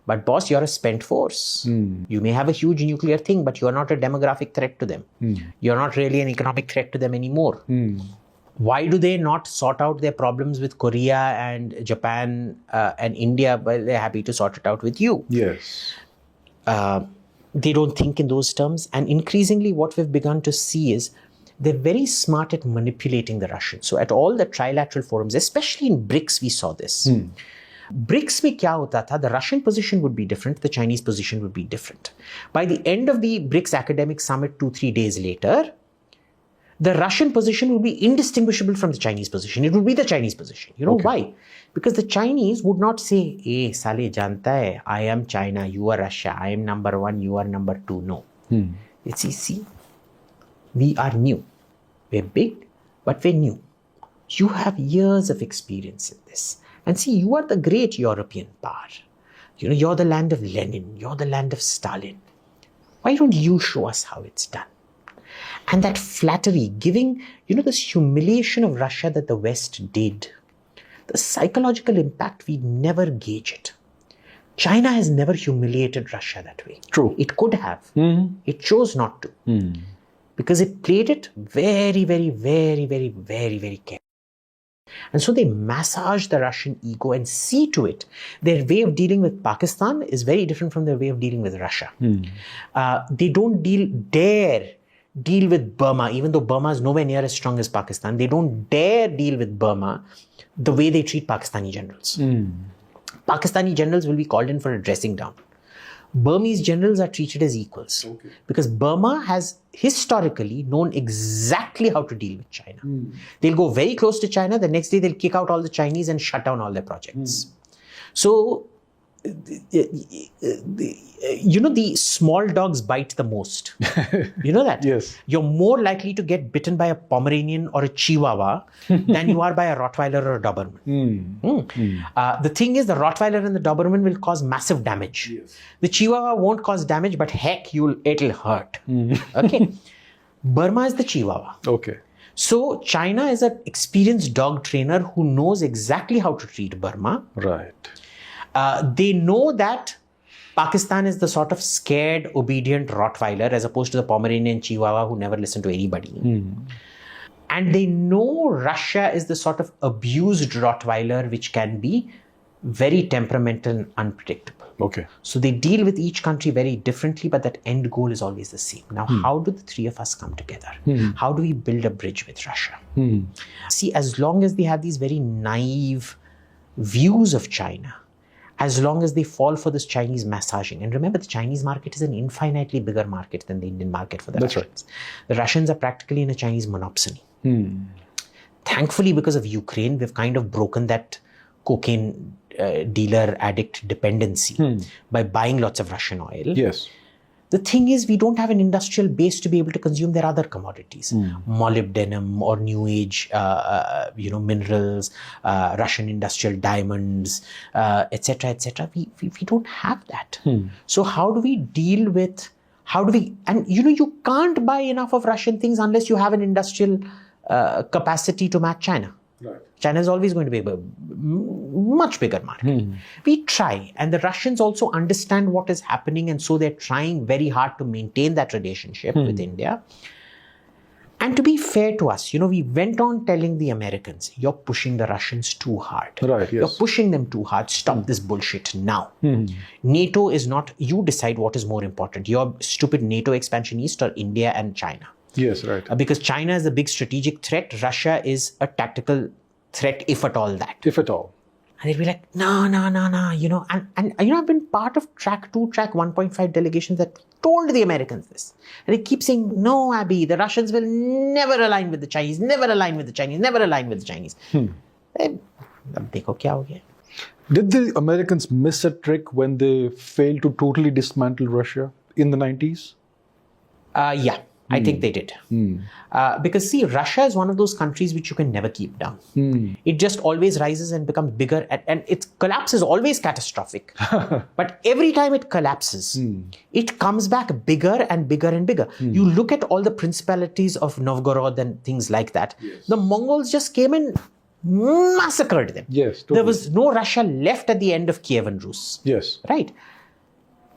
But boss, you're a spent force. You may have a huge nuclear thing, but you're not a demographic threat to them. You're not really an economic threat to them anymore. Why do they not sort out their problems with Korea and Japan and India? Well, they're happy to sort it out with you. Yes. They don't think in those terms. And increasingly what we've begun to see is they're very smart at manipulating the Russians. So at all the trilateral forums, especially in BRICS, we saw this. BRICS mein kya hota tha? The Russian position would be different. The Chinese position would be different. By the end of the BRICS academic summit 2-3 days later, the Russian position would be indistinguishable from the Chinese position. It would be the Chinese position. You know why? Because the Chinese would not say, "Hey, Saleh janta hai, I am China, you are Russia, I am number one, you are number two." No. It's see, we are new. We're big, but we're new. You have years of experience in this. And see, you are the great European power. You're the land of Lenin. You're the land of Stalin. Why don't you show us how it's done? And that flattery, giving, this humiliation of Russia that the West did, the psychological impact, we never gauge it. China has never humiliated Russia that way. True. It could have. It chose not to. Because it played it very, very, very, very, very, very carefully. And so they massage the Russian ego and see to it. Their way of dealing with Pakistan is very different from their way of dealing with Russia. They don't dare deal with Burma, even though Burma is nowhere near as strong as Pakistan. They don't dare deal with Burma the way they treat Pakistani generals. Pakistani generals will be called in for a dressing down. Burmese generals are treated as equals because Burma has historically known exactly how to deal with China. They'll go very close to China. The next day they'll kick out all the Chinese and shut down all their projects. So, the small dogs bite the most. You know that? Yes. You're more likely to get bitten by a Pomeranian or a Chihuahua than you are by a Rottweiler or a Doberman. The thing is, the Rottweiler and the Doberman will cause massive damage. Yes. The Chihuahua won't cause damage, but heck, it'll hurt. Okay. Burma is the Chihuahua. Okay. So China is an experienced dog trainer who knows exactly how to treat Burma. Right. They know that Pakistan is the sort of scared, obedient Rottweiler as opposed to the Pomeranian Chihuahua who never listen to anybody. And they know Russia is the sort of abused Rottweiler which can be very temperamental and unpredictable. Okay. So they deal with each country very differently, but that end goal is always the same. Now, how do the three of us come together? How do we build a bridge with Russia? See, as long as they have these very naive views of China, as long as they fall for this Chinese massaging. And remember, the Chinese market is an infinitely bigger market than the Indian market for the Russians. Right. The Russians are practically in a Chinese monopsony. Thankfully, because of Ukraine, we've kind of broken that cocaine dealer addict dependency by buying lots of Russian oil. Yes. The thing is, we don't have an industrial base to be able to consume their other commodities, molybdenum or new age, minerals, Russian industrial diamonds, etc., etc. We don't have that. So how do we deal with? And you can't buy enough of Russian things unless you have an industrial capacity to match China. Right. China is always going to be a much bigger market. We try, and the Russians also understand what is happening, and so they're trying very hard to maintain that relationship with India. And to be fair to us, we went on telling the Americans, you're pushing the Russians too hard. Right, yes. You're pushing them too hard. Stop this bullshit now. NATO is not, you decide what is more important, your stupid NATO expansionist or India and China. Yes, right. Because China is a big strategic threat. Russia is a tactical threat, if at all that. If at all. And they'd be like, no. And I've been part of track 2, track 1.5 delegations that told the Americans this. And they keep saying, no, Abhi, the Russians will never align with the Chinese, never align with the Chinese, never align with the Chinese. Ab dekho kya ho gaya. Did the Americans miss a trick when they failed to totally dismantle Russia in the 90s? Yeah. I think they did. Because see, Russia is one of those countries which you can never keep down. It just always rises and becomes bigger, and its collapse is always catastrophic. But every time it collapses, it comes back bigger and bigger and bigger. You look at all the principalities of Novgorod and things like that. Yes. The Mongols just came and massacred them. Yes, totally. There was no Russia left at the end of Kiev and Rus. Yes. Right?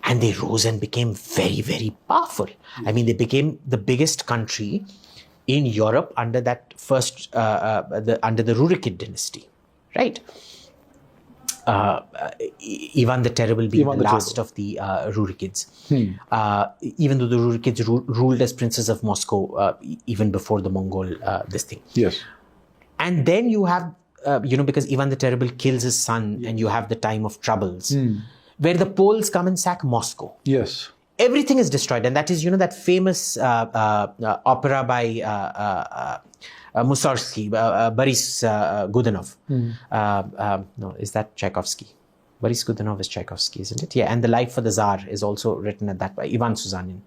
And they rose and became very, very powerful. I mean, they became the biggest country in Europe under that first, under the Rurikid dynasty, right? Ivan the Terrible being the last of the Rurikids. Even though the Rurikids ruled as princes of Moscow even before the Mongol this thing. Yes. And then you have, because Ivan the Terrible kills his son, and you have the time of troubles. Where the Poles come and sack Moscow. Yes. Everything is destroyed. And that is, that famous opera by Mussorgsky, Boris Godunov. No, is that Tchaikovsky? Boris Godunov is Tchaikovsky, isn't it? Yeah, and The Life for the Tsar is also written at that by Ivan Suzanin.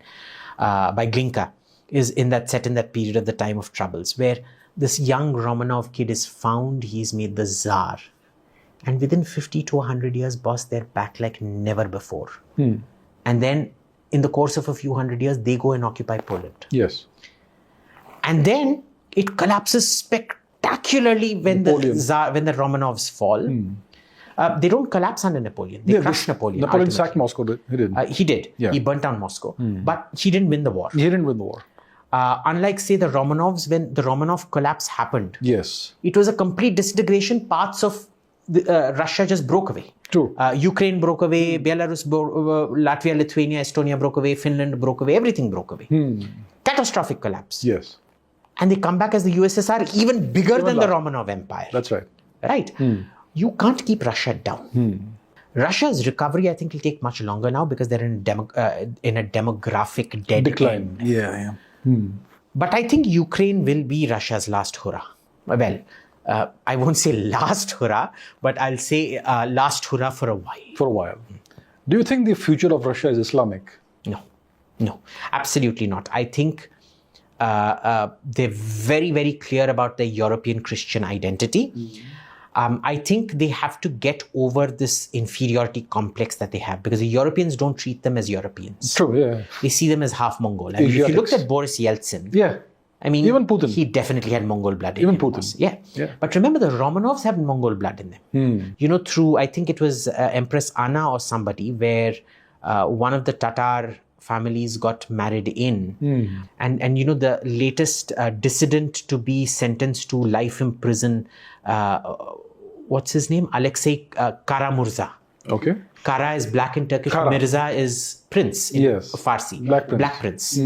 By Glinka, is set in that period of the time of troubles, where this young Romanov kid is found, he's made the Tsar. And within 50 to 100 years, boss, they're back like never before. And then in the course of a few hundred years, they go and occupy Poland. Yes. And then it collapses spectacularly when the Romanovs fall. They don't collapse under Napoleon. They crush Napoleon. Napoleon sacked Moscow. He didn't. He did. Yeah. He burnt down Moscow. But he didn't win the war. He didn't win the war. Unlike, say, the Romanovs, when the Romanov collapse happened. Yes. It was a complete disintegration. Parts of Russia just broke away. True. Ukraine broke away, Belarus, Latvia, Lithuania, Estonia broke away, Finland broke away, everything broke away. Catastrophic collapse. Yes. And they come back as the USSR, even bigger than the Romanov Empire. That's right. Right? You can't keep Russia down. Russia's recovery, I think, will take much longer now because they're in a demographic dead decline. End. Yeah. But I think Ukraine will be Russia's last hurrah. Well, I won't say last hurrah, but I'll say last hurrah for a while. For a while. Do you think the future of Russia is Islamic? No, absolutely not. I think they're very, very clear about their European Christian identity. I think they have to get over this inferiority complex that they have, because the Europeans don't treat them as Europeans. True, yeah. They see them as half Mongol. I mean, if you looked at Boris Yeltsin, I mean, even Putin. He definitely had Mongol blood in him. Even Putin. Yeah. But remember, the Romanovs have Mongol blood in them. Through, I think it was Empress Anna or somebody, where one of the Tatar families got married in. And the latest dissident to be sentenced to life in prison, what's his name? Alexei Karamurza. Okay. Kara is black in Turkish. Kara. Mirza is prince in Farsi. Black prince.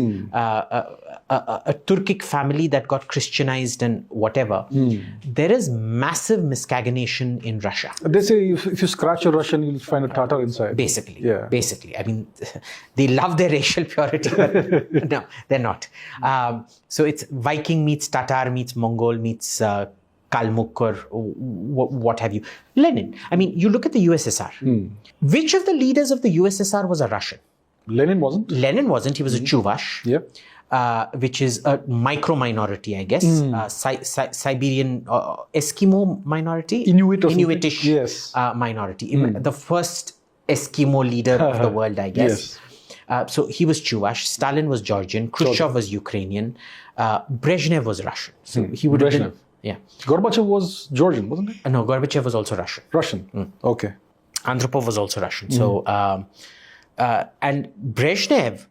A Turkic family that got Christianized and whatever. There is massive miscegenation in Russia. They say if you scratch a Russian, you'll find a Tatar inside. Basically. Yeah. Basically. I mean, they love their racial purity, but no, they're not. So it's Viking meets Tatar meets Mongol meets Kalmuk or what have you. Lenin. I mean, you look at the USSR. Which of the leaders of the USSR was a Russian? Lenin wasn't. Lenin wasn't. He was a Chuvash. Yeah. Which is a micro minority, I guess. Siberian Eskimo minority. Inuitish minority. The first Eskimo leader of the world, I guess. Yes. So he was Chuvash. Stalin was Georgian. Khrushchev was Ukrainian. Brezhnev was Russian. So he would have been. Yeah. Gorbachev was Georgian, wasn't he? No, Gorbachev was also Russian. Okay. Andropov was also Russian. So, and Brezhnev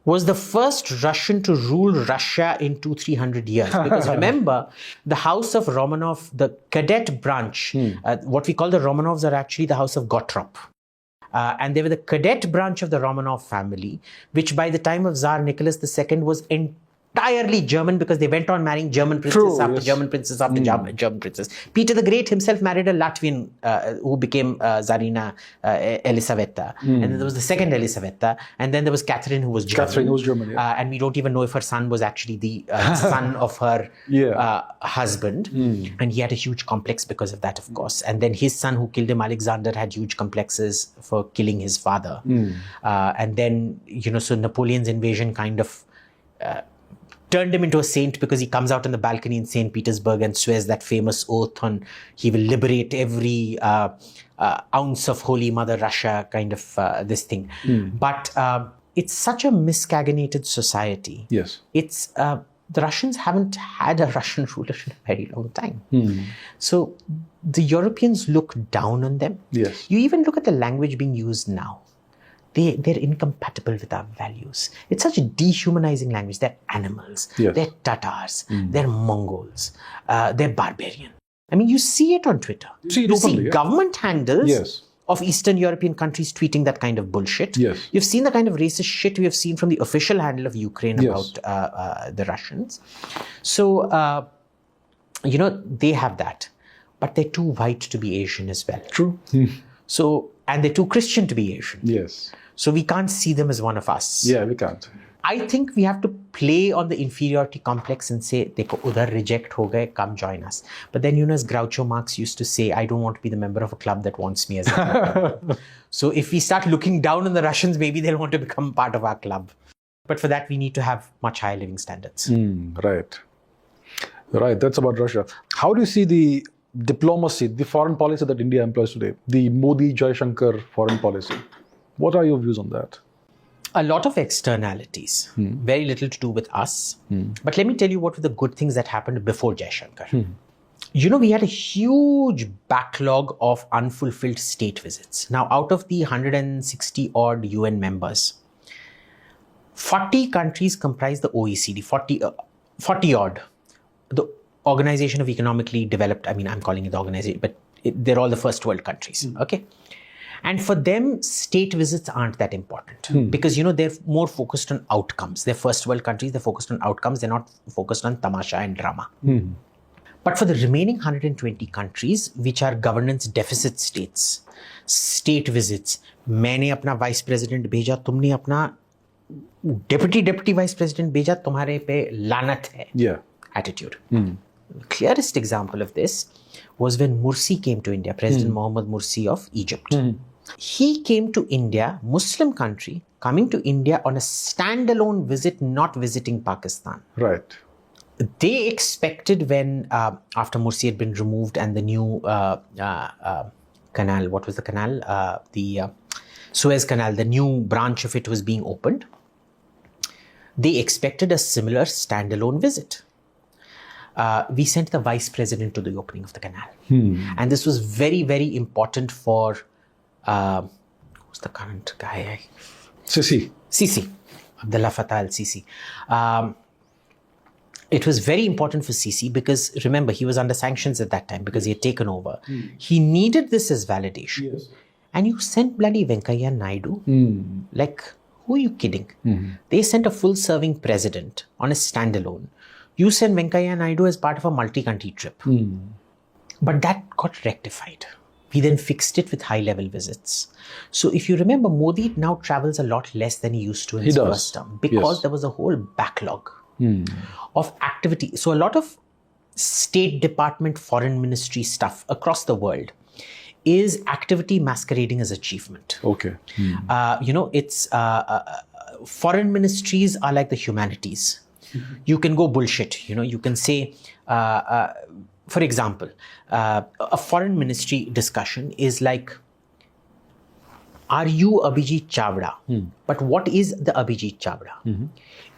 was the first Russian to rule Russia in 200-300 years. Because remember, the house of Romanov, the cadet branch, what we call the Romanovs are actually the house of Gottrop. And they were the cadet branch of the Romanov family, which by the time of Tsar Nicholas II was entirely German because they went on marrying German princes after German princes after German princes. Peter the Great himself married a Latvian who became Tsarina Elisaveta. And then there was the second Elisaveta. And then there was Catherine who was German. Catherine who was German, yeah. And we don't even know if her son was actually the son of her husband. And he had a huge complex because of that, of course. And then his son who killed him, Alexander, had huge complexes for killing his father. And then, so Napoleon's invasion kind of turned him into a saint because he comes out on the balcony in St. Petersburg and swears that famous oath on he will liberate every ounce of Holy Mother Russia, kind of this thing. But it's such a miscegenated society. Yes. It's the Russians haven't had a Russian ruler in a very long time. So the Europeans look down on them. Yes. You even look at the language being used now. They're incompatible with our values. It's such a dehumanizing language. They're animals. Yes. They're Tatars. They're Mongols. They're barbarian. I mean, you see it on Twitter. You see government handles of Eastern European countries tweeting that kind of bullshit. Yes. You've seen the kind of racist shit we have seen from the official handle of Ukraine about the Russians. So, they have that. But they're too white to be Asian as well. True. So, and they're too Christian to be Asian. Yes. So we can't see them as one of us. Yeah, we can't. I think we have to play on the inferiority complex and say, dekho, udhar reject ho gaye, come join us. But then, as Groucho Marx used to say, I don't want to be the member of a club that wants me as a member. So if we start looking down on the Russians, maybe they'll want to become part of our club. But for that, we need to have much higher living standards. Right. That's about Russia. How do you see the diplomacy, the foreign policy that India employs today, the Modi-Jaishankar foreign policy? What are your views on that? A lot of externalities, very little to do with us. But let me tell you what were the good things that happened before Jaishankar. We had a huge backlog of unfulfilled state visits. Now, out of the 160 odd UN members, 40 countries comprise the OECD, 40 odd. The Organization of Economically Developed, I'm calling it the organization, but they're all the first world countries, okay? And for them, state visits aren't that important because, they're more focused on outcomes. They're first world countries, they're focused on outcomes, they're not focused on tamasha and drama. But for the remaining 120 countries, which are governance deficit states, state visits, मैंने अपना vice president भेजा, तुमने अपना deputy vice president भेजा, तुम्हारे पे लानत है attitude. The clearest example of this was when Mursi came to India, President Mohammad Mursi of Egypt. He came to India, Muslim country, coming to India on a standalone visit, not visiting Pakistan. Right. They expected when, after Mursi had been removed and the new canal, what was the canal? The Suez Canal, the new branch of it was being opened. They expected a similar standalone visit. We sent the vice president to the opening of the canal. And this was very, very important for, who's the current guy? Sisi. Abdullah Fattah al-Sisi. It was very important for Sisi because, remember, he was under sanctions at that time because he had taken over. He needed this as validation. And you sent bloody Venkaiah Naidu. Like, who are you kidding? They sent a full-serving president on a standalone. You sent Venkaiah Naidu as part of a multi-country trip. But that got rectified. We then fixed it with high-level visits. So if you remember, Modi now travels a lot less than he used to in his first term because there was a whole backlog of activity. So a lot of State Department, Foreign Ministry stuff across the world is activity masquerading as achievement. Okay. It's foreign ministries are like the humanities. You can go bullshit. You can say, for example, a foreign ministry discussion is like, are you Abhijit Chavda? But what is the Abhijit Chavda?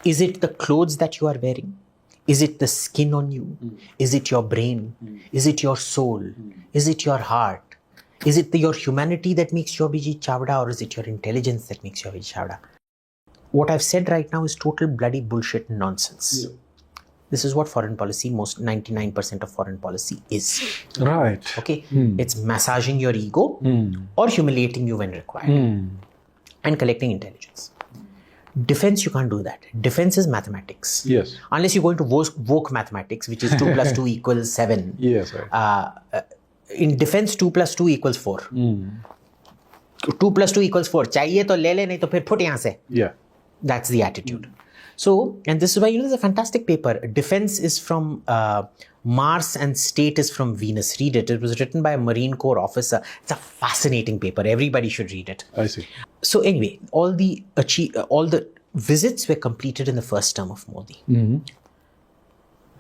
Is it the clothes that you are wearing? Is it the skin on you? Is it your brain? Is it your soul? Is it your heart? Is it your humanity that makes you Abhijit Chavda, or is it your intelligence that makes you Abhijit Chavda? What I've said right now is total bloody bullshit and nonsense. This is what foreign policy, most 99% of foreign policy is. Right. Okay? It's massaging your ego or humiliating you when required and collecting intelligence. Defense, you can't do that. Defense is mathematics. Yes. Unless you go into woke mathematics, which is 2 plus 2 equals 7. Yes, right. In defense, 2 plus 2 equals 4. 2 plus 2 equals 4. Chahiye to le le, nahi to phir phut yahan se. Yeah. That's the attitude. So, and this is why, there's a fantastic paper. Defense is from Mars and state is from Venus. Read it. It was written by a Marine Corps officer. It's a fascinating paper. Everybody should read it. I see. So anyway, all the visits were completed in the first term of Modi.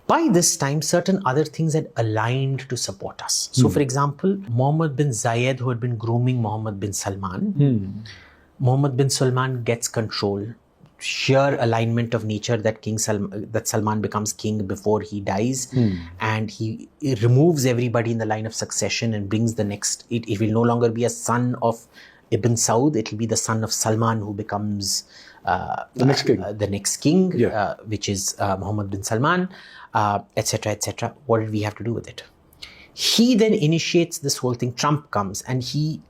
By this time, certain other things had aligned to support us. So for example, Mohammed bin Zayed, who had been grooming Mohammed bin Salman, Mohammed bin Salman gets control. Sheer alignment of nature that Salman becomes king before he dies, and he removes everybody in the line of succession and brings the next. It will no longer be a son of Ibn Saud. It will be the son of Salman who becomes the next king, which is Mohammed bin Salman, etc., etc. What did we have to do with it? He then initiates this whole thing. Trump comes and he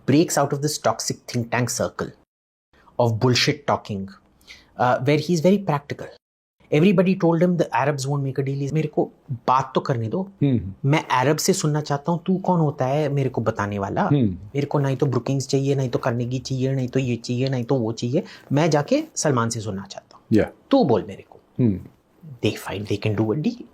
breaks out of this toxic think tank circle of bullshit talking, where he's very practical. Everybody told him the Arabs won't make a deal. मेरे को बात तो करने दो. मैं अरब से सुनना चाहता हूँ. तू कौन होता है मेरे को बताने वाला? मेरे को नहीं तो ब्रुकिंग्स चाहिए, नहीं तो कार्नेगी चाहिए, नहीं तो ये चाहिए, नहीं तो वो चाहिए. मैं जाके सलमान से सुनना चाहता हूँ. तू बोल मेरे को. They find they can do a deal.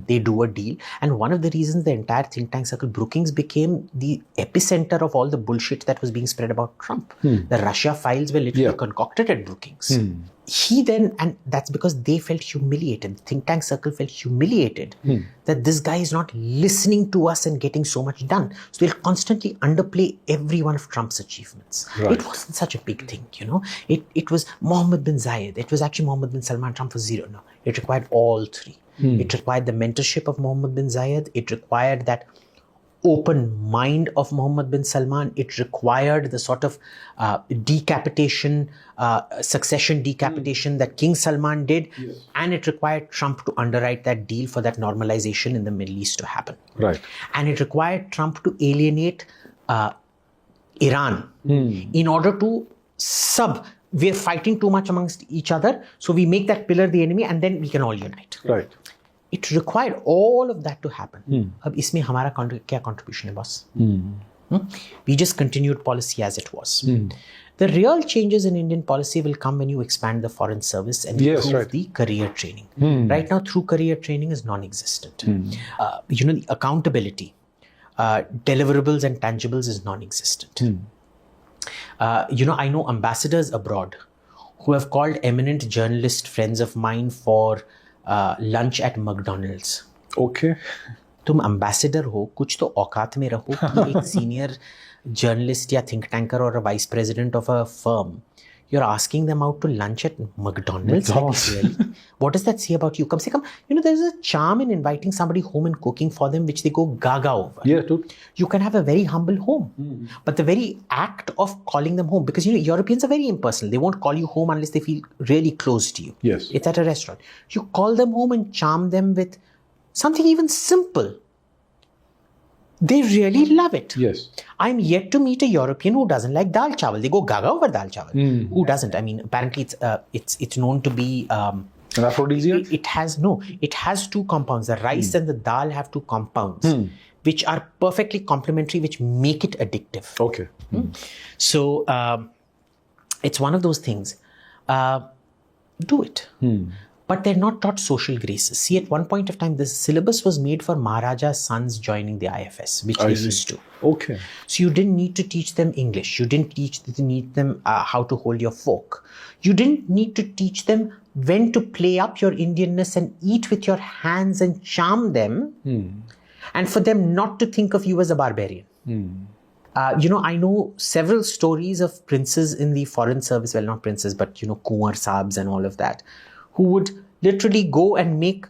They do a deal. And one of the reasons the entire think tank circle, Brookings, became the epicenter of all the bullshit that was being spread about Trump. The Russia files were literally concocted at Brookings. He then, and that's because they felt humiliated. The think tank circle felt humiliated that this guy is not listening to us and getting so much done. So they'll constantly underplay every one of Trump's achievements. It wasn't such a big thing, It was Mohammed bin Zayed. It was actually Mohammed bin Salman. Trump was zero. No, it required all three. It required the mentorship of Mohammed bin Zayed. It required that open mind of Mohammed bin Salman. It required the sort of decapitation, succession decapitation that King Salman did. And it required Trump to underwrite that deal for that normalization in the Middle East to happen. And it required Trump to alienate Iran in order to we're fighting too much amongst each other, so we make that pillar the enemy and then we can all unite. It required all of that to happen. Ab isme hamara kya contribution hai boss? We just continued policy as it was. The real changes in Indian policy will come when you expand the foreign service and improve the career training. Right now, through career training is non-existent. The accountability, deliverables and tangibles is non-existent. I know ambassadors abroad who have called eminent journalist friends of mine for lunch at McDonald's. Okay. तुम ambassador हो, कुछ तो औकात में रहो कि एक senior journalist या think tanker or a vice president of a firm, you're asking them out to lunch at McDonald's. Really? What does that say about you? Kam se kam, there's a charm in inviting somebody home and cooking for them, which they go gaga over. You can have a very humble home. But the very act of calling them home, because Europeans are very impersonal. They won't call you home unless they feel really close to you. It's at a restaurant. You call them home and charm them with something even simple. They really love it. Yes. I'm yet to meet a European who doesn't like dal chawal. They go gaga over dal chawal. Who doesn't? I mean, apparently it's known to be an aphrodisiac. It has two compounds. The rice and the dal have two compounds, which are perfectly complementary, which make it addictive. Okay. So it's one of those things. Do it. But they're not taught social graces. See, at one point of time, this syllabus was made for Maharaja's sons joining the IFS, which they used to. Okay. So you didn't need to teach them English. You didn't need them how to hold your fork. You didn't need to teach them when to play up your Indianness and eat with your hands and charm them, and for them not to think of you as a barbarian. I know several stories of princes in the foreign service, well, not princes, but, Kunwar Saabs and all of that, who would literally go and make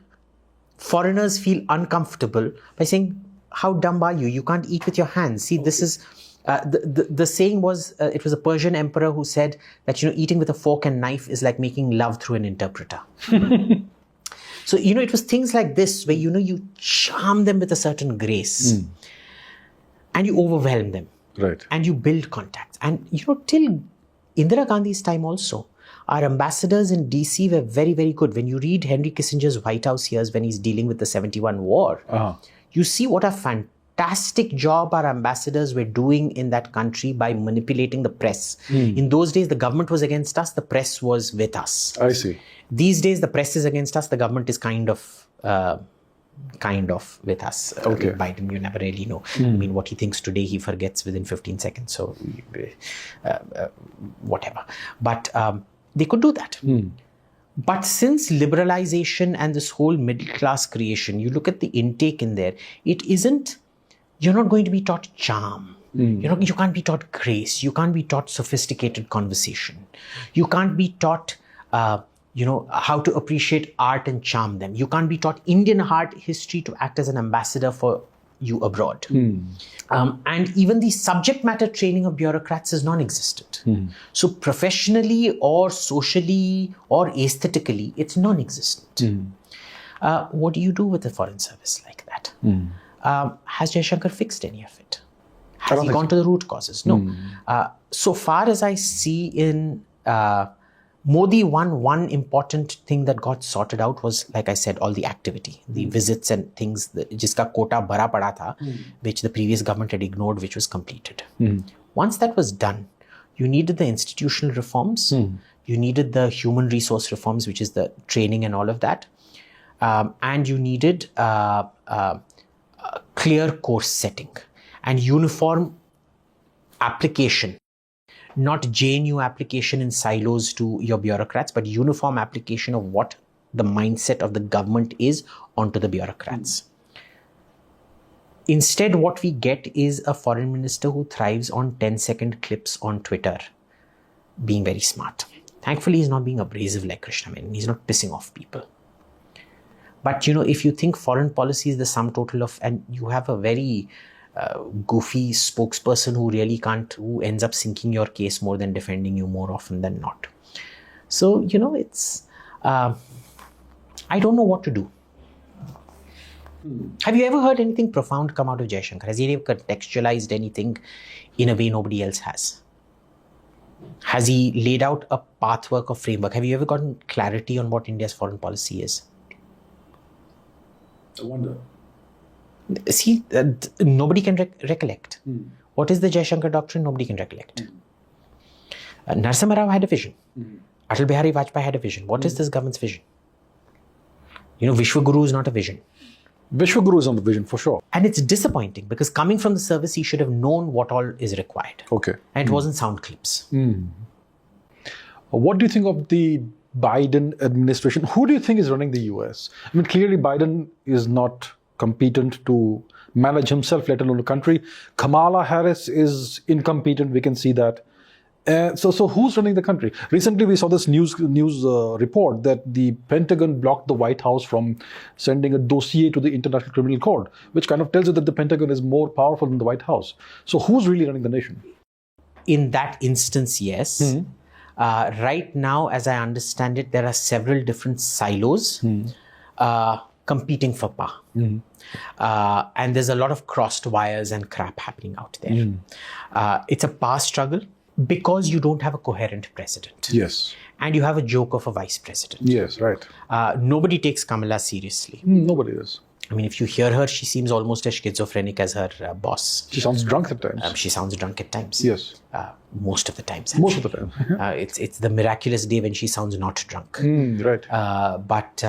foreigners feel uncomfortable by saying, how dumb are you? You can't eat with your hands. See, this is, the saying was, it was a Persian emperor who said that, eating with a fork and knife is like making love through an interpreter. So, it was things like this where, you charm them with a certain grace and you overwhelm them. Right. And you build contacts. And, till Indira Gandhi's time also, our ambassadors in DC were very, very good. When you read Henry Kissinger's White House years when he's dealing with the 71 war, you see what a fantastic job our ambassadors were doing in that country by manipulating the press. In those days, the government was against us, the press was with us. I see. These days, the press is against us, the government is kind of with us. Okay. Biden, you never really know. I mean, what he thinks today, he forgets within 15 seconds. So, whatever. But they could do that. But since liberalization and this whole middle class creation, you look at the intake in there, you're not going to be taught charm. You can't be taught grace. You can't be taught sophisticated conversation. You can't be taught how to appreciate art and charm them. You can't be taught Indian art history to act as an ambassador for you abroad. And even the subject matter training of bureaucrats is non-existent. So professionally or socially or aesthetically, it's non-existent. What do you do with a foreign service like that? Has Jaishankar fixed any of it? Has he gone to the root causes? No. So far as I see in Modi, one important thing that got sorted out was, like I said, all the activity, the visits and things, jiska quota bhara pada tha, which the previous government had ignored, which was completed. Once that was done, you needed the institutional reforms, you needed the human resource reforms, which is the training and all of that, and you needed clear course setting and uniform application. Not JNU application in silos to your bureaucrats, but uniform application of what the mindset of the government is onto the bureaucrats. Instead, what we get is a foreign minister who thrives on 10-second clips on Twitter, being very smart. Thankfully, he's not being abrasive like Krishna Menon. He's not pissing off people. But, if you think foreign policy is the sum total of, and you have a very goofy spokesperson who ends up sinking your case more than defending you more often than not. So, it's, I don't know what to do. Have you ever heard anything profound come out of Jaishankar? Has he ever contextualized anything in a way nobody else has? Has he laid out a pathwork or framework? Have you ever gotten clarity on what India's foreign policy is? I wonder. See, nobody can recollect. What is the Jaishankar doctrine? Nobody can recollect. Narasimha Rao had a vision. Atal Bihari Vajpayee had a vision. What is this government's vision? Vishwaguru is not a vision. Vishwaguru is on the vision for sure. And it's disappointing because coming from the service, he should have known what all is required. Okay. And it wasn't sound clips. What do you think of the Biden administration? Who do you think is running the US? I mean, clearly Biden is not competent to manage himself, let alone the country. Kamala Harris is incompetent. We can see that. So who's running the country? Recently, we saw this news report that the Pentagon blocked the White House from sending a dossier to the International Criminal Court, which kind of tells you that the Pentagon is more powerful than the White House. So who's really running the nation? In that instance, yes. Right now, as I understand it, there are several different silos. competing for power. And there's a lot of crossed wires and crap happening out there. It's a power struggle because you don't have a coherent president. Yes. And you have a joke of a vice president. Yes, right. Nobody takes Kamala seriously. Nobody does. I mean, if you hear her, she seems almost as schizophrenic as her boss. She sounds drunk at times. She sounds drunk at times. Yes. Most of the times. Actually. Most of the time. It's the miraculous day when she sounds not drunk. Right. But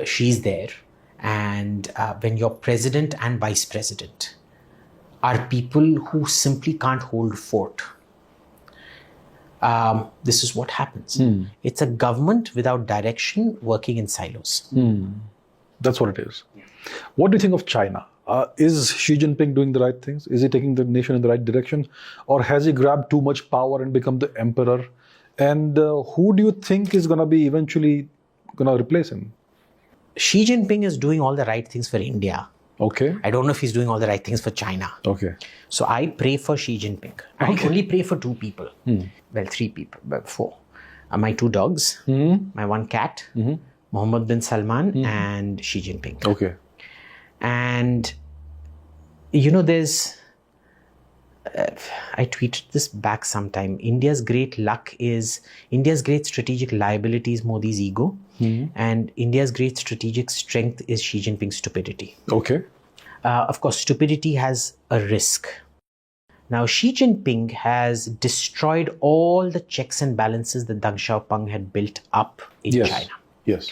she's there. And when your president and vice president are people who simply can't hold fort, this is what happens. It's a government without direction working in silos. That's what it is. What do you think of China? Is Xi Jinping doing the right things? Is he taking the nation in the right direction? Or has he grabbed too much power and become the emperor? And who do you think is going to be eventually going to replace him? Xi Jinping is doing all the right things for India. Okay. I don't know if he's doing all the right things for China. Okay. So I pray for Xi Jinping. I only pray for two people. Well, three people, but four. My two dogs, my one cat, Mohammed bin Salman and Xi Jinping. Okay. And, there's... I tweeted this back sometime. India's great strategic liability is Modi's ego. And India's great strategic strength is Xi Jinping's stupidity. Okay. Of course, stupidity has a risk. Now, Xi Jinping has destroyed all the checks and balances that Deng Xiaoping had built up in China. Yes.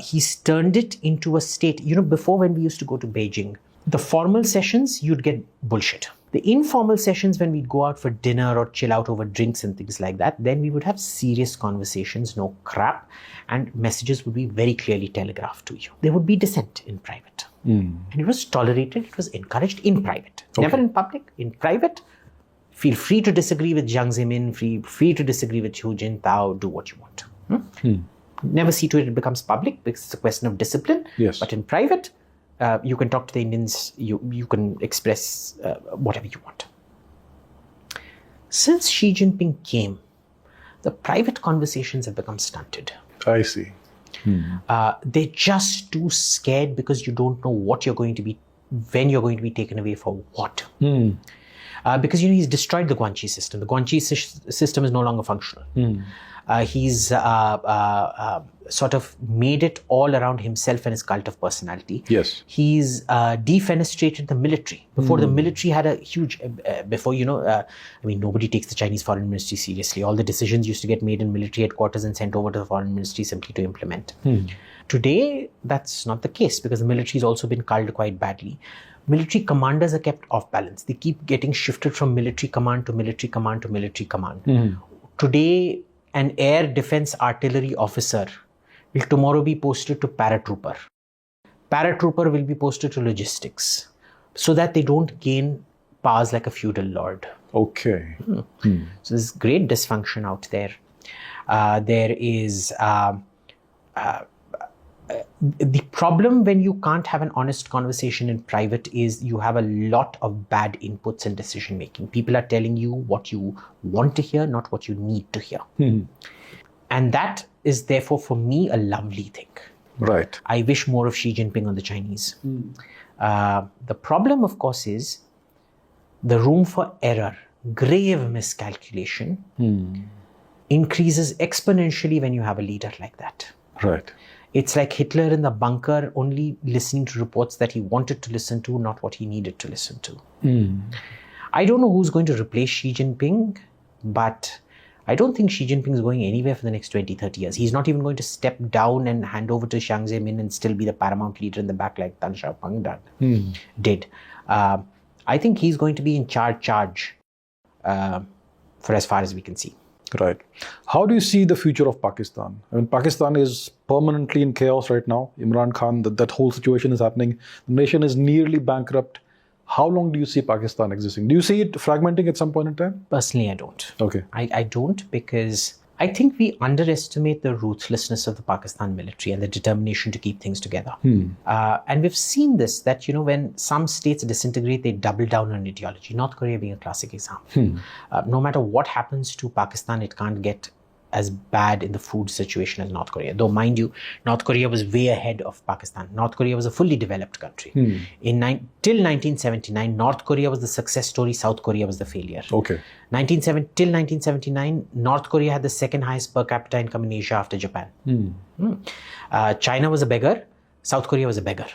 He's turned it into a state. Before when we used to go to Beijing, the formal sessions, you'd get bullshit. The informal sessions, when we'd go out for dinner or chill out over drinks and things like that, then we would have serious conversations, no crap, and messages would be very clearly telegraphed to you. There would be dissent in private. And it was tolerated, it was encouraged in private. Never in public, in private. Feel free to disagree with Jiang Zemin, free to disagree with Hu Jintao, do what you want. Never see to it becomes public because it's a question of discipline. Yes. But in private, you can talk to the Indians, you can express whatever you want. Since Xi Jinping came, the private conversations have become stunted. I see. They're just too scared because you don't know what you're going to be, when you're going to be taken away for what. Because he's destroyed the Guanxi system. The Guanxi system is no longer functional. He's sort of made it all around himself and his cult of personality. Yes. He's defenestrated the military. Before the military had a huge, nobody takes the Chinese foreign ministry seriously. All the decisions used to get made in military headquarters and sent over to the foreign ministry simply to implement. Today, that's not the case because the military has also been culled quite badly. Military commanders are kept off balance. They keep getting shifted from military command to military command to military command. Today, an air defense artillery officer will tomorrow be posted to paratrooper. Paratrooper will be posted to logistics so that they don't gain powers like a feudal lord. Okay. So there's great dysfunction out there. There is... the problem when you can't have an honest conversation in private is you have a lot of bad inputs and decision making. People are telling you what you want to hear, not what you need to hear. And that is therefore for me a lovely thing. Right. I wish more of Xi Jinping on the Chinese. The problem, of course, is the room for error, grave miscalculation, increases exponentially when you have a leader like that. Right. It's like Hitler in the bunker only listening to reports that he wanted to listen to, not what he needed to listen to. I don't know who's going to replace Xi Jinping, but I don't think Xi Jinping is going anywhere for the next 20, 30 years. He's not even going to step down and hand over to Jiang Zemin and still be the paramount leader in the back like Deng Xiaoping did. I think he's going to be in charge for as far as we can see. Right. How do you see the future of Pakistan? I mean, Pakistan is permanently in chaos right now. Imran Khan, that whole situation is happening. The nation is nearly bankrupt. How long do you see Pakistan existing? Do you see it fragmenting at some point in time? Personally, I don't. Okay. I don't because I think we underestimate the ruthlessness of the Pakistan military and the determination to keep things together. And we've seen this, that, when some states disintegrate, they double down on ideology. North Korea being a classic example. No matter what happens to Pakistan, it can't get as bad in the food situation as North Korea. Though, mind you, North Korea was way ahead of Pakistan. North Korea was a fully developed country. Till 1979, North Korea was the success story, South Korea was the failure. Okay. Till 1979, North Korea had the second highest per capita income in Asia after Japan. China was a beggar, South Korea was a beggar.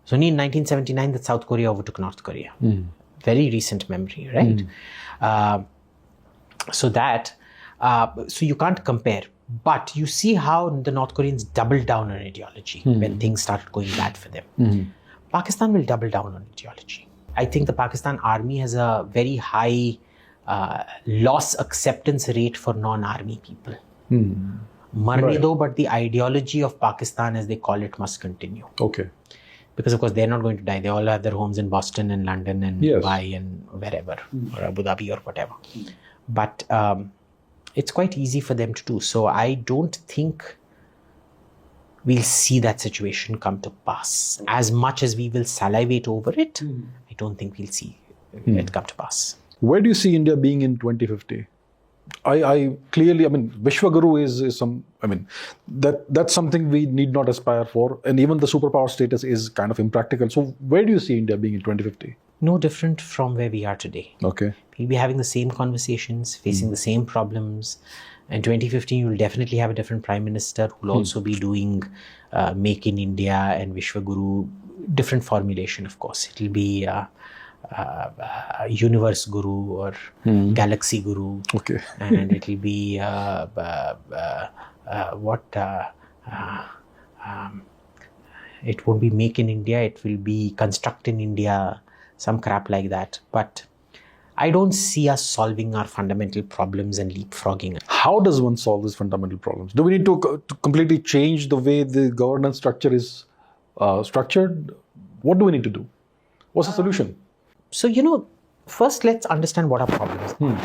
So only in 1979 that South Korea overtook North Korea. Very recent memory, right? So you can't compare. But you see how the North Koreans doubled down on ideology when things started going bad for them. Pakistan will double down on ideology. I think the Pakistan army has a very high loss acceptance rate for non-army people. Marne do, but the ideology of Pakistan, as they call it, must continue. Okay. Because, of course, they're not going to die. They all have their homes in Boston and London and Dubai and wherever, or Abu Dhabi or whatever. But it's quite easy for them to do. So I don't think we'll see that situation come to pass. As much as we will salivate over it, I don't think we'll see it come to pass. Where do you see India being in 2050? I clearly, Vishwaguru is some, that's something we need not aspire for. And even the superpower status is kind of impractical. So where do you see India being in 2050? No different from where we are today. Okay. We'll be having the same conversations, facing the same problems. In 2015, you'll definitely have a different prime minister who will also be doing Make in India and Vishwaguru, different formulation, of course. It'll be Universe Guru or Galaxy Guru. Okay. And it'll be it won't be Make in India, it will be Construct in India, some crap like that. But I don't see us solving our fundamental problems and leapfrogging. How does one solve these fundamental problems? Do we need to completely change the way the governance structure is structured? What do we need to do? What's the solution? So, first let's understand what our problems are.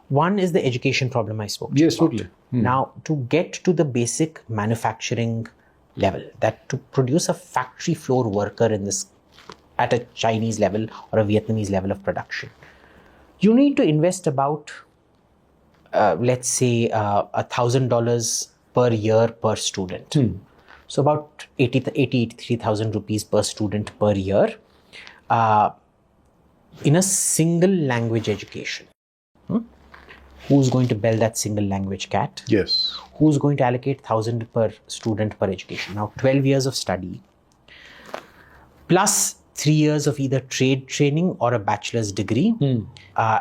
One is the education problem I spoke to you about. Totally. Now, to get to the basic manufacturing level, that to produce a factory floor worker at a Chinese level or a Vietnamese level of production, you need to invest about, let's say, $1,000 per year per student. So about 83,000 rupees per student per year in a single language education. Who's going to bell that single language cat? Yes. Who's going to allocate 1,000 per student per education? Now, 12 years of study plus 3 years of either trade training or a bachelor's degree.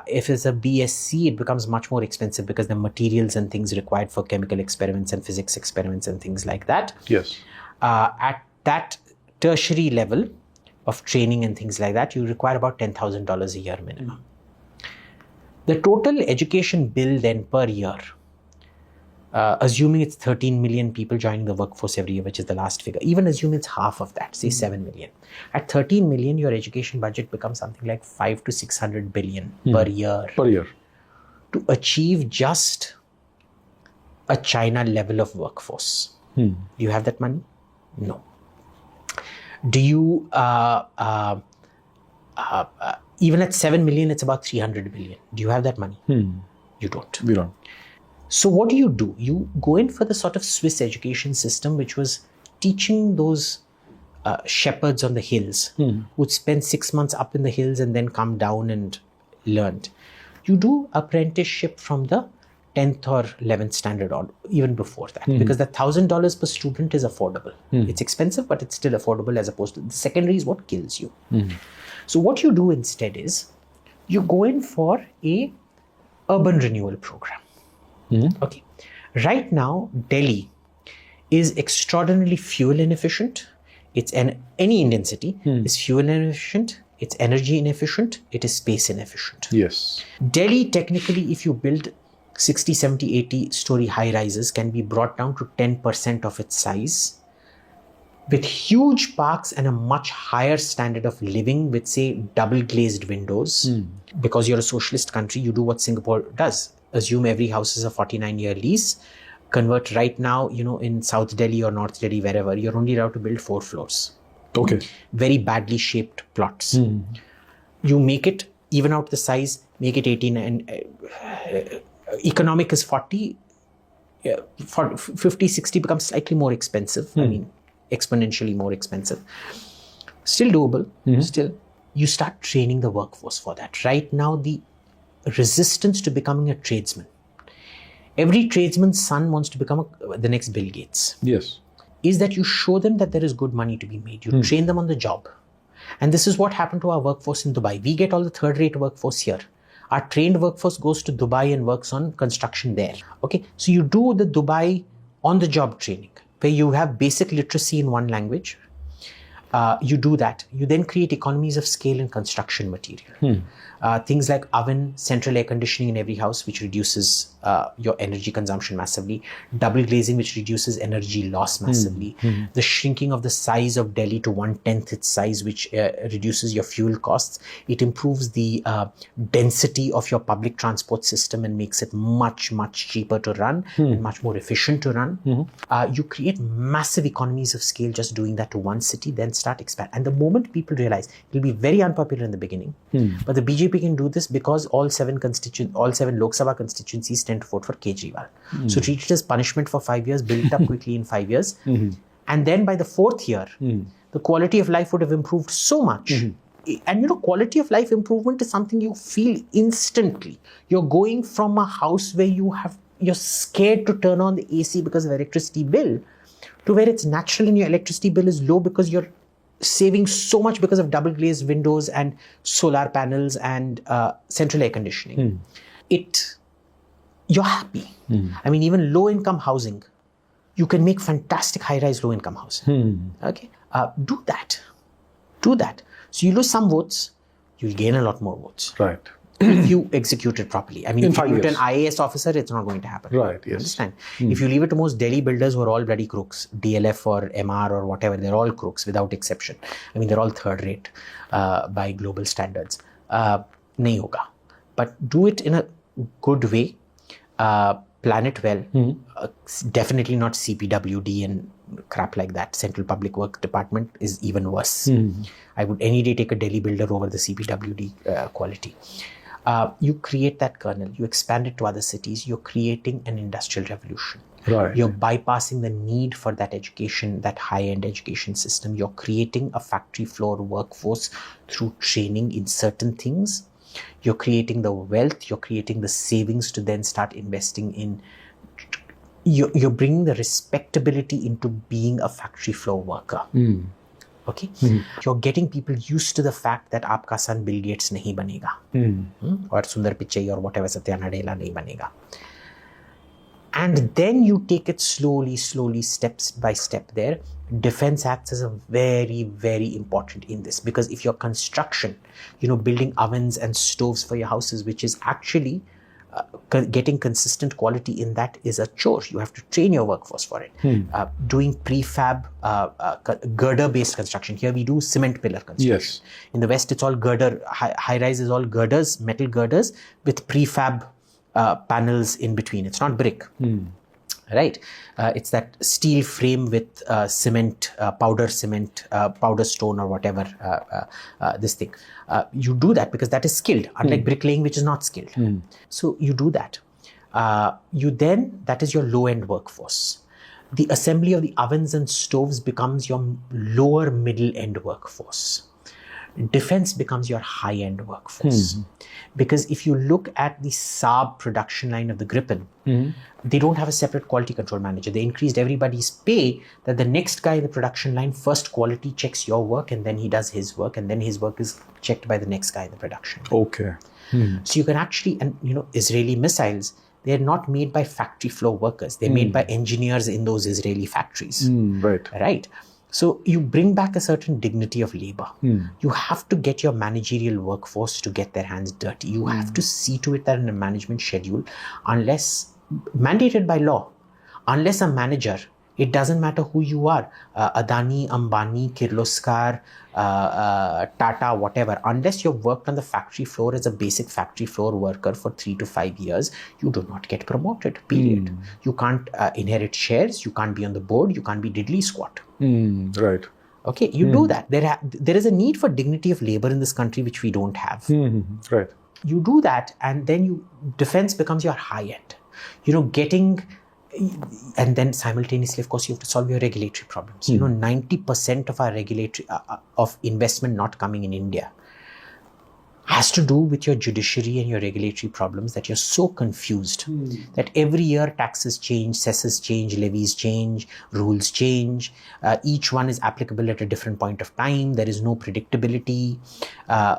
If it's a BSc, it becomes much more expensive because the materials and things required for chemical experiments and physics experiments and things like that. Yes. At that tertiary level of training and things like that, you require about $10,000 a year minimum. The total education bill then per year, assuming it's 13 million people joining the workforce every year, which is the last figure, even assume it's half of that, say 7 million. At 13 million, your education budget becomes something like 500 to 600 billion per year. Per year. To achieve just a China level of workforce. Do you have that money? No. Do you, even at 7 million, it's about 300 billion. Do you have that money? You don't. We don't. So what do? You go in for the sort of Swiss education system, which was teaching those shepherds on the hills who'd spend 6 months up in the hills and then come down and learned. You do apprenticeship from the 10th or 11th standard or even before that, because the $1,000 per student is affordable. It's expensive, but it's still affordable, as opposed to the secondary is what kills you. So what you do instead is you go in for a urban renewal program. Okay. Right now, Delhi is extraordinarily fuel inefficient. It's any Indian city is fuel inefficient. It's energy inefficient. It is space inefficient. Yes. Delhi, technically, if you build 60, 70, 80 story high rises, can be brought down to 10% of its size with huge parks and a much higher standard of living with, say, double glazed windows. Because you're a socialist country, you do what Singapore does. Assume every house is a 49-year lease. Convert right now, in South Delhi or North Delhi, wherever, you're only allowed to build 4 floors. Okay. Very badly shaped plots. You make it, even out the size, make it 18 and economic is 40, for 50, 60 becomes slightly more expensive. I mean, exponentially more expensive. Still doable. Still, you start training the workforce for that. Right now, the resistance to becoming a tradesman. Every tradesman's son wants to become the next Bill Gates. Yes. Is that you show them that there is good money to be made. You train them on the job. And this is what happened to our workforce in Dubai. We get all the third-rate workforce here. Our trained workforce goes to Dubai and works on construction there. Okay, so you do the Dubai on-the-job training, where you have basic literacy in one language. You do that. You then create economies of scale in construction material. Things like oven, central air conditioning in every house, which reduces your energy consumption massively. Double glazing, which reduces energy loss massively. The shrinking of the size of Delhi to 1/10 its size, which reduces your fuel costs. It improves the density of your public transport system and makes it much, much cheaper to run and much more efficient to run. You create massive economies of scale just doing that to one city, then start expand. And the moment people realize, it will be very unpopular in the beginning, but the BJP can do this because all seven Lok Sabha constituencies tend to vote for Kejriwal. So treat it as punishment for 5 years, build it up quickly in 5 years. And then by the 4th year, the quality of life would have improved so much. And quality of life improvement is something you feel instantly. You're going from a house where you're scared to turn on the AC because of electricity bill, to where it's natural and your electricity bill is low because you're saving so much because of double glazed windows and solar panels and central air conditioning. You're happy. I mean, even low income housing, you can make fantastic high rise low income housing. Okay, do that. So you lose some votes, you'll gain a lot more votes. Right. If you execute it properly. I mean, In if you 5 leave it to years. an IAS officer, it's not going to happen. Right, yes. Understand? If you leave it to most Delhi builders who are all bloody crooks, DLF or MR or whatever, they're all crooks without exception. I mean, they're all third rate by global standards. Nahi hoga. But do it in a good way. Plan it well. Definitely not CPWD and crap like that. Central Public Works Department is even worse. I would any day take a Delhi builder over the CPWD quality. You create that kernel, you expand it to other cities, you're creating an industrial revolution. Right. You're bypassing the need for that education, that high-end education system. You're creating a factory floor workforce through training in certain things. You're creating the wealth, you're creating the savings to then start investing in. You're bringing the respectability into being a factory floor worker. Okay? You're getting people used to the fact that aapka son Bill Gates nahi banega. Or Sundar Pichai or whatever Satya Nadella nahi banega. And then you take it slowly, steps by step there. Defense acts as a very, very important in this, because if your construction, building ovens and stoves for your houses, which is actually getting consistent quality in that is a chore. You have to train your workforce for it. Doing prefab, girder-based construction. Here we do cement pillar construction. Yes. In the West, it's all girder. High-rise is all girders, metal girders with prefab panels in between. It's not brick. Right? It's that steel frame with cement, powder stone or whatever, this thing. You do that because that is skilled, unlike bricklaying, which is not skilled. So you do that. That is your low-end workforce. The assembly of the ovens and stoves becomes your lower middle-end workforce. Defense becomes your high-end workforce. Because if you look at the Saab production line of the Gripen, they don't have a separate quality control manager. They increased everybody's pay, that the next guy in the production line first quality checks your work, and then he does his work, and then his work is checked by the next guy in the production line. Okay. So you can actually, Israeli missiles, they're not made by factory floor workers. They're made by engineers in those Israeli factories. Right. So you bring back a certain dignity of labor. You have to get your managerial workforce to get their hands dirty. You have to see to it that in a management schedule, unless mandated by law, unless a manager, it doesn't matter who you are, Adani, Ambani, Kirloskar, Tata, whatever, unless you've worked on the factory floor as a basic factory floor worker for 3 to 5 years, you do not get promoted, period. You can't inherit shares, you can't be on the board, you can't be diddly squat. Right. Okay, you do that. There is a need for dignity of labor in this country, which we don't have. Right. You do that, and then defense becomes your high end. Getting And then simultaneously, of course, you have to solve your regulatory problems. 90% of our regulatory of investment not coming in India has to do with your judiciary and your regulatory problems, that you're so confused that every year taxes change, cesses change, levies change, rules change. Each one is applicable at a different point of time. There is no predictability.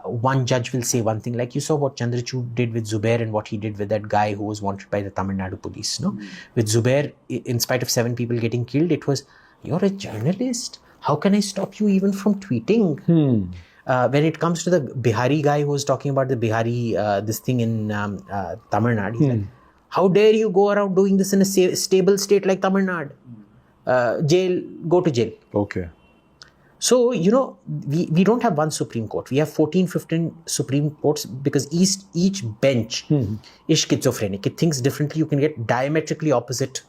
One judge will say one thing, like you saw what Chandrachud did with Zubair and what he did with that guy who was wanted by the Tamil Nadu police. No, with Zubair, in spite of 7 people getting killed, it was, you're a journalist. How can I stop you even from tweeting? When it comes to the Bihari guy who was talking about the Bihari, this thing in Tamil Nadu, he's like, how dare you go around doing this in a stable state like Tamil Nadu? Jail, go to jail. Okay. So, we don't have one Supreme Court. We have 14, 15 Supreme Courts because each bench is schizophrenic. It thinks differently. You can get diametrically opposite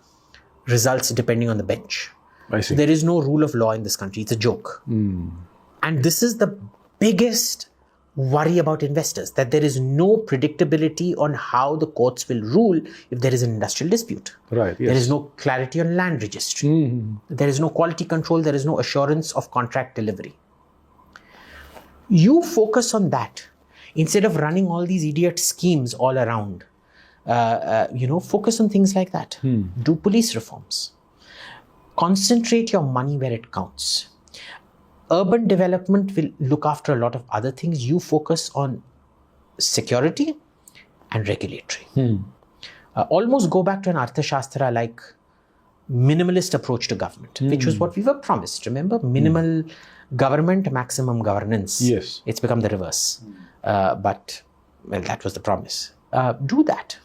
results depending on the bench. I see. There is no rule of law in this country. It's a joke. And this is the biggest worry about investors, that there is no predictability on how the courts will rule if there is an industrial dispute. Right. Yes. There is no clarity on land registry. There is no quality control. There is no assurance of contract delivery. You focus on that instead of running all these idiot schemes all around. Focus on things like that. Do police reforms. Concentrate your money where it counts. Urban development will look after a lot of other things. You focus on security and regulatory. Almost go back to an Arthashastra like minimalist approach to government, which was what we were promised. Remember, minimal government, maximum governance. Yes. It's become the reverse. But that was the promise. Do that.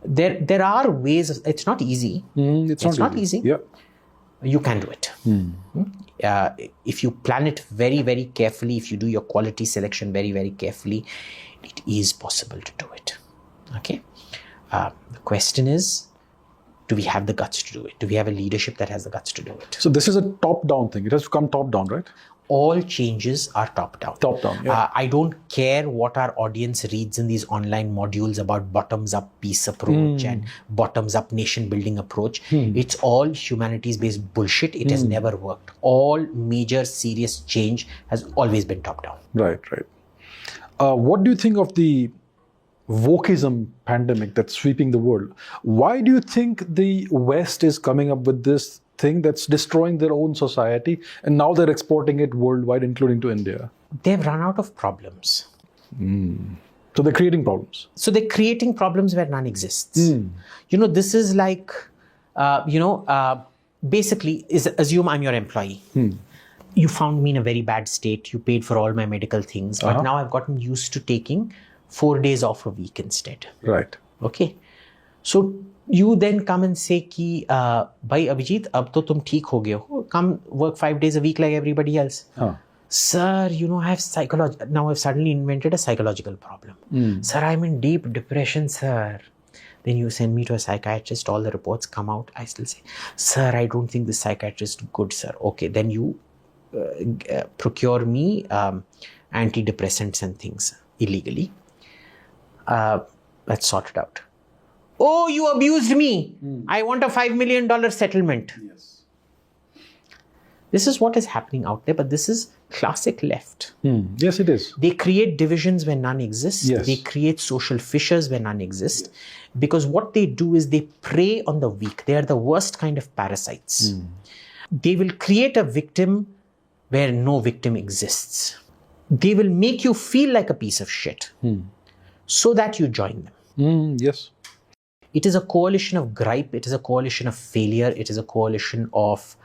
There are ways. It's not easy. It's not easy. Yeah. You can do it. If you plan it very, very carefully, if you do your quality selection very, very carefully, it is possible to do it. Okay. The question is, do we have the guts to do it? Do we have a leadership that has the guts to do it? So this is a top-down thing. It has to come top-down, right? All changes are top-down. Top-down, yeah. I don't care what our audience reads in these online modules about bottoms-up peace approach and bottoms-up nation-building approach. It's all humanities-based bullshit. It has never worked. All major serious change has always been top-down. Right. What do you think of the wokeism pandemic that's sweeping the world? Why do you think the West is coming up with this thing that's destroying their own society, and now they're exporting it worldwide, including to India? They've run out of problems. So they're creating problems. So they're creating problems where none exists. This is like, basically, assume I'm your employee. You found me in a very bad state. You paid for all my medical things, but now I've gotten used to taking 4 days off a week instead. Right. Okay. So you then come and say ki, bhai Abhijit, ab to tum theek ho gaye ho. Come work 5 days a week like everybody else. Sir, I have now I've suddenly invented a psychological problem. Sir, I'm in deep depression, sir. Then you send me to a psychiatrist, all the reports come out. I still say, sir, I don't think this psychiatrist is good, sir. Okay, then you procure me antidepressants and things illegally. Let's sort it out. Oh, you abused me. I want a $5 million settlement. Yes. This is what is happening out there, but this is classic left. Yes, it is. They create divisions where none exist. Yes. They create social fissures where none exist. Because what they do is they prey on the weak. They are the worst kind of parasites. They will create a victim where no victim exists. They will make you feel like a piece of shit so that you join them. Yes. It is a coalition of gripe. It is a coalition of failure. It is a coalition of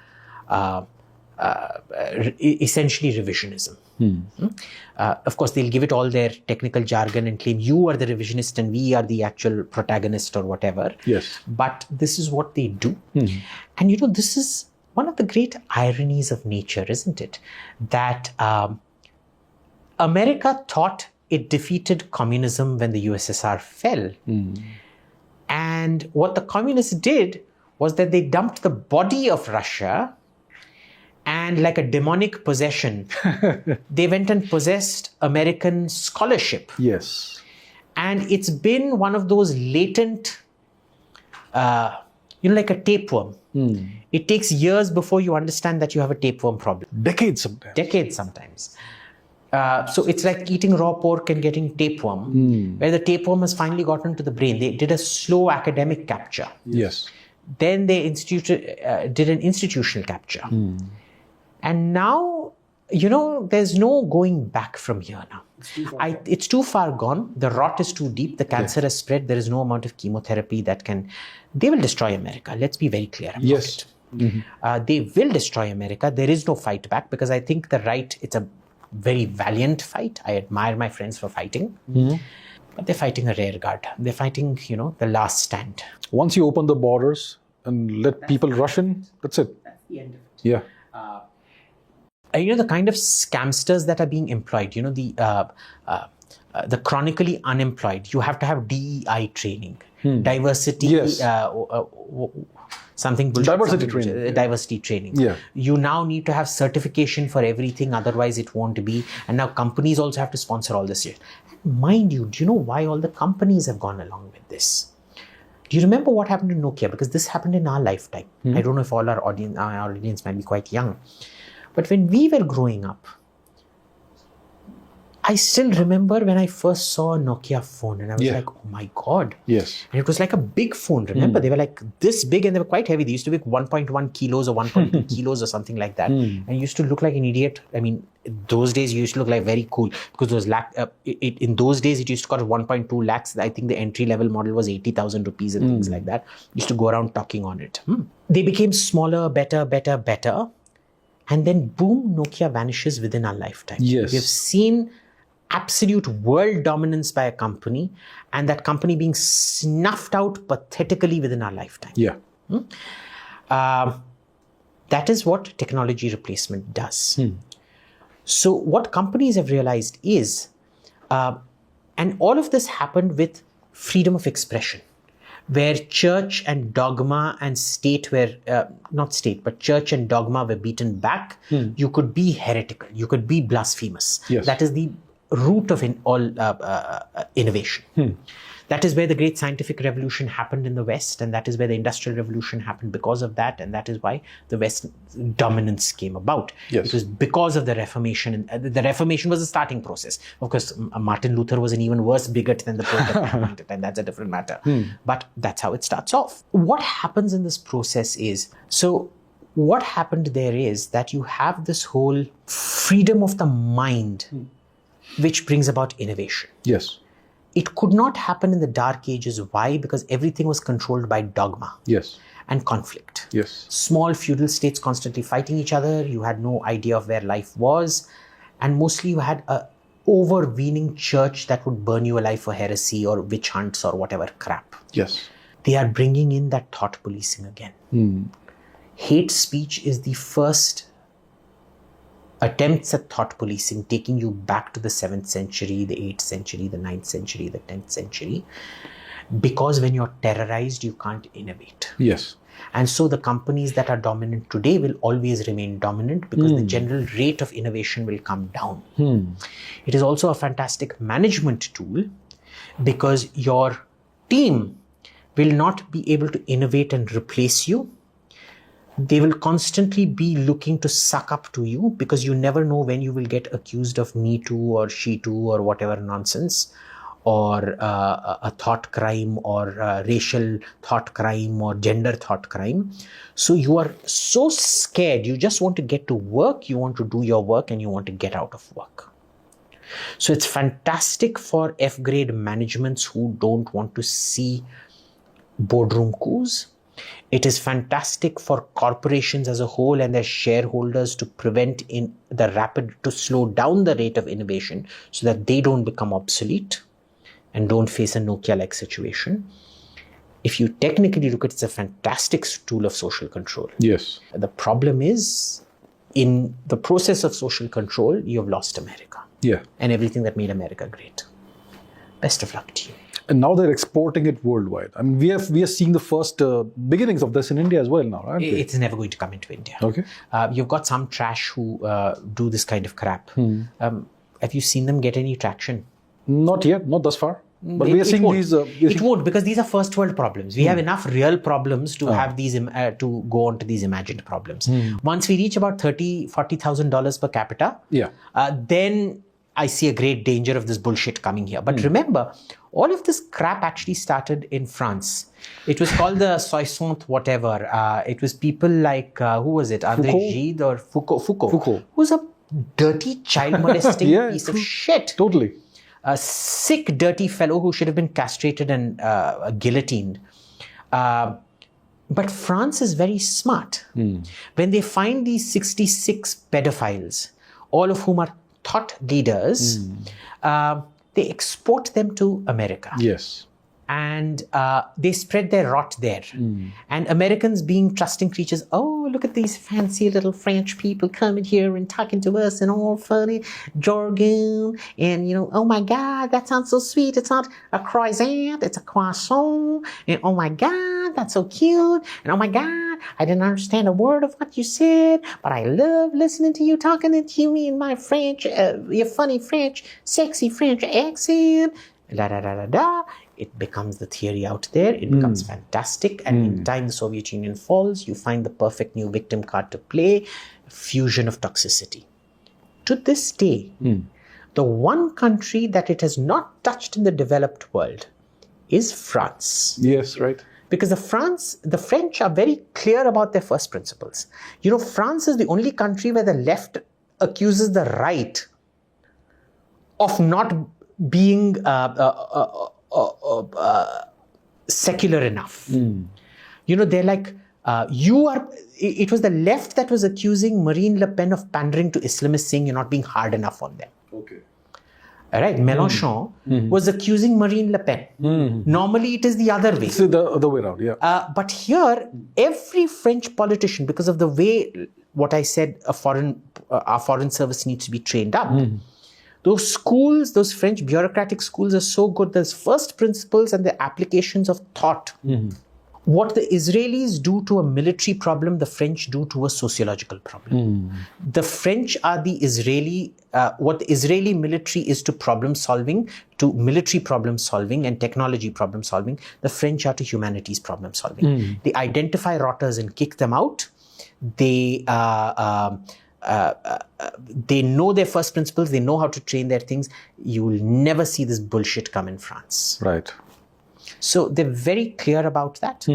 essentially revisionism. Of course, they'll give it all their technical jargon and claim you are the revisionist and we are the actual protagonist or whatever. Yes. But this is what they do. And this is one of the great ironies of nature, isn't it? That America thought it defeated communism when the USSR fell. And what the communists did was that they dumped the body of Russia and, like a demonic possession, they went and possessed American scholarship. Yes. And it's been one of those latent like a tapeworm. It takes years before you understand that you have a tapeworm problem. Decades sometimes. So it's like eating raw pork and getting tapeworm, where the tapeworm has finally gotten to the brain. They did a slow academic capture. Yes. Then they did an institutional capture. And now, there's no going back from here now. It's too far gone. The rot is too deep. The cancer has spread. There is no amount of chemotherapy they will destroy America. Let's be very clear about it. They will destroy America. There is no fight back, because I think the right, it's a very valiant fight. I admire my friends for fighting. But they're fighting a rear guard. They're fighting, the last stand. Once you open the borders and let people rush in, that's it. That's the end of it. Yeah. The kind of scamsters that are being employed, the chronically unemployed, you have to have DEI training, diversity, diversity training. Yeah. You now need to have certification for everything, otherwise it won't be. And now companies also have to sponsor all this shit. Mind you, do you know why all the companies have gone along with this? Do you remember what happened to Nokia? Because this happened in our lifetime. I don't know if all our audience might be quite young. But when we were growing up, I still remember when I first saw a Nokia phone and I was like, oh my God. Yes. And it was like a big phone, remember? They were like this big and they were quite heavy. They used to weigh 1.1 kilos or 1.2 kilos or something like that. And you used to look like an idiot. I mean, those days you used to look like very cool, because those in those days it used to cost 1.2 lakhs. I think the entry level model was 80,000 rupees and things like that. Used to go around talking on it. They became smaller, better. And then boom, Nokia vanishes within our lifetime. Yes. We have seen absolute world dominance by a company, and that company being snuffed out pathetically within our lifetime. Yeah. That is what technology replacement does. So what companies have realized is, and all of this happened with freedom of expression, where church and dogma and state were, not state, but church and dogma were beaten back. You could be heretical, you could be blasphemous. Yes. That is the root of all innovation. That is where the great scientific revolution happened in the West, and that is where the industrial revolution happened because of that, and that is why the West dominance came about. Yes. It was because of the Reformation, and the Reformation was a starting process. Of course, Martin Luther was an even worse bigot than the Pope at that point in time. That's a different matter. But that's how it starts off. What happens in this process is, what happened there is that you have this whole freedom of the mind, which brings about innovation. Yes. It could not happen in the Dark Ages. Why? Because everything was controlled by dogma. Yes. And conflict. Yes. Small feudal states constantly fighting each other. You had no idea of where life was. And mostly you had a overweening church that would burn you alive for heresy or witch hunts or whatever crap. Yes. They are bringing in that thought policing again. Hate speech is the first attempts at thought policing, taking you back to the 7th century, the 8th century, the 9th century, the 10th century. Because when you're terrorized, you can't innovate. Yes. And so the companies that are dominant today will always remain dominant, because the general rate of innovation will come down. It is also a fantastic management tool, because your team will not be able to innovate and replace you. They will constantly be looking to suck up to you, because you never know when you will get accused of Me Too or She Too or whatever nonsense, or a thought crime, or racial thought crime, or gender thought crime. So you are so scared, you just want to get to work, you want to do your work, and you want to get out of work. So it's fantastic for F-grade managements who don't want to see boardroom coups. It is fantastic for corporations as a whole and their shareholders to to slow down the rate of innovation so that they don't become obsolete and don't face a Nokia-like situation. If you technically look at it, it's a fantastic tool of social control. Yes. The problem is, in the process of social control, you have lost America. Yeah. And everything that made America great. Best of luck to you. And now they're exporting it worldwide. I mean, we are seeing the first beginnings of this in India as well now, aren't we? It's never going to come into India. Okay. You've got some trash who do this kind of crap. Have you seen them get any traction? Not yet, not thus far. But we are seeing these... it won't, because these are first world problems. We have enough real problems to have these, to go on to these imagined problems. Once we reach about $40,000 per capita, then I see a great danger of this bullshit coming here. But remember, all of this crap actually started in France. It was called the Soixante whatever. It was people like, who was it? André Gide or Foucault. Who's a dirty child molesting piece of shit. Totally. A sick, dirty fellow who should have been castrated and guillotined. But France is very smart. When they find these 66 pedophiles, all of whom are thought leaders, they export them to America. Yes. And they spread their rot there. And Americans, being trusting creatures, oh, look at these fancy little French people coming here and talking to us and all funny jargon. And, you know, oh my God, that sounds so sweet. It's not a croissant, it's a croissant. And oh my God, that's so cute. And oh my God, I didn't understand a word of what you said, but I love listening to you talking to me in my French, your funny French, sexy French accent. Da da da da da. It becomes the theory out there. It becomes fantastic. And in time the Soviet Union falls, you find the perfect new victim card to play, fusion of toxicity. To this day, the one country that it has not touched in the developed world is France. Yes, right. Because the French are very clear about their first principles. You know, France is the only country where the left accuses the right of not being secular enough. You know, they're like, it was the left that was accusing Marine Le Pen of pandering to Islamists, saying you're not being hard enough on them. Okay. All right, Mélenchon was accusing Marine Le Pen. Normally it is the other way. It's the other way around, yeah. But here, every French politician, because of the way, what I said, our foreign service needs to be trained up. Those schools, those French bureaucratic schools are so good. There's first principles and the applications of thought. What the Israelis do to a military problem, the French do to a sociological problem. The French are the Israeli, what the Israeli military is to problem solving, to military problem solving and technology problem solving, the French are to humanities problem solving. They identify rotters and kick them out. They know their first principles. They know how to train their things. You will never see this bullshit come in France. Right. So they're very clear about that.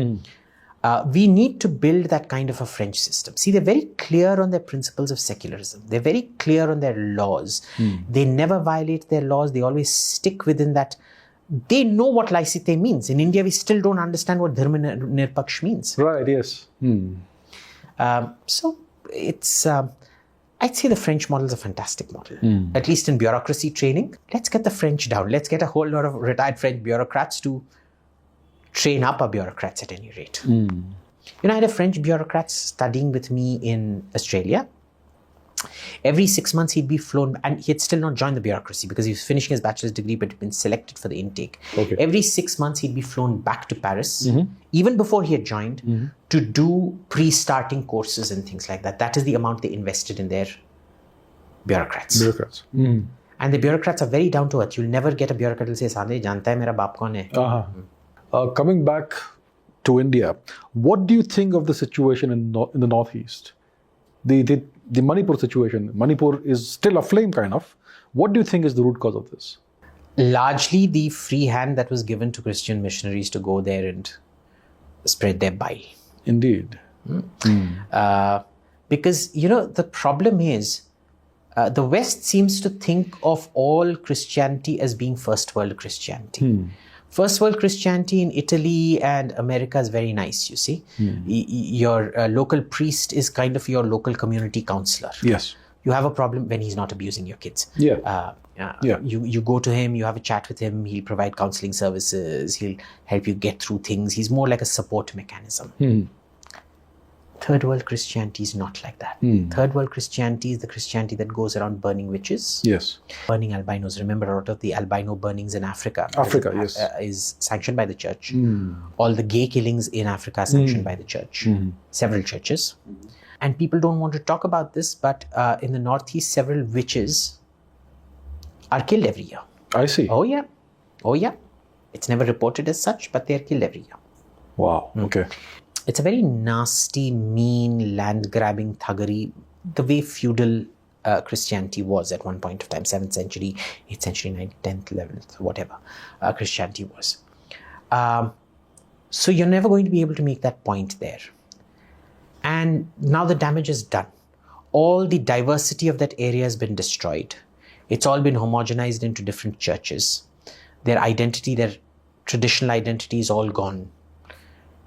We need to build that kind of a French system. See, they're very clear on their principles of secularism. They're very clear on their laws. They never violate their laws. They always stick within that. They know what laicite means. In India, we still don't understand what dharma nirpaksh means. Right, yes. So it's... I'd say the French model is a fantastic model, at least in bureaucracy training. Let's get the French down. Let's get a whole lot of retired French bureaucrats to train up our bureaucrats at any rate. You know, I had a French bureaucrat studying with me in Australia. Every 6 months he'd be flown, and he had still not joined the bureaucracy because he was finishing his bachelor's degree but had been selected for the intake. Okay. Every 6 months he'd be flown back to Paris, even before he had joined, to do pre-starting courses and things like that. That is the amount they invested in their bureaucrats. And the bureaucrats are very down to earth. You'll never get a bureaucrat who will say, "Sande, janta hai mera baap kaun hai?" Coming back to India, what do you think of the situation in the Northeast? The Manipur situation. Manipur is still aflame, kind of. What do you think is the root cause of this? Largely the free hand that was given to Christian missionaries to go there and spread their bile. Indeed. Because, you know, the problem is the West seems to think of all Christianity as being first world Christianity. First world Christianity in Italy and America is very nice, you see. Your local priest is kind of your local community counselor. Yes. You have a problem when he's not abusing your kids. You go to him, you have a chat with him, he'll provide counseling services, he'll help you get through things. He's more like a support mechanism. Third world Christianity is not like that. Third world Christianity is the Christianity that goes around burning witches. Yes. Burning albinos. Remember, a lot of the albino burnings in Africa. Is sanctioned by the church. All the gay killings in Africa are sanctioned by the church. Several churches. And people don't want to talk about this, but in the Northeast, several witches are killed every year. I see. Oh yeah. It's never reported as such, but they're killed every year. Wow. Okay. It's a very nasty, mean, land-grabbing thuggery, the way feudal Christianity was at one point of time, 7th century, 8th century, 9th, 10th, 11th, whatever Christianity was. So you're never going to be able to make that point there. And now the damage is done. All the diversity of that area has been destroyed. It's all been homogenized into different churches. Their identity, their traditional identity is all gone.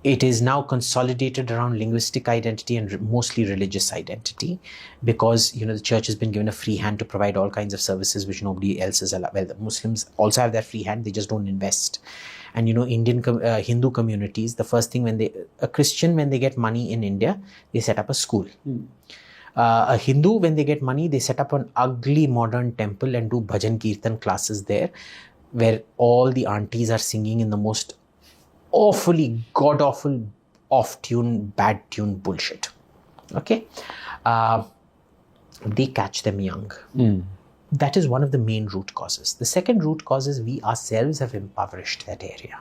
It is now consolidated around linguistic identity and mostly religious identity, because the church has been given a free hand to provide all kinds of services which nobody else is allowed. Well, the Muslims also have that free hand, they just don't invest. And Indian Hindu communities, the first thing a Christian, when they get money in India, they set up a school. A Hindu, when they get money, they set up an ugly modern temple and do bhajan kirtan classes there, where all the aunties are singing in the most awfully god-awful, off-tune, bad-tune bullshit. Okay? They catch them young. That is one of the main root causes. The second root cause is we ourselves have impoverished that area.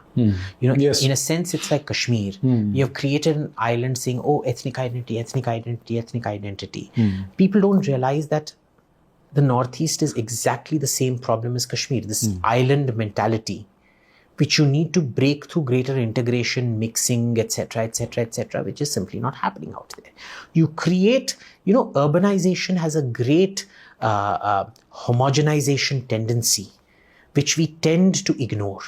Yes. In a sense, it's like Kashmir. You have created an island saying, oh, ethnic identity, ethnic identity, ethnic identity. People don't realize that the Northeast is exactly the same problem as Kashmir, this island mentality, which you need to break through greater integration, mixing, etc., etc., etc., which is simply not happening out there. You create, urbanization has a great homogenization tendency, which we tend to ignore.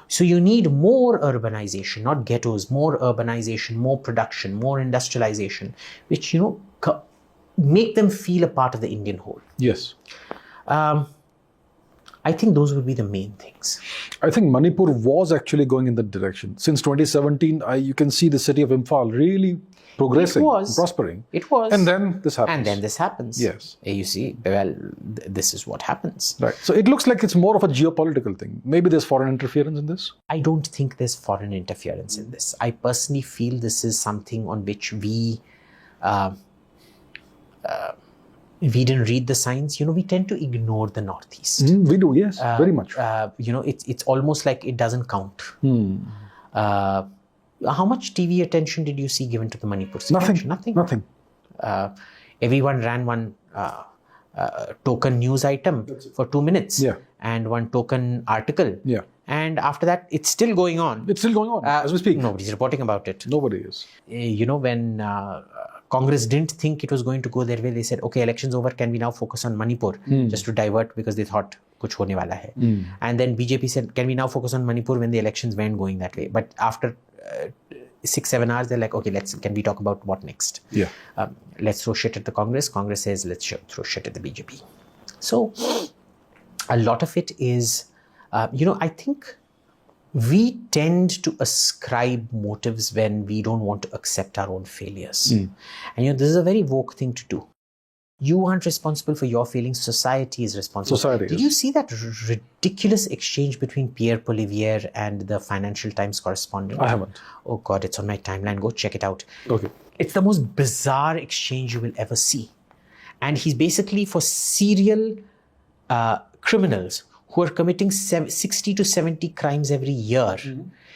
So you need more urbanization, not ghettos, more urbanization, more production, more industrialization, which, make them feel a part of the Indian whole. Yes. I think those would be the main things. I think Manipur was actually going in that direction. Since 2017, you can see the city of Imphal really progressing, prospering. It was. And then this happens. Yes. You see, well, this is what happens. Right. So it looks like it's more of a geopolitical thing. Maybe there's foreign interference in this? I don't think there's foreign interference in this. I personally feel this is something on which we didn't read the signs. We tend to ignore the Northeast. We do, yes, very much. It's almost like it doesn't count. How much TV attention did you see given to the Manipur situation? Nothing. Everyone ran one token news item for 2 minutes and one token article. Yeah. And after that, it's still going on. It's still going on as we speak. Nobody's reporting about it. Nobody is. When Congress didn't think it was going to go their way, they said, okay, election's over, can we now focus on Manipur? Just to divert, because they thought kuch hone wala hai. And then BJP said, can we now focus on Manipur, when the elections weren't going that way? But after 6-7 hours, they're like, okay, can we talk about what next? Yeah. Let's throw shit at the Congress. Congress says, let's throw shit at the BJP. So a lot of it is, I think we tend to ascribe motives when we don't want to accept our own failures. And this is a very woke thing to do. You aren't responsible for your feelings. Society is responsible. Did you see that ridiculous exchange between Pierre Poilievre and the Financial Times correspondent? I haven't. Oh God, it's on my timeline. Go check it out. Okay. It's the most bizarre exchange you will ever see. And he's basically for serial criminals who are committing 60 to 70 crimes every year.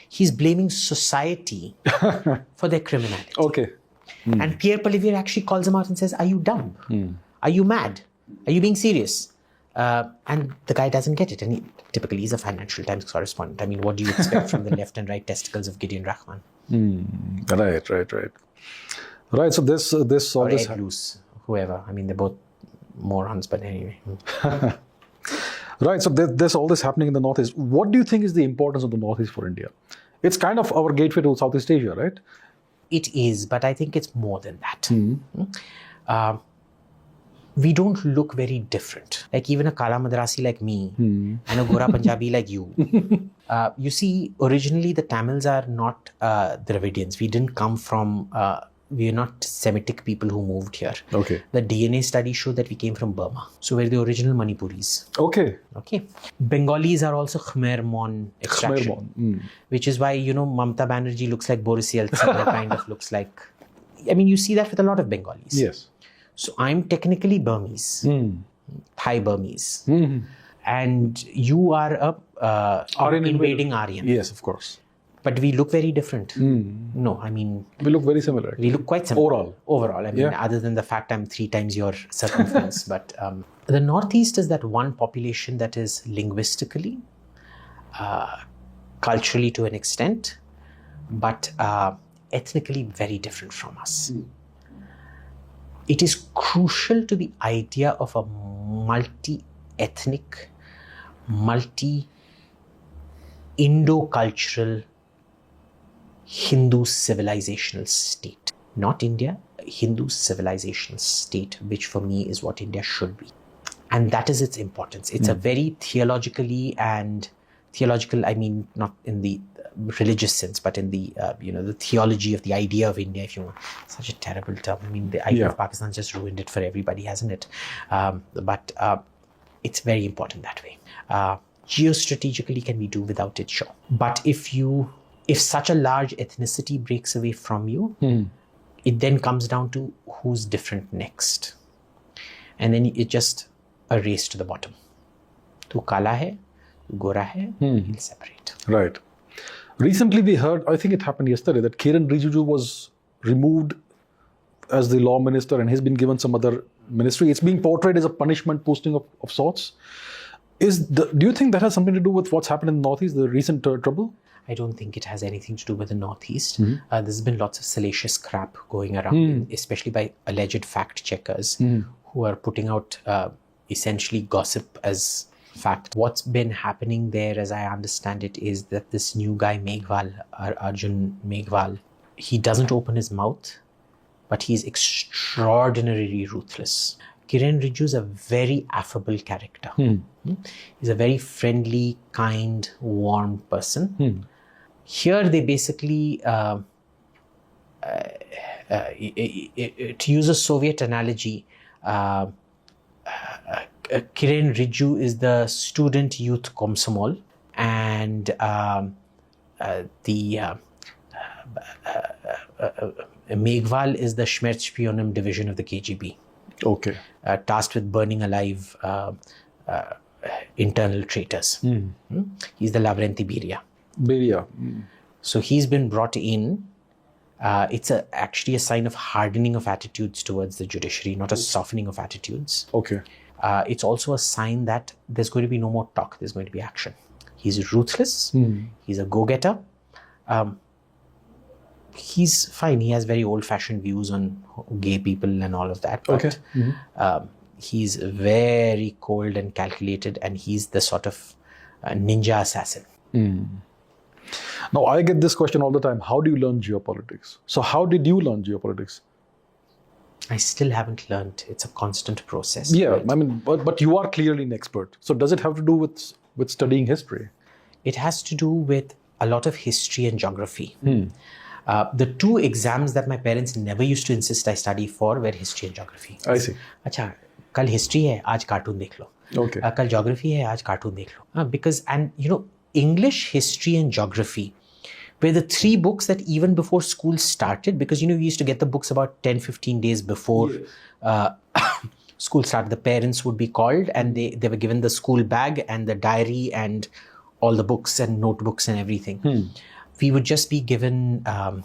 He's blaming society for their criminality. Okay. And Pierre Poilievre actually calls him out and says, are you dumb? Are you mad? Are you being serious? And the guy doesn't get it. And typically he's a Financial Times correspondent. I mean, what do you expect from the left and right testicles of Gideon Rahman? Right. Right, so this all or this... Ed Luce, whoever. I mean, they're both morons, but anyway. Right, so there's all this happening in the Northeast. What do you think is the importance of the Northeast for India? It's kind of our gateway to Southeast Asia, right? It is, but I think it's more than that. We don't look very different. Like even a Kala Madrasi like me and a Gora Punjabi like you. You see, originally the Tamils are not Dravidians. We didn't come from... we are not Semitic people who moved here. Okay. The DNA studies show that we came from Burma. So we're the original Manipuris. Okay. Bengalis are also Khmer Mon extraction. Which is why, Mamata Banerjee looks like Boris Yeltsin. Kind of looks like... I mean, you see that with a lot of Bengalis. Yes. So I'm technically Burmese. Thai Burmese. and you are a invading Aryan. Yes, of course. But we look very different. No, I mean... We look very similar. We look quite similar. Overall. I mean, other than the fact I'm 3 times your circumference. But the Northeast is that one population that is linguistically, culturally to an extent, but ethnically very different from us. It is crucial to the idea of a multi-ethnic, multi-Indo-cultural Hindu civilizational state. Not India, a Hindu civilizational state, which for me is what India should be. And that is its importance. It's a very theological, I mean, not in the religious sense, but in the, the theology of the idea of India, if you want. Such a terrible term. I mean, the idea of Pakistan just ruined it for everybody, hasn't it? But it's very important that way. Geostrategically, can we do without it? Sure. But if such a large ethnicity breaks away from you, it then comes down to who's different next. And then it just a race to the bottom. Tu kala hai, tu gora hai, he'll separate. Right. Recently we heard, I think it happened yesterday, that Kiran Rijiju was removed as the law minister and he's been given some other ministry. It's being portrayed as a punishment posting of sorts. Do you think that has something to do with what's happened in the Northeast, the recent trouble? I don't think it has anything to do with the Northeast. There's been lots of salacious crap going around, especially by alleged fact checkers who are putting out essentially gossip as fact. What's been happening there, as I understand it, is that this new guy, Meghwal, Arjun Meghwal, he doesn't open his mouth, but he's extraordinarily ruthless. Kiran Rijiju is a very affable character. He's a very friendly, kind, warm person. Here they basically, to use a Soviet analogy, Kiran Rijiju is the student youth Komsomol, and Meghwal is the Schmerzspionum division of the KGB. Okay. Tasked with burning alive internal traitors. He's the Lavrenti Beria. So he's been brought in. It's actually a sign of hardening of attitudes towards the judiciary, not a softening of attitudes. Okay. It's also a sign that there's going to be no more talk, there's going to be action. He's ruthless, he's a go-getter. He's fine, he has very old-fashioned views on gay people and all of that. But he's very cold and calculated, and he's the sort of ninja assassin. Now, I get this question all the time. How do you learn geopolitics? So how did you learn geopolitics? I still haven't learned. It's a constant process. Yeah, right? I mean, but you are clearly an expert. So does it have to do with studying history? It has to do with a lot of history and geography. The 2 exams that my parents never used to insist I study for were history and geography. I see. अच्छा, कल history है, आज cartoon देख लो. Okay. कल geography है, आज cartoon देख लो. Because, and English, history and geography were the 3 books that even before school started, because we used to get the books about 10-15 days before school started. The parents would be called and they were given the school bag and the diary and all the books and notebooks and everything. We would just be given all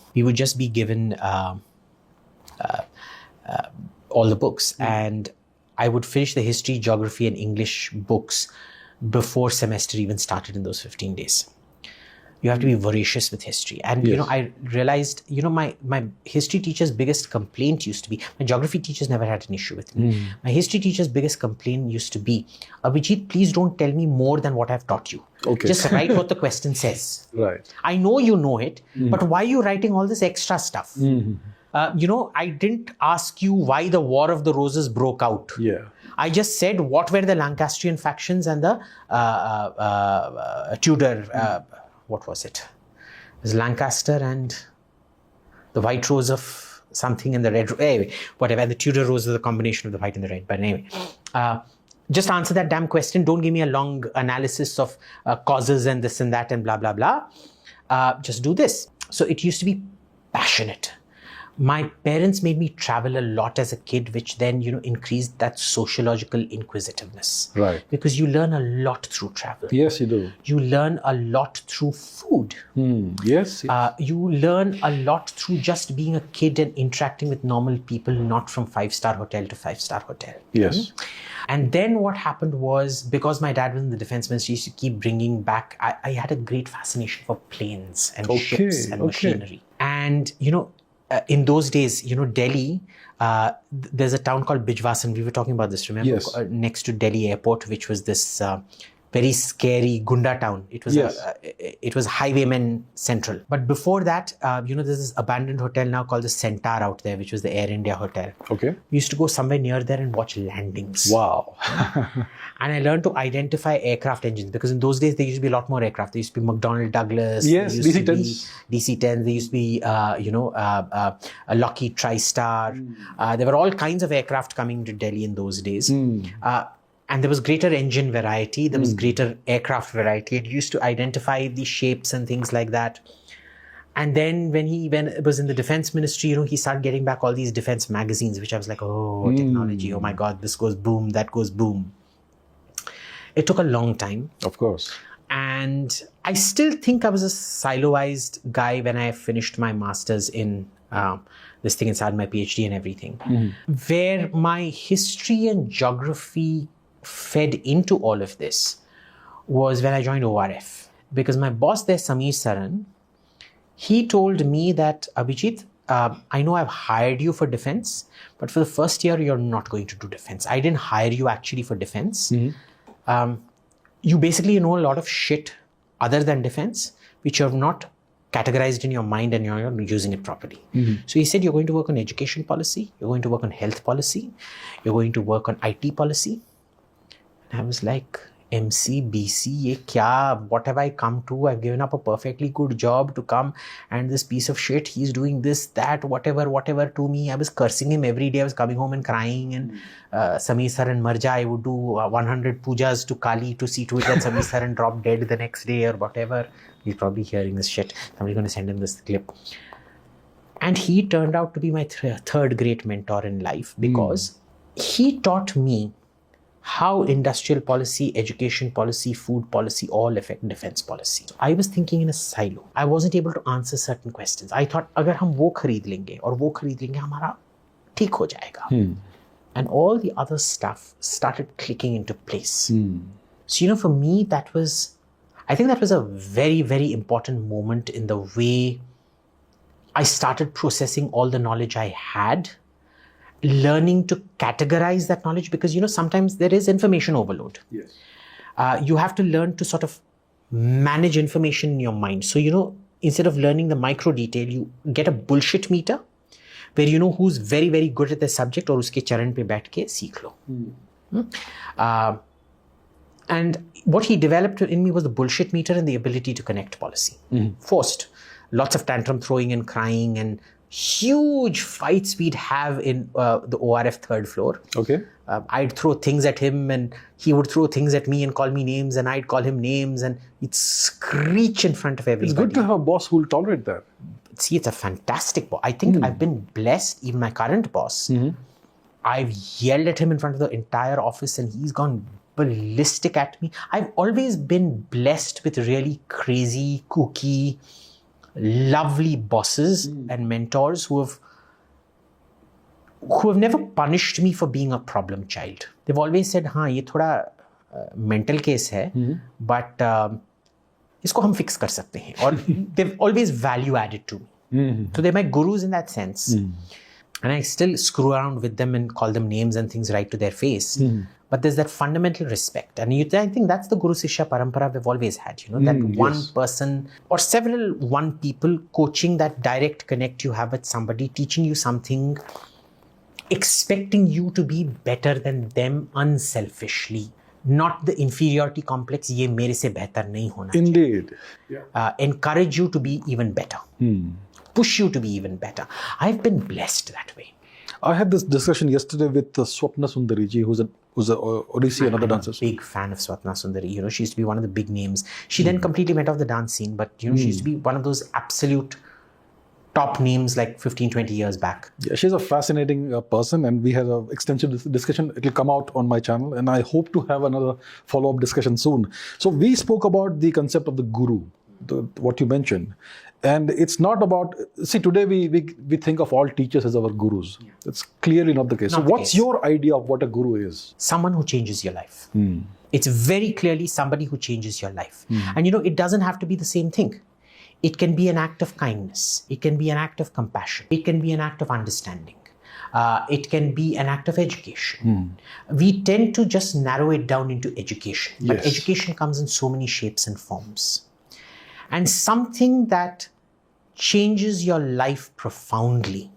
the books, and I would finish the history, geography and English books before semester even started in those 15 days. You have to be voracious with history. And, I realized, my history teacher's biggest complaint used to be, my geography teachers never had an issue with me. My history teacher's biggest complaint used to be, Abhijit, please don't tell me more than what I've taught you. Okay. Just write what the question says. Right. I know you know it, but why are you writing all this extra stuff? I didn't ask you why the War of the Roses broke out. Yeah. I just said what were the Lancastrian factions and the Tudor, what was it? It was Lancaster and the White Rose of something and the Red, anyway, whatever. And the Tudor Rose is the combination of the white and the red. But anyway, just answer that damn question. Don't give me a long analysis of causes and this and that and blah, blah, blah. Just do this. So it used to be passionate. My parents made me travel a lot as a kid, which then, increased that sociological inquisitiveness. Right. Because you learn a lot through travel. Yes, you do. You learn a lot through food. Yes. You learn a lot through just being a kid and interacting with normal people, not from 5-star hotel to 5-star hotel. Yes. And then what happened was, because my dad was in the defense ministry, he used to keep bringing back, I had a great fascination for planes and ships and machinery. And, in those days, Delhi, there's a town called Bijwasan. We were talking about this, remember? Yes. Next to Delhi airport, which was this very scary Gunda town. It was it was highwaymen central. But before that, there's this abandoned hotel now called the Centaur out there, which was the Air India hotel. Okay. We used to go somewhere near there and watch landings. Wow. And I learned to identify aircraft engines, because in those days there used to be a lot more aircraft. There used to be McDonnell Douglas. Yes, DC-10s. DC-10s. There used to be, a Lockheed TriStar. There were all kinds of aircraft coming to Delhi in those days. And there was greater engine variety. There was greater aircraft variety. It used to identify the shapes and things like that. And then when it was in the defense ministry, he started getting back all these defense magazines, which I was like, oh, technology. Oh my God, this goes boom, that goes boom. It took a long time. Of course. And I still think I was a siloized guy when I finished my master's in this thing inside my PhD and everything. Where my history and geography fed into all of this was when I joined ORF. Because my boss there, Sameer Saran, he told me that, Abhijit, I know I've hired you for defense, but for the first year, you're not going to do defense. I didn't hire you actually for defense. You basically know a lot of shit other than defense, which you have not categorized in your mind and you're not using it properly. So he said, you're going to work on education policy, you're going to work on health policy, you're going to work on IT policy. And I was like, MC, BC, ye kya? What have I come to? I've given up a perfectly good job to come, and this piece of shit, he's doing this, that, whatever to me. I was cursing him every day. I was coming home and crying, and Sameer Saran Marja, I would do 100 pujas to Kali to see to it that Sameer Saran dropped dead the next day or whatever. He's probably hearing this shit. Somebody's going to send him this clip. And he turned out to be my third great mentor in life, because he taught me how industrial policy, education policy, food policy all affect defense policy. So I was thinking in a silo. I wasn't able to answer certain questions. I thought, agar hum wo khareed lenge aur wo khareed lenge, hamara theek ho jayega. And all the other stuff started clicking into place. So, for me, I think that was a very, very important moment in the way I started processing all the knowledge I had, learning to categorize that knowledge, because, sometimes there is information overload. Yes. You have to learn to sort of manage information in your mind. So, instead of learning the micro detail, you get a bullshit meter where you know who's very, very good at the subject, or uske charan pe baith ke seekh lo. And what he developed in me was the bullshit meter and the ability to connect policy. Forced. Lots of tantrum throwing and crying and huge fights we'd have in the ORF third floor. Okay. I'd throw things at him and he would throw things at me and call me names, and I'd call him names, and he'd screech in front of everybody. It's good to have a boss who will tolerate that. See, it's a fantastic boss. I think I've been blessed. Even my current boss, I've yelled at him in front of the entire office and he's gone ballistic at me. I've always been blessed with really crazy, kooky, lovely bosses and mentors who have never punished me for being a problem child. They've always said, हाँ ये थोड़ा mental case है, but इसको हम fix कर सकते हैं. Or they've always value added to me. So they're my gurus in that sense. And I still screw around with them and call them names and things right to their face. But there's that fundamental respect. And I think that's the guru-shishya parampara we've always had. That one person or several one people coaching that direct connect you have with somebody, teaching you something, expecting you to be better than them unselfishly. Not the inferiority complex, ye mere se behtar nahi hona chahiye. Indeed. Encourage you to be even better. Push you to be even better. I've been blessed that way. I had this discussion yesterday with Swapna Sundariji, who's a Odissi and other dancers. I'm a big fan of Swapna Sundari. She used to be one of the big names. She then completely went off the dance scene, but she used to be one of those absolute top names like 15, 20 years back. Yeah, she's a fascinating person, and we had an extensive discussion. It will come out on my channel, and I hope to have another follow-up discussion soon. So we spoke about the concept of the guru, what you mentioned. And it's not about, see, today we think of all teachers as our gurus. Yeah. That's clearly not the case. Not so what's your idea of what a guru is? Someone who changes your life. It's very clearly somebody who changes your life. And it doesn't have to be the same thing. It can be an act of kindness. It can be an act of compassion. It can be an act of understanding. It can be an act of education. We tend to just narrow it down into education. But education comes in so many shapes and forms. And something that changes your life profoundly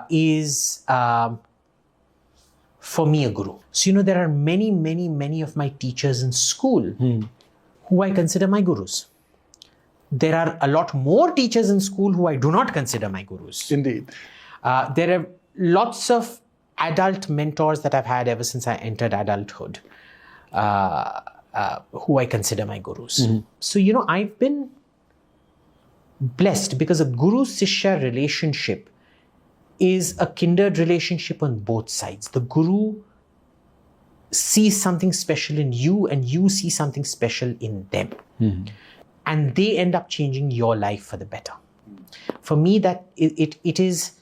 is, for me, a guru. So, there are many, many, many of my teachers in school who I consider my gurus. There are a lot more teachers in school who I do not consider my gurus. Indeed. There are lots of adult mentors that I've had ever since I entered adulthood. Who I consider my gurus. So, I've been blessed because a guru-shishya relationship is a kindred relationship on both sides. The guru sees something special in you and you see something special in them. And they end up changing your life for the better. For me, that it is,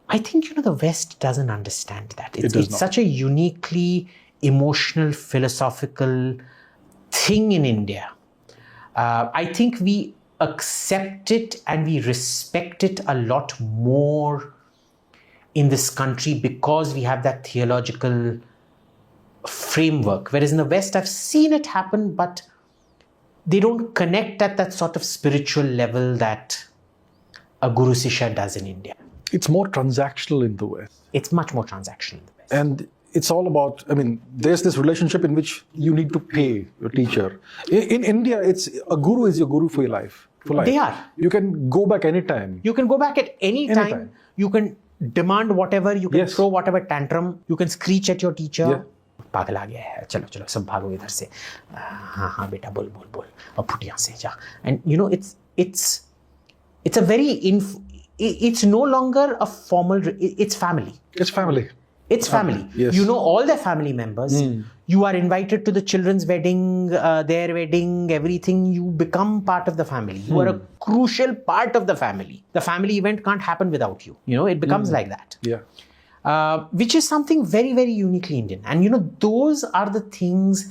I think, the West doesn't understand that. It's such a uniquely emotional, philosophical thing in India. I think we accept it and we respect it a lot more in this country because we have that theological framework. Whereas in the West, I've seen it happen, but they don't connect at that sort of spiritual level that a guru-shishya does in India. It's more transactional in the West. It's much more transactional in the West. And it's all about, there's this relationship in which you need to pay your teacher. In India, it's a guru is your guru for your life. For life. They are. You can go back anytime. You can go back at any time. You can demand whatever. You can throw whatever tantrum. You can screech at your teacher. पागल आ गया है, चलो चलो सब भागो इधर से, हाँ बेटा बोल बोल बोल और फुट यहाँ से जा. And it's a very it's no longer a formal. It's family. It's family. It's family. Yes. You know all their family members. You are invited to the children's wedding, their wedding, everything. You become part of the family. You are a crucial part of the family. The family event can't happen without you. It becomes like that. Yeah. Which is something very, very uniquely Indian. And those are the things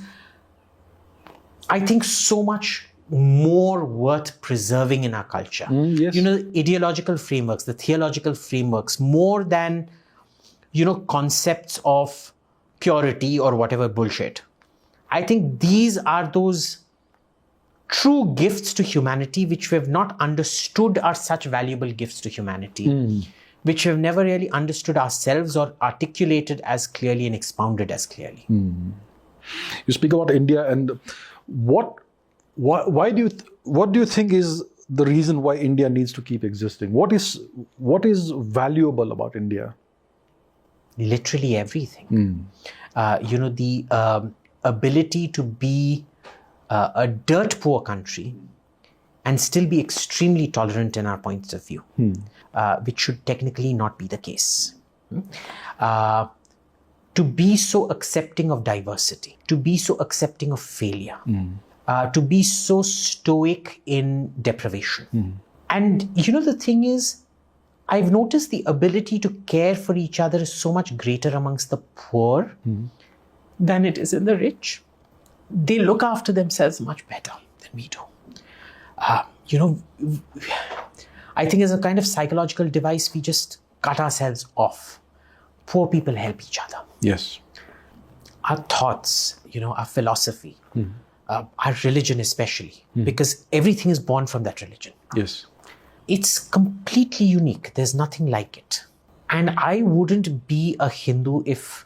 I think so much more worth preserving in our culture. Yes. The ideological frameworks, the theological frameworks, more than concepts of purity or whatever bullshit. I think these are those true gifts to humanity which we have not understood are such valuable gifts to humanity, which we have never really understood ourselves or articulated as clearly and expounded as clearly. You speak about India, and what do you think is the reason why India needs to keep existing? What is valuable about India? Literally everything. The ability to be a dirt poor country and still be extremely tolerant in our points of view, which should technically not be the case. To be so accepting of diversity, to be so accepting of failure, to be so stoic in deprivation. And the thing is, I've noticed the ability to care for each other is so much greater amongst the poor than it is in the rich. They look after themselves much better than we do. I think as a kind of psychological device, we just cut ourselves off. Poor people help each other. Yes. Our thoughts, our philosophy, our religion especially, because everything is born from that religion. Yes. It's completely unique. There's nothing like it. And I wouldn't be a Hindu if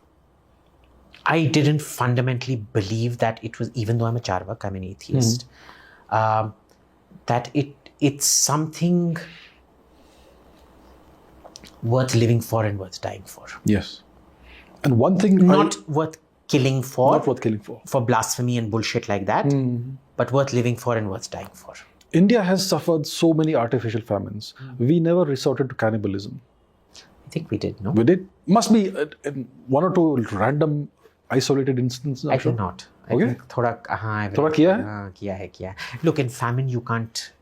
I didn't fundamentally believe that it was, even though I'm a Charvak, I'm an atheist, that it's something worth living for and worth dying for. Yes. And one thing... Not worth killing for. Not worth killing for. For blasphemy and bullshit like that, but worth living for and worth dying for. India has suffered so many artificial famines. We never resorted to cannibalism. I think we did, no? We did. Must be one or two random isolated instances. I think not. I Okay. think थोड़ा किया है? किया है. Look, in famine you can't,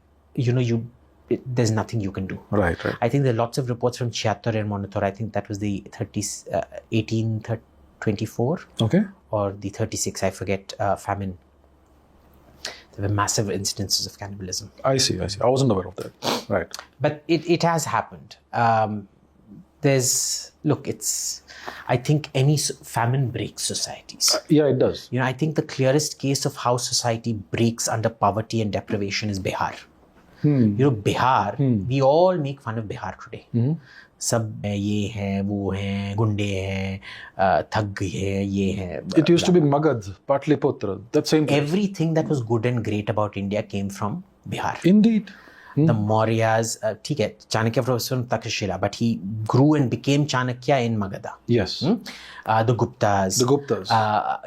there's nothing you can do. Right. I think there are lots of reports from 76 and Monitor. I think that was the 1824 Okay. or the 36, I forget, famine. There were massive instances of cannibalism. I see. I wasn't aware of that. Right. But it has happened. I think any famine breaks societies. Yeah, it does. I think the clearest case of how society breaks under poverty and deprivation is Bihar. Bihar, we all make fun of Bihar today. सब ये है, वो है, गुंडे हैं, थग है, ये है. It used to be Magad, Patliputra, that same thing. Everything that was good and great about India came from Bihar. Indeed. The Mauryas, ठीक है, Chanakya was from Takshashila, but he grew and became Chanakya in Magadha. Yes. The Guptas.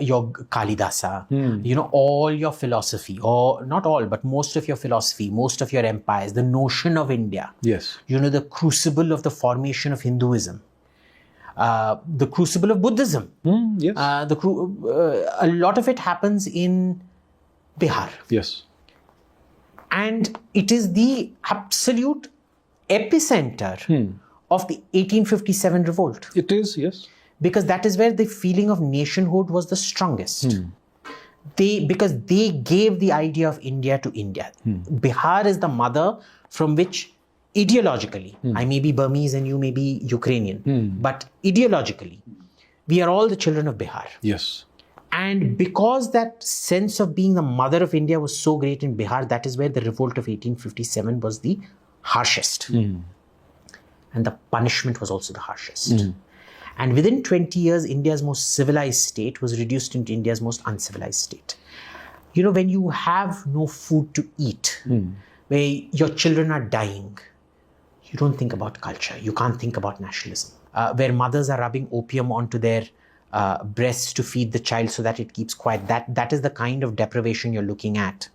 Your Kalidasa. All your philosophy, or not all, but most of your philosophy, most of your empires, the notion of India. Yes. The crucible of the formation of Hinduism. The crucible of Buddhism. Yes. A lot of it happens in Bihar. Yes. And it is the absolute epicenter of the 1857 revolt. It is, yes. Because that is where the feeling of nationhood was the strongest. Because they gave the idea of India to India. Bihar is the mother from which ideologically, I may be Burmese and you may be Ukrainian, but ideologically, we are all the children of Bihar. Yes. And because that sense of being the mother of India was so great in Bihar, that is where the revolt of 1857 was the harshest. And the punishment was also the harshest. And within 20 years, India's most civilized state was reduced into India's most uncivilized state. When you have no food to eat, where your children are dying, you don't think about culture. You can't think about nationalism. Where mothers are rubbing opium onto their breasts to feed the child so that it keeps quiet. That is the kind of deprivation you're looking at.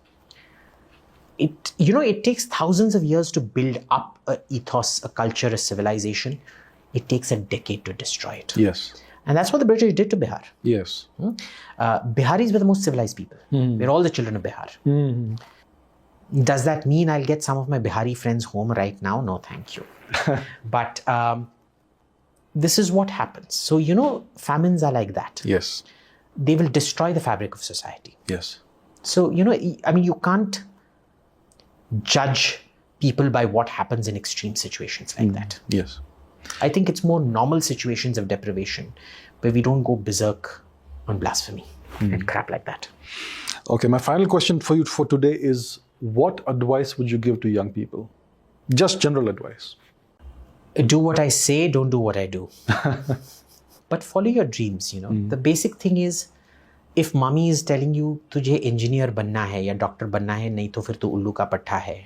It takes thousands of years to build up an ethos, a culture, a civilization. It takes a decade to destroy it. Yes. And that's what the British did to Bihar. Yes. Biharis were the most civilized people. We're all the children of Bihar. Does that mean I'll get some of my Bihari friends home right now? No, thank you. But this is what happens. So, famines are like that. Yes. They will destroy the fabric of society. Yes. So, you can't judge people by what happens in extreme situations like that. Yes. I think it's more normal situations of deprivation where we don't go berserk on blasphemy and crap like that. Okay, my final question for you for today is, what advice would you give to young people? Just general advice. Do what I say, don't do what I do. But follow your dreams, The basic thing is, if mommy is telling you, तुझे engineer बनना है या doctor बनना है, नहीं तो फिर तू उल्लू का पट्टा है.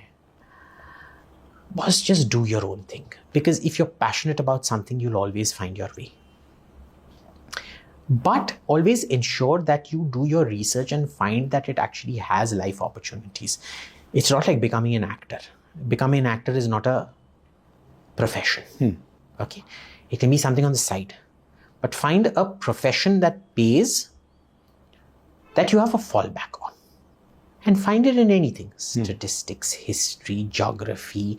Boss, just do your own thing. Because if you're passionate about something, you'll always find your way. But always ensure that you do your research and find that it actually has life opportunities. It's not like becoming an actor. Becoming an actor is not a profession. Okay? It can be something on the side. But find a profession that pays, that you have a fallback on. And find it in anything. Statistics, history, geography,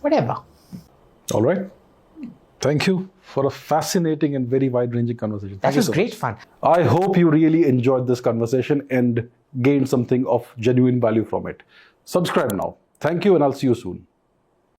whatever. All right. Thank you for a fascinating and very wide-ranging conversation. That was great fun. I hope you really enjoyed this conversation and gained something of genuine value from it. Subscribe now. Thank you, and I'll see you soon.